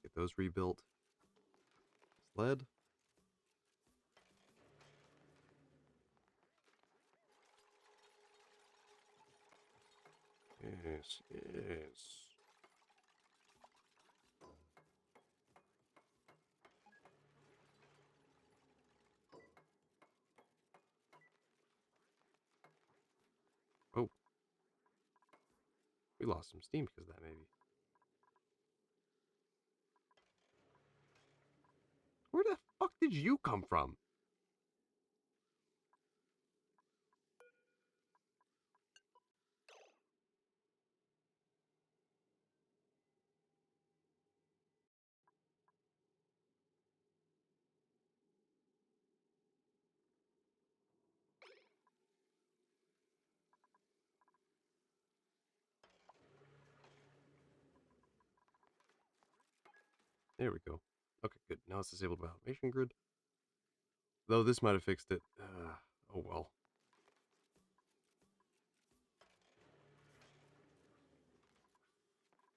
Get those rebuilt. It's lead. Yes, yes. Oh, we lost some steam because of that, maybe. Where the fuck did you come from? There we go. Okay, good. Now it's disabled by automation grid. Though this might have fixed it. Oh well.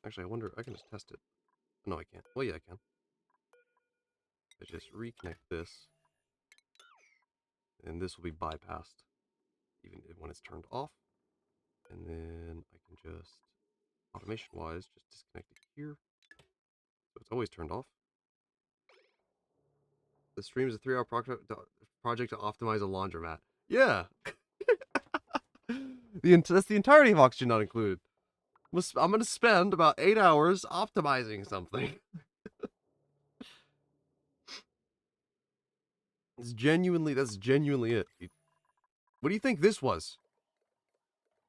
Actually, I wonder. I can just test it. No, I can't. Well, yeah, I can. I just reconnect this, and this will be bypassed, even when it's turned off. And then I can just, automation-wise, just disconnect it here. So it's always turned off. The stream is a 3-hour project to optimize a laundromat. Yeah. That's the entirety of Oxygen Not Included. I'm going to spend about 8 hours optimizing something. That's genuinely it. Dude. What do you think this was?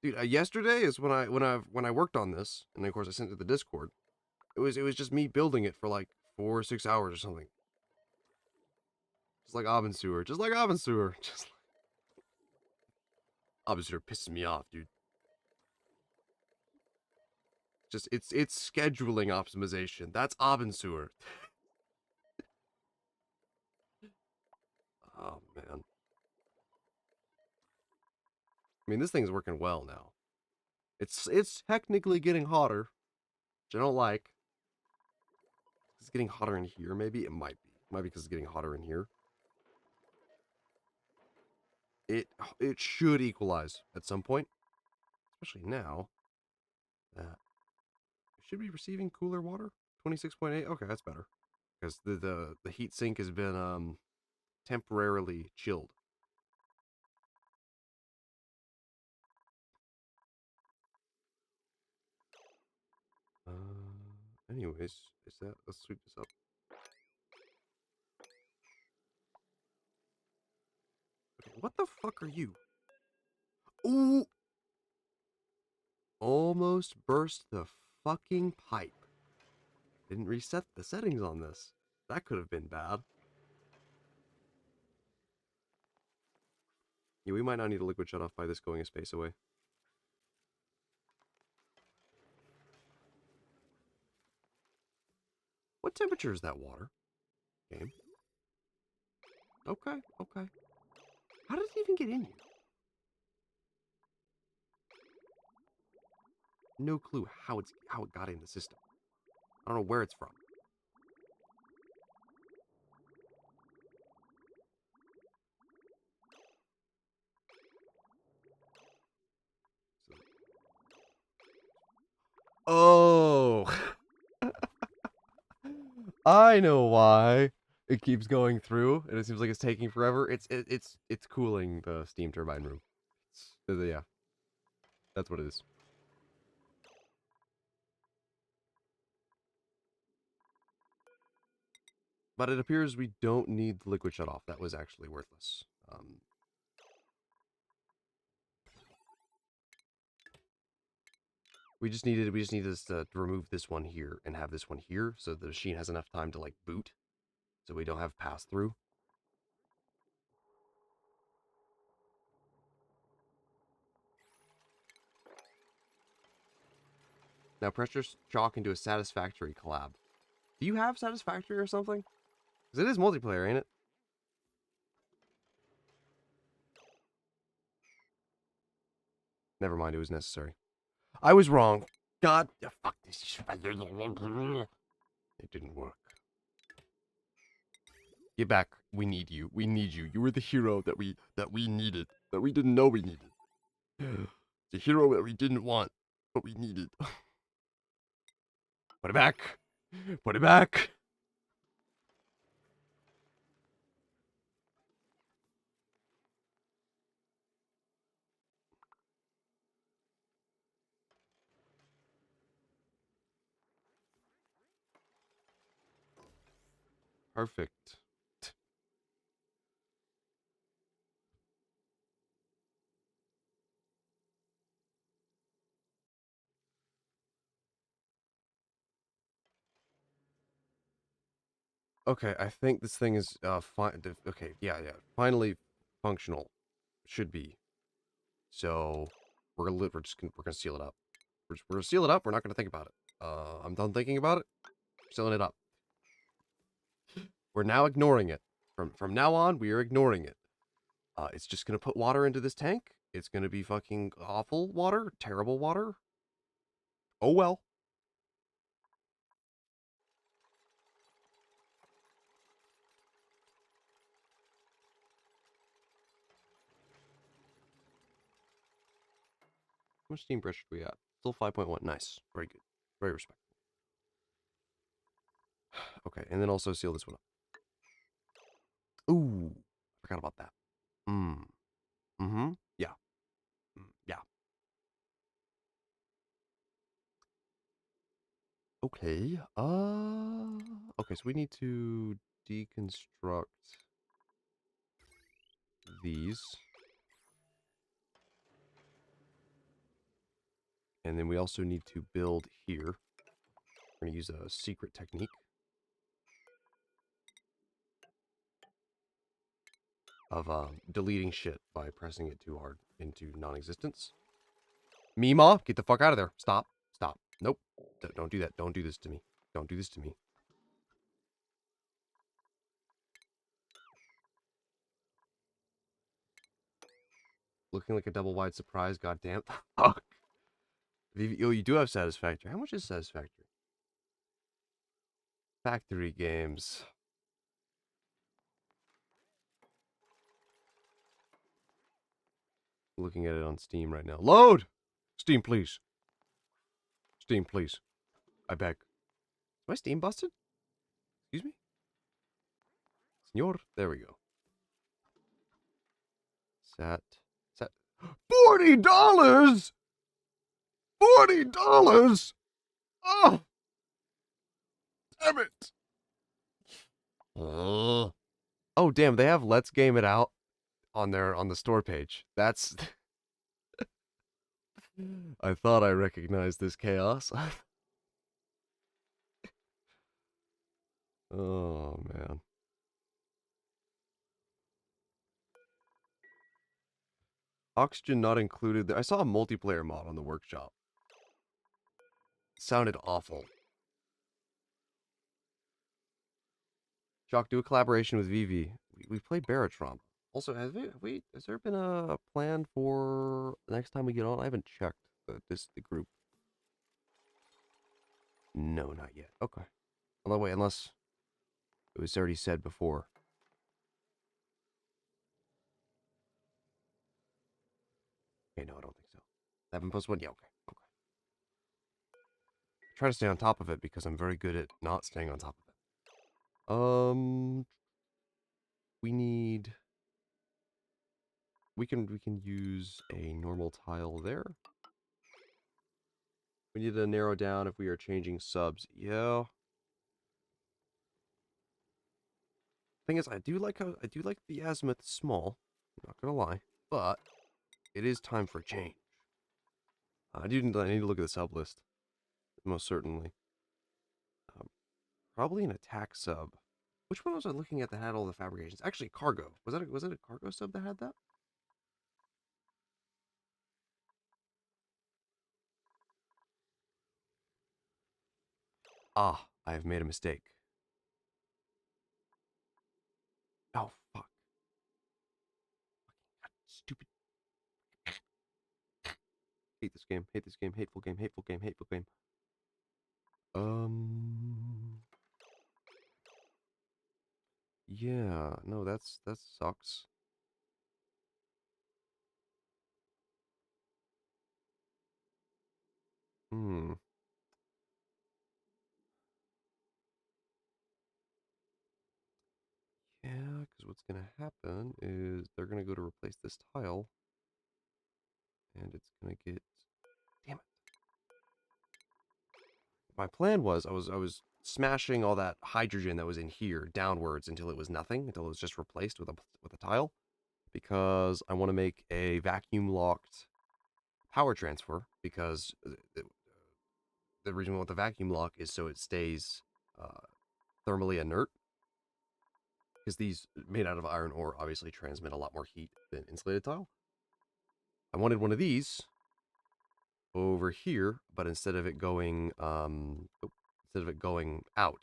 Dude, yesterday is when I worked on this, and of course I sent it to the Discord. It was just me building it for like 4 or 6 hours or something. Just like Abensur. Just like Abensur. Just like Abensur pisses me off, dude. Just it's scheduling optimization. That's Abensur. Oh man. I mean, this thing's working well now. It's technically getting hotter, which I don't like. It's getting hotter in here, maybe? It might be. It might be because it's getting hotter in here. It should equalize at some point. Especially now that it should be receiving cooler water. 26.8. Okay, that's better. Because the heat sink has been temporarily chilled. Anyways, is that let's sweep this up. Okay, what the fuck are you? Ooh! Almost burst the fucking pipe. Didn't reset the settings on this. That could have been bad. Yeah, we might not need a liquid shut off by this going a space away. What temperature is that water? Game. Okay, okay. How did it even get in here? No clue how it got in the system. I don't know where it's from. So, oh, I know why it keeps going through, and it seems like it's taking forever. It's cooling the steam turbine room. Yeah, that's what it is. But it appears we don't need the liquid shut off. That was actually worthless. We just needed to remove this one here and have this one here, so the machine has enough time to like boot, so we don't have pass through. Now pressure chalk into a satisfactory collab. Do you have satisfactory or something? Because it is multiplayer, ain't it? Never mind, it was necessary. I was wrong. God, fuck this. It didn't work. Get back. We need you. We need you. You were the hero that we needed. That we didn't know we needed. The hero that we didn't want, but we needed. Put it back. Put it back. Perfect. Okay, I think this thing is fine. Okay, yeah. Finally functional. Should be. So we're gonna seal it up. We're gonna seal it up. We're not gonna think about it. I'm done thinking about it. Sealing it up. We're now ignoring it. From now on, we are ignoring it. It's just gonna put water into this tank. It's gonna be fucking awful water, terrible water. Oh well. How much steam pressure do we at? Still 5.1. Nice. Very good. Very respectful. Okay, and then also seal this one up. Ooh, forgot about that. Mm. Mm-hmm. Yeah. Yeah. Okay. Okay, so we need to deconstruct. these. And then we also need to build here. We're going to use a secret technique of deleting shit by pressing it too hard into non-existence. Mima, get the fuck out of there. Stop. Stop. Nope. Don't do that. Don't do this to me. Don't do this to me. Looking like a double wide surprise. Goddamn. Fuck. Oh, you do have Satisfactory. How much is Satisfactory? Factory games. Looking at it on Steam right now. Load! Steam, please. Steam, please. I beg. Is my Steam busted? Excuse me? Senor? There we go. Sat. $40! $40! Oh! Damn it! Oh, damn, they have Let's Game It Out on the store page. That's... I thought I recognized this chaos. Oh, man. Oxygen not included. I saw a multiplayer mod on the workshop. Sounded awful. Jock, do a collaboration with Vivi. We played Baratron. Also, has there been a plan for the next time we get on? I haven't checked the group. No, not yet. Okay. Unless it was already said before. Okay, no, I don't think so. 11+1? Yeah, okay. Okay. I try to stay on top of it because I'm very good at not staying on top of it. We need... We can use a normal tile there. We need to narrow down if we are changing subs. Yeah. Thing is, I do like the azimuth small. I'm not gonna lie, but it is time for a change. I need to look at the sub list, most certainly. Probably an attack sub. Which one was I looking at that had all the fabrications? Actually, cargo. Was it a cargo sub that had that? Ah, I have made a mistake. Oh fuck! Stupid. Hate this game. Hate this game. Hateful game. Hateful game. Hateful game. Yeah. No, that sucks. Hmm. Yeah, because what's going to happen is they're going to go to replace this tile, and it's going to get... Damn it. My plan was I was smashing all that hydrogen that was in here downwards until it was nothing, until it was just replaced with a tile, because I want to make a vacuum-locked power transfer, because the reason we want the vacuum lock is so it stays thermally inert, because these made out of iron ore obviously transmit a lot more heat than insulated tile. I wanted one of these over here, but instead of it going out,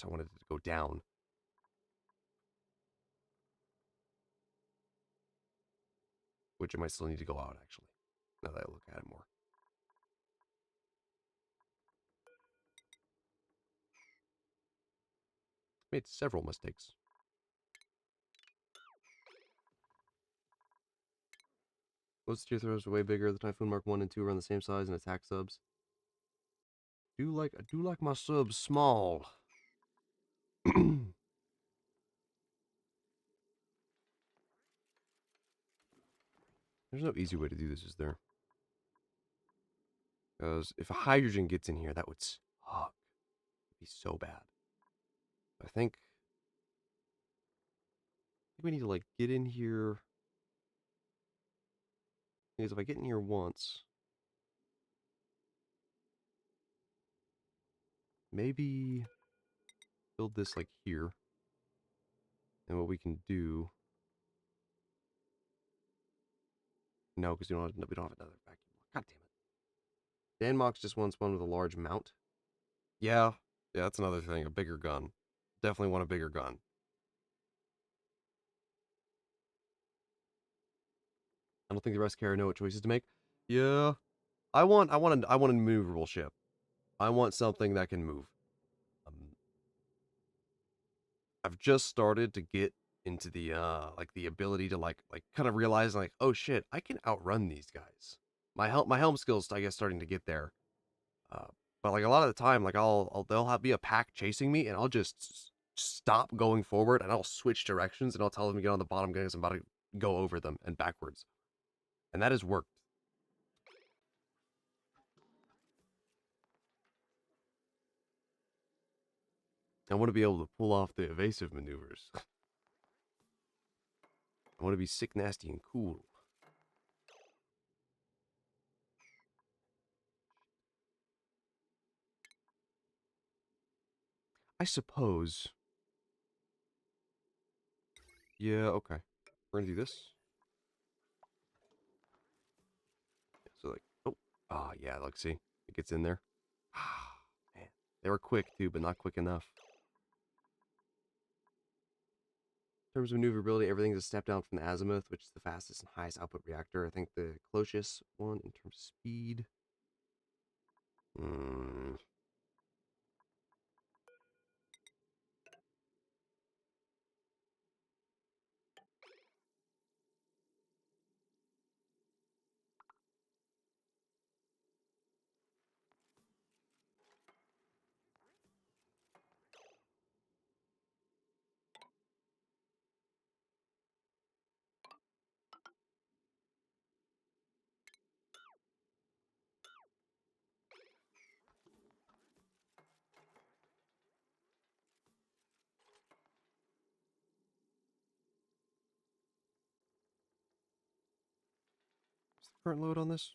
I wanted it to go down. Which it might still need to go out, actually, now that I look at it more. Made several mistakes. Most tier throws are way bigger. The Typhoon Mark 1 and 2 are on the same size and attack subs. I do like my subs small. There's no easy way to do this, is there? Because if a hydrogen gets in here, that would suck. It'd be so bad. I think we need to, like, get in here. Because if I get in here once, maybe build this like here. And what we can do... No, because we don't have another vacuum. God damn it. Danmox just wants one with a large mount. Yeah, that's another thing. A bigger gun. Definitely want a bigger gun. I don't think the rest care know what choices to make. Yeah, I want a maneuverable ship. I want something that can move. Um, I've just started to get into the like the ability to like kind of realize like, oh shit, I can outrun these guys. My helm skills I guess starting to get there. Uh, but like a lot of the time, like they'll be a pack chasing me, and I'll just stop going forward, and I'll switch directions, and I'll tell them to get on the bottom because I'm about to go over them and backwards, and that has worked. I want to be able to pull off the evasive maneuvers. I want to be sick, nasty, and cool. I suppose. Yeah, okay. We're gonna do this. So like, oh, yeah, like see, it gets in there. Ah, man, they were quick too, but not quick enough. In terms of maneuverability, everything's a step down from the azimuth, which is the fastest and highest output reactor. I think the closest one in terms of speed. Hmm. What's the current load on this?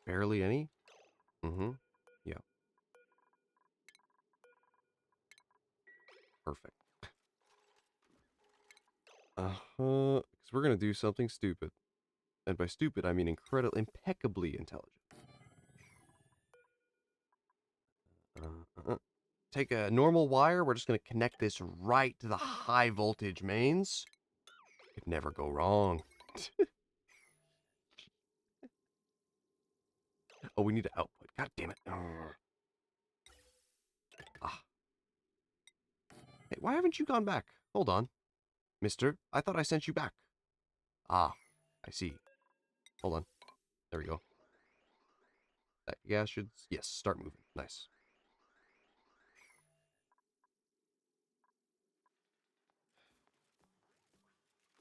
Barely any. Mm-hmm. Yeah. Perfect. Uh-huh. Because we're gonna do something stupid. And by stupid, I mean impeccably intelligent. Uh, Take a normal wire. We're just going to connect this right to the high voltage mains. Could never go wrong. Oh, we need to output. God damn it. Ah. Hey, why haven't you gone back? Hold on. Mister, I thought I sent you back. Ah, I see. Hold on. There we go. That gas should... Yes, start moving. Nice.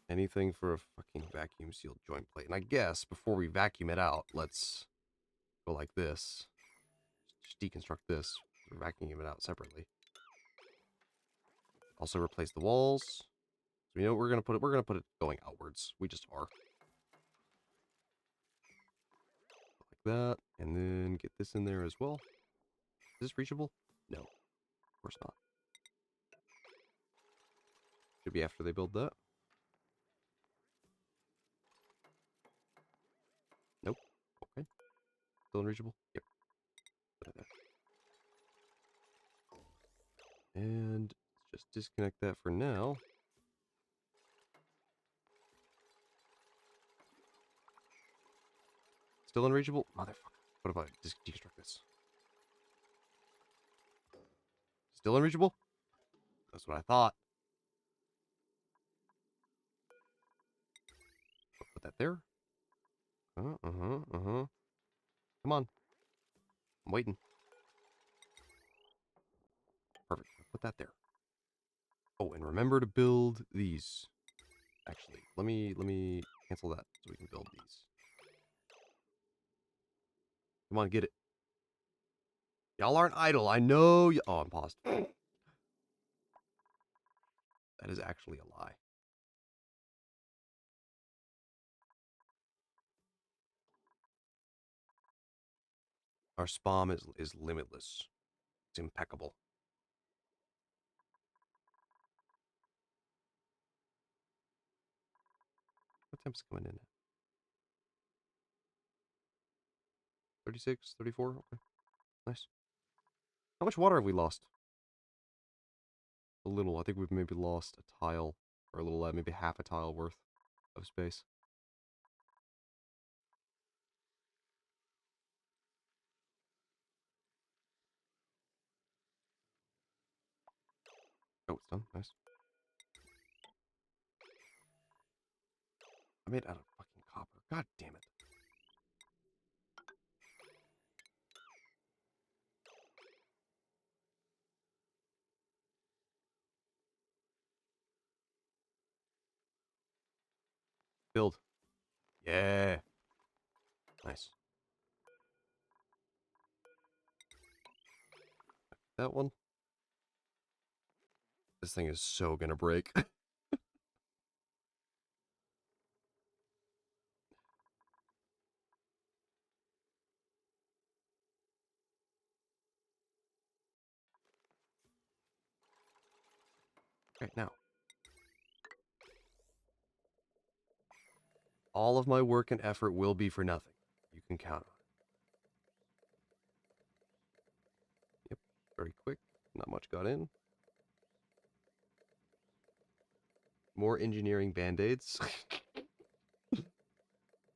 Anything for a fucking vacuum sealed joint plate. And I guess before we vacuum it out, let's go like this. Just deconstruct this. We're vacuuming it out separately. Also replace the walls. So you know what we're gonna put it? We're gonna put it going outwards. We just are. Like that. And then get this in there as well. Is this reachable? No. Of course not. Should be after they build that. Nope. Okay. Still unreachable? Yep. Put it there. And let's just disconnect that for now. Still unreachable? Motherfucker. What if I deconstruct this? Still unreachable? That's what I thought. Put that there. Uh-huh. Come on. I'm waiting. Perfect. Put that there. Oh, and remember to build these. Actually, let me cancel that so we can build these. Come on, get it. Y'all aren't idle. I know you. Oh, I'm paused. That is actually a lie. Our spam is limitless. It's impeccable. What time's it coming in at? 36, 34? Okay, nice. How much water have we lost? A little. I think we've maybe lost a tile, or a little, maybe half a tile worth of space. Oh, it's done. Nice. I made it out of fucking copper. God damn it. Build. Yeah. Nice. That one. This thing is so gonna break. Okay, now. All of my work and effort will be for nothing. You can count on it. Yep. Very quick. Not much got in. More engineering band-aids.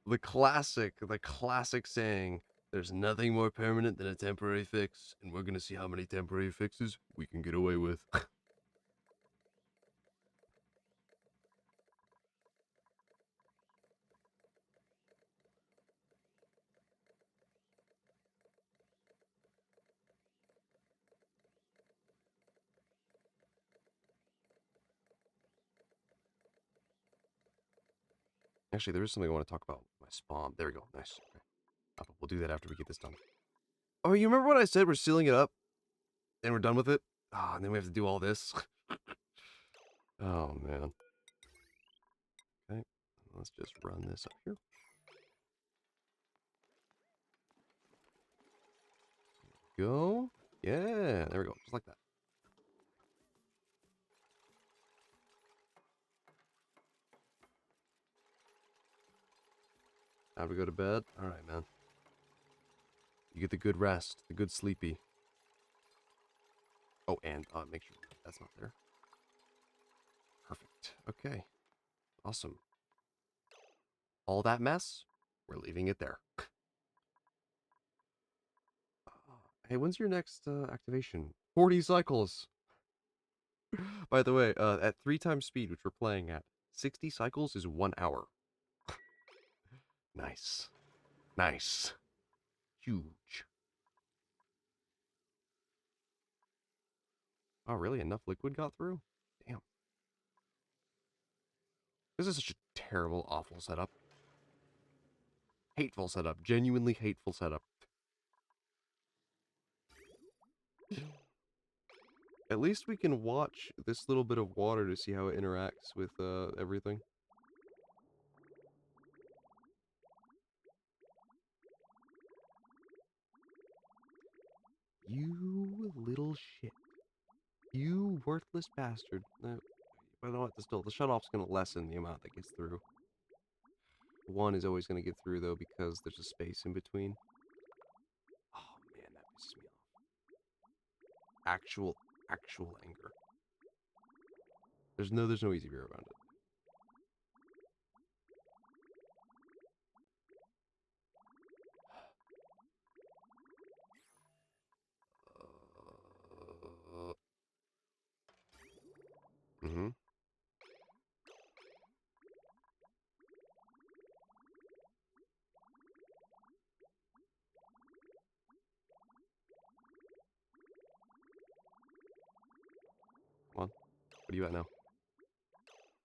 The classic saying, there's nothing more permanent than a temporary fix, and we're gonna see how many temporary fixes we can get away with. Actually, there is something I want to talk about. My spawn. There we go. Nice. Okay. We'll do that after we get this done. Oh, you remember when I said we're sealing it up and we're done with it? Ah, and then we have to do all this. Oh, man. Okay. Let's just run this up here. Go. Yeah. There we go. Just like that. Time to go to bed. All right, man. You get the good rest, the good sleepy. Oh, and make sure that's not there. Perfect. Okay. Awesome. All that mess, we're leaving it there. Hey, when's your next activation? 40 cycles. By the way, at 3 times speed, which we're playing at, 60 cycles is 1 hour. Nice. Nice. Huge. Oh, really? Enough liquid got through? Damn. This is such a terrible, awful setup. Hateful setup. Genuinely hateful setup. At least we can watch this little bit of water to see how it interacts with everything. You little shit. You worthless bastard. But you know what? The shut-off's going to lessen the amount that gets through. One is always going to get through, though, because there's a space in between. Oh, man, that pisses me off. Actual anger. There's no easy way around it. Mm-hmm. Come on. What are you at now?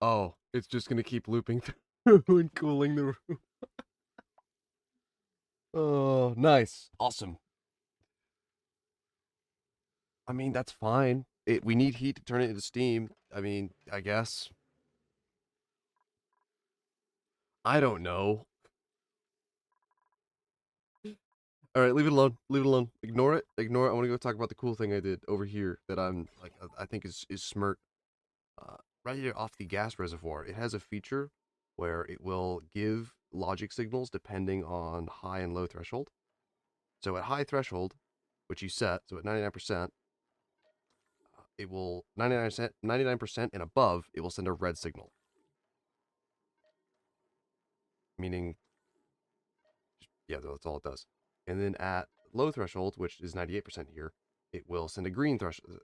Oh, it's just going to keep looping through and cooling the room. Oh, nice. Awesome. I mean, that's fine. We need heat to turn it into steam. I mean, I guess. I don't know. All right, leave it alone. Leave it alone. Ignore it. Ignore it. I want to go talk about the cool thing I did over here that I'm like I think is smart. Right here off the gas reservoir, it has a feature where it will give logic signals depending on high and low threshold. So at high threshold, which you set, so at 99%, it will 99% and above, it will send a red signal, meaning yeah, that's all it does. And then at low threshold, which is 98% here, it will send a green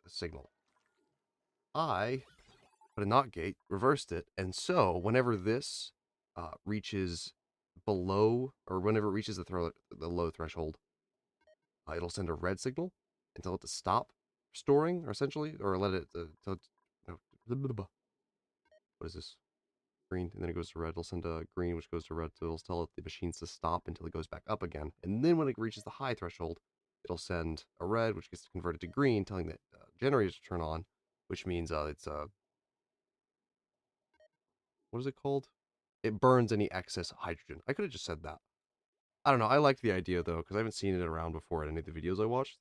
signal. I put a NOT gate, reversed it, and so whenever this reaches below, or whenever it reaches the low threshold, it'll send a red signal and tell it to stop storing, or essentially, or let it tell it, no, what is this? Green, and then it goes to red. It'll send a green, which goes to red, so it'll tell the machines to stop until it goes back up again. And then when it reaches the high threshold, it'll send a red, which gets converted to green, telling the generators to turn on, which means it's what is it called? It burns any excess hydrogen. I could have just said that. I don't know. I liked the idea though, because I haven't seen it around before in any of the videos I watched.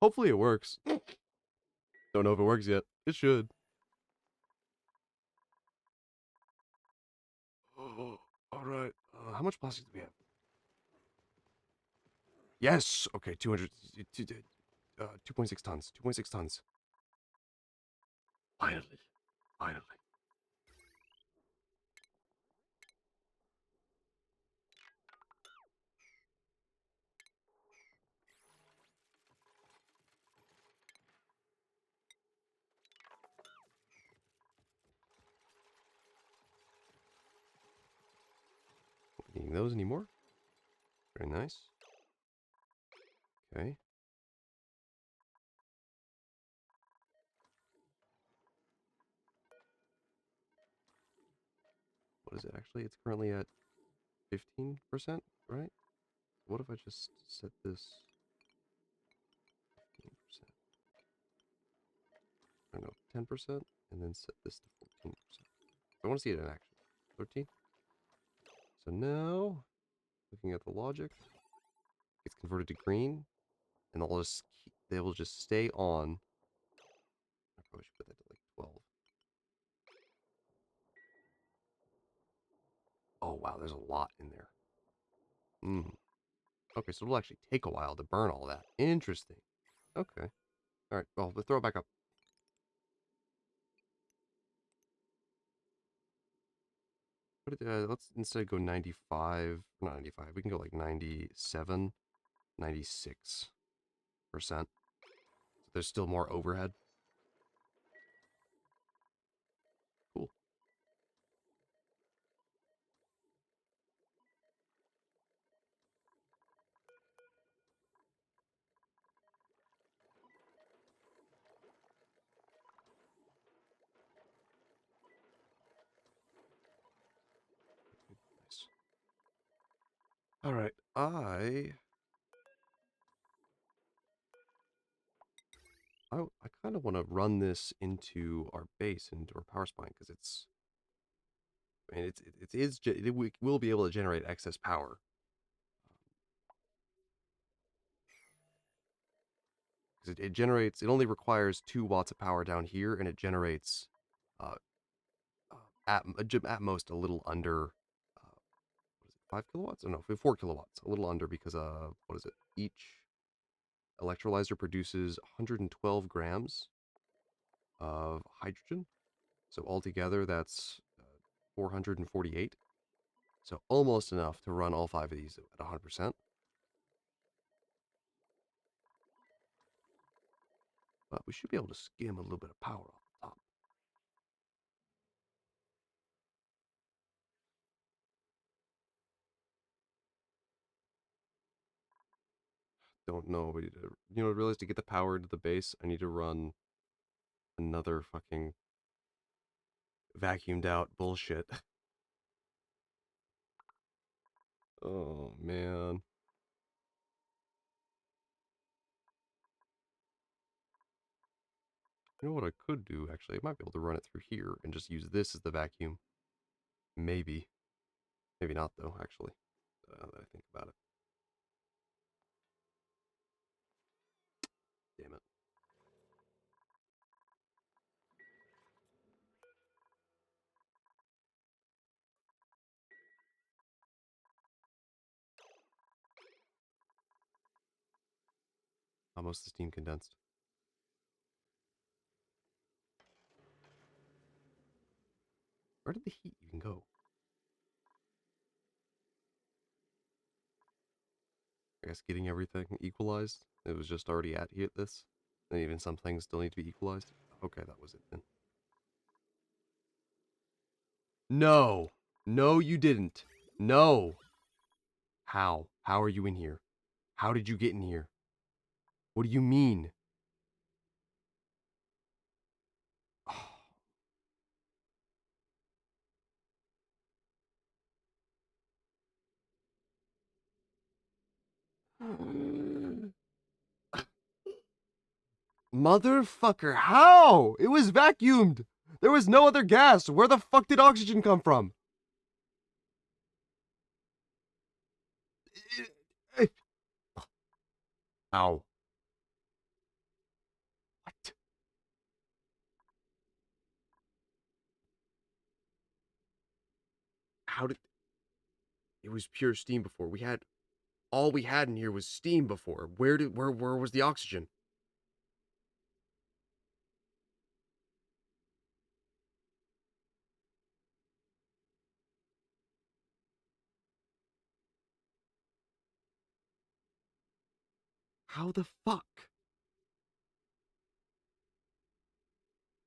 Hopefully it works. Don't know if it works yet. It should. Oh, all right. How much plastic do we have? Yes. Okay, 2.6 tons. 2.6 tons. Finally. Finally. Not needing those anymore. Very nice. Okay. What is it actually? It's currently at 15%, right? What if I just set this 15%? I don't know, 10%, and then set this to 14%. I want to see it in action. 13. So now, looking at the logic, it's converted to green, and they will just stay on. I probably should put that to like 12. Oh wow, there's a lot in there. Hmm. Okay, so it'll actually take a while to burn all that. Interesting. Okay. All right. Well, let's throw it back up. Let's instead go 95. Not 95. We can go like 97, 96%. So there's still more overhead. Cool. Nice. All right. I kind of want to run this into our base, into our power spine, because I mean, it will be able to generate excess power. Because it only requires 2 watts of power down here, and it generates uh, at most a little under, what is it, 5 kilowatts? Oh no, 4 kilowatts, a little under because, what is it? Each electrolyzer produces 112 grams of hydrogen. So altogether, that's 448. So almost enough to run all 5 of these at 100%. But we should be able to skim a little bit of power off the top. Don't know. Realize to get the power into the base, I need to run another fucking vacuumed out bullshit. Oh, man. You know what I could do, actually? I might be able to run it through here and just use this as the vacuum. Maybe. Maybe not, though, actually. Now that I think about it. Almost the steam condensed. Where did the heat even go? I guess getting everything equalized. It was just already at this. And even some things still need to be equalized. Okay, that was it then. No! No, you didn't. No! How? How are you in here? How did you get in here? What do you mean? Motherfucker, how? It was vacuumed! There was no other gas! Where the fuck did oxygen come from? How? What? How did... It was pure steam before. All we had in here was steam before. Where was the oxygen? How the fuck?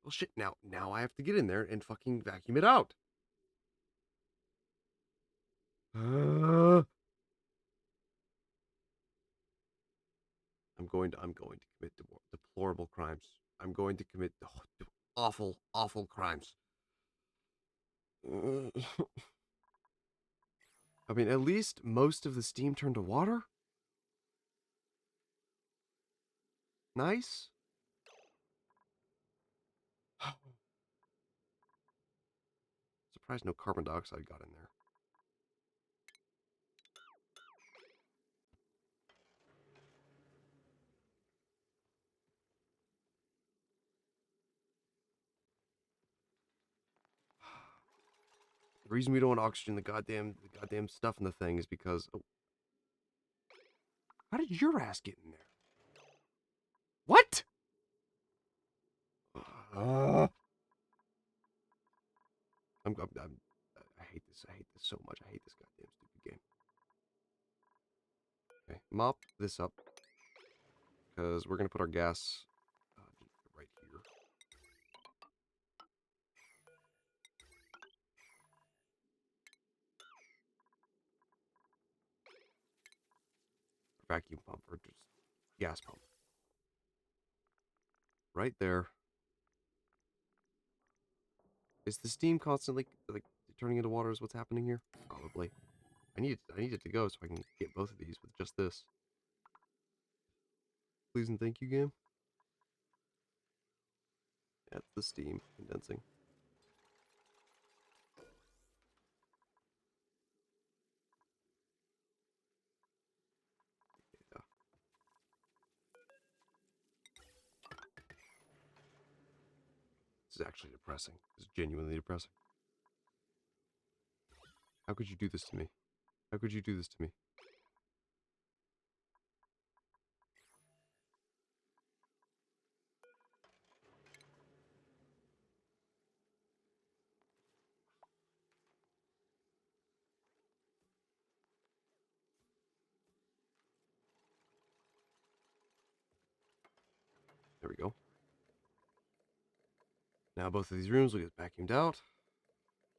Well, shit, now I have to get in there and fucking vacuum it out. I'm going to commit deplorable crimes. I'm going to commit awful, awful crimes. I mean, at least most of the steam turned to water. Nice. Surprised no carbon dioxide got in there. The reason we don't want oxygen, the goddamn stuff in the thing is because... Oh, how did your ass get in there? What? I hate this. I hate this so much. I hate this goddamn stupid game. Okay, mop this up because we're gonna put our gas right here. Vacuum pump or just gas pump. Right there. Is the steam constantly like turning into water is what's happening here? Probably. I need it to go so I can get both of these with just this. Please and thank you, game. That's the steam condensing. Yeah. This is actually depressing. This is genuinely depressing. How could you do this to me? How could you do this to me? There we go. Now both of these rooms will get vacuumed out.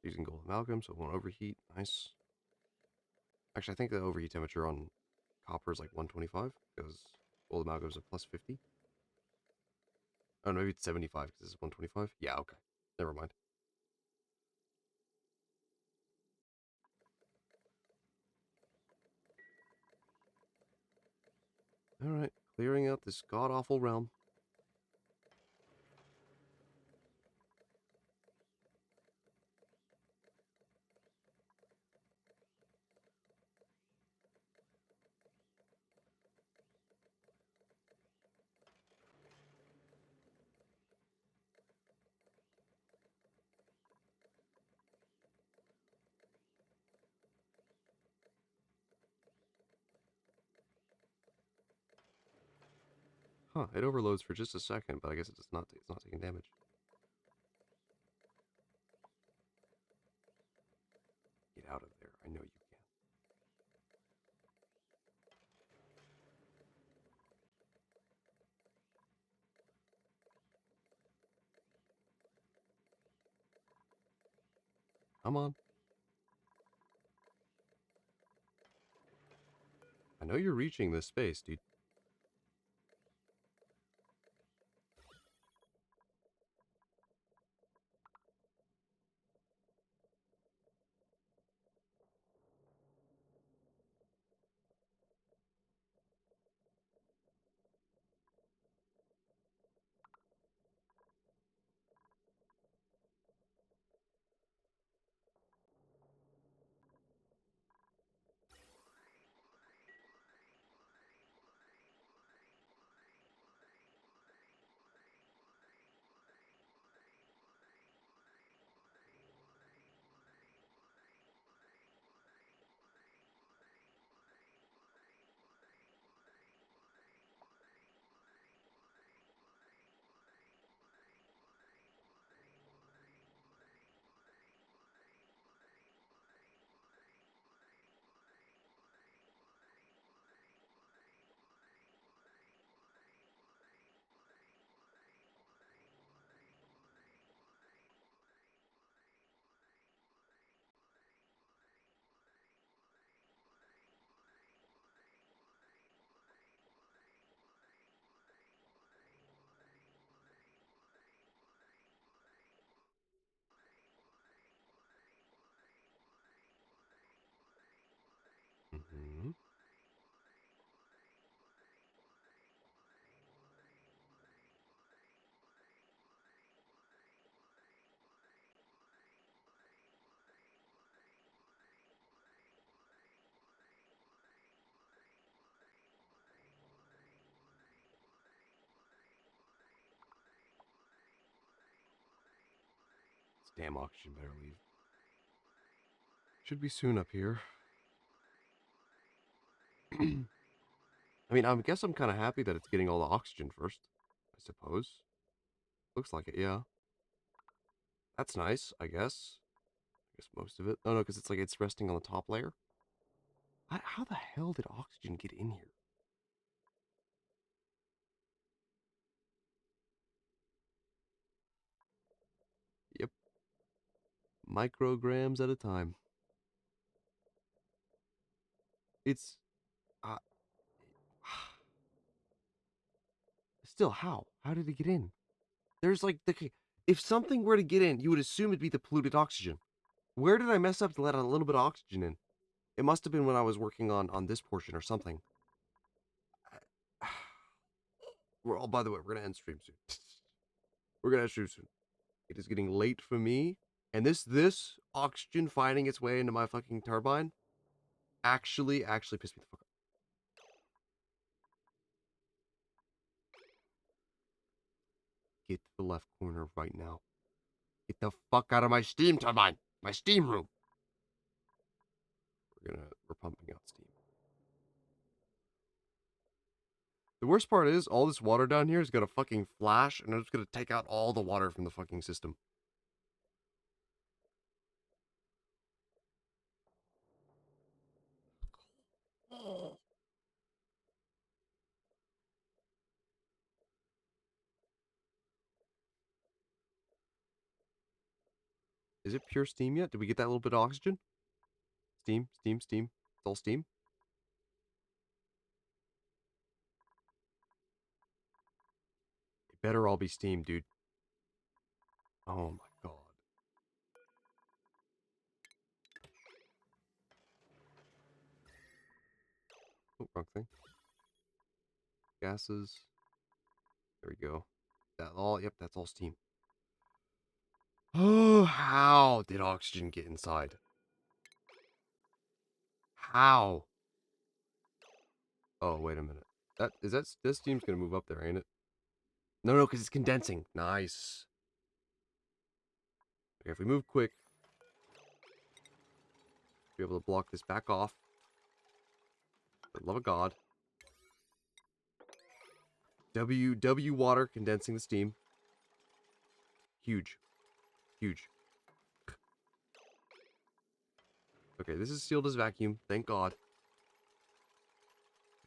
Using gold amalgam so it won't overheat. Nice. Actually, I think the overheat temperature on copper is like 125 because gold amalgam is a plus 50. Oh, no, maybe it's 75 because it's 125. Yeah, okay. Never mind. Alright, clearing out this god-awful realm. Huh, it overloads for just a second, but I guess it's not taking damage. Get out of there. I know you can. Come on. I know you're reaching this space, dude. Mm-hmm. This damn oxygen better leave. Should be soon up here. I mean, I guess I'm kind of happy that it's getting all the oxygen first. I suppose. Looks like it, yeah. That's nice, I guess. I guess most of it. Oh no, because it's like it's resting on the top layer. How the hell did oxygen get in here? Yep. Micrograms at a time. It's uh, still how? How did it get in? There's like if something were to get in, you would assume it'd be the polluted oxygen. Where did I mess up to let a little bit of oxygen in? It must have been when I was working on this portion or something. We're all, by the way, we're gonna end stream soon. We're gonna end stream soon. It is getting late for me, and this oxygen finding its way into my fucking turbine actually pissed me the fuck off. Get to the left corner right now. Get the fuck out of my steam turbine, my steam room. We're pumping out steam. The worst part is all this water down here is gonna fucking flash, and it's gonna take out all the water from the fucking system. Is it pure steam yet? Did we get that little bit of oxygen? Steam, steam, steam. It's all steam. It better all be steam, dude. Oh my god. Oh, wrong thing. Gases. There we go. That all, yep, that's all steam. Oh, how did oxygen get inside? How? Oh, wait a minute. This steam's gonna move up there, ain't it? No, because it's condensing. Nice. Okay, if we move quick, be able to block this back off. For the love of God. W water condensing the steam. Huge. Huge. Okay, this is sealed as vacuum. Thank God.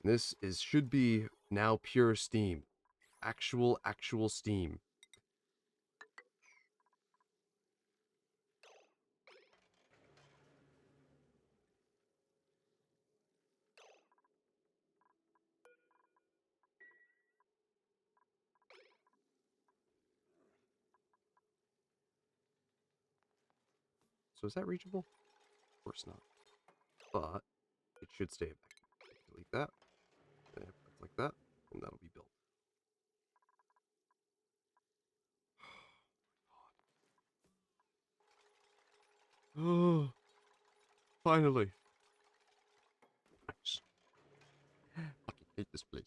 And this is should be now pure steam. Actual steam. So is that reachable? Of course not. But it should stay a vacuum. Delete that. And that's like that. And that'll be built. Oh, finally. Nice. Fucking hate this place.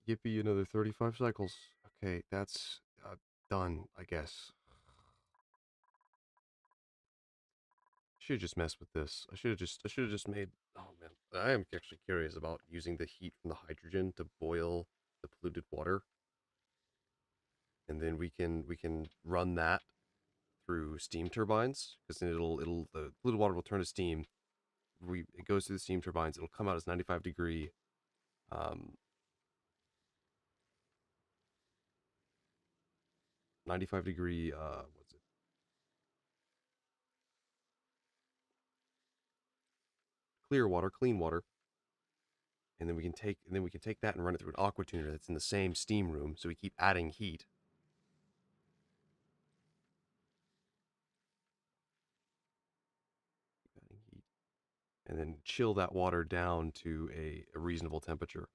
Yippee, another 35 cycles. Okay, that's done, I guess. Should have just messed with this. I should have just made. Oh man, I am actually curious about using the heat from the hydrogen to boil the polluted water, and then we can run that through steam turbines because then it'll the polluted water will turn to steam. It goes through the steam turbines. It'll come out as 95 degree, um, 95 degree. What's it? Clear water, clean water, and then we can take that and run it through an aqua tuner that's in the same steam room. So we keep adding heat. Keep adding heat and then chill that water down to a reasonable temperature.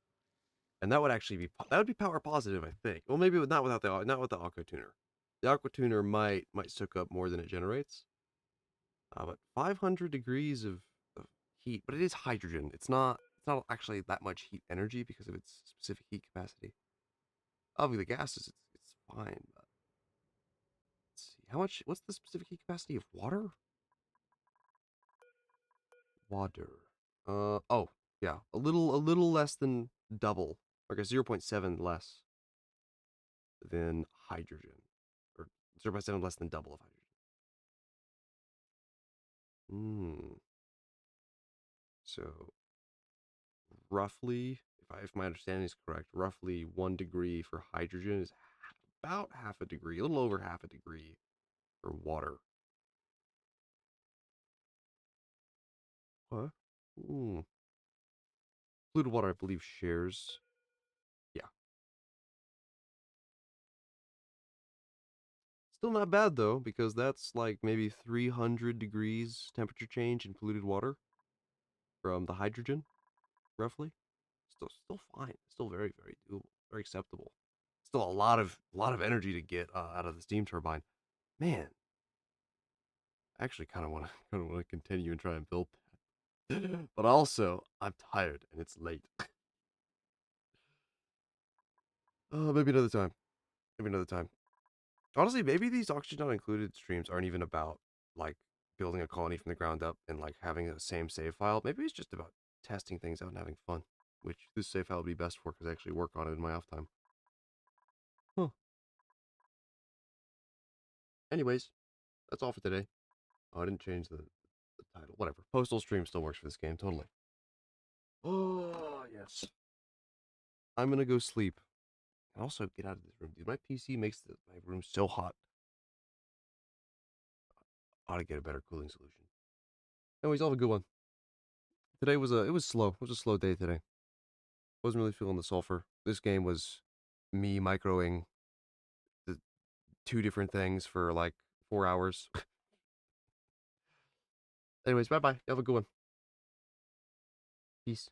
And that would actually be power positive, I think. Well, maybe not with the aqua tuner. The aqua tuner might soak up more than it generates. But 500 degrees of heat, but it is hydrogen. It's not actually that much heat energy because of its specific heat capacity. Obviously, the gases it's fine. But let's see how much. What's the specific heat capacity of water? Water. Oh yeah, a little less than double, like a 0.7 less than hydrogen, or 0.7 less than double of hydrogen. Hmm. So roughly, if my understanding is correct, roughly 1 degree for hydrogen is about half a degree, a little over half a degree for water. What? Hmm. Fluid water, I believe, shares. Yeah. Still not bad though, because that's like maybe 300 degrees temperature change in polluted water from the hydrogen, roughly. Still fine. Still very doable, very acceptable. Still a lot of energy to get out of the steam turbine. Man, I actually kind of want to continue and try and build that. But also, I'm tired and it's late. Maybe another time. Maybe another time. Honestly, maybe these oxygen not included streams aren't even about like building a colony from the ground up and like having the same save file. Maybe it's just about testing things out and having fun, which this save file would be best for because I actually work on it in my off time. Huh. Anyways, that's all for today. Oh, I didn't change the title. Whatever. Postal stream still works for this game. Totally. Oh, yes. I'm going to go sleep. And also get out of this room. Dude, my PC makes my room so hot. I ought to get a better cooling solution. Anyways, I'll have a good one. Today it was slow. It was a slow day today. Wasn't really feeling the sulfur. This game was me microing the two different things for like 4 hours. Anyways, bye bye. Have a good one. Peace.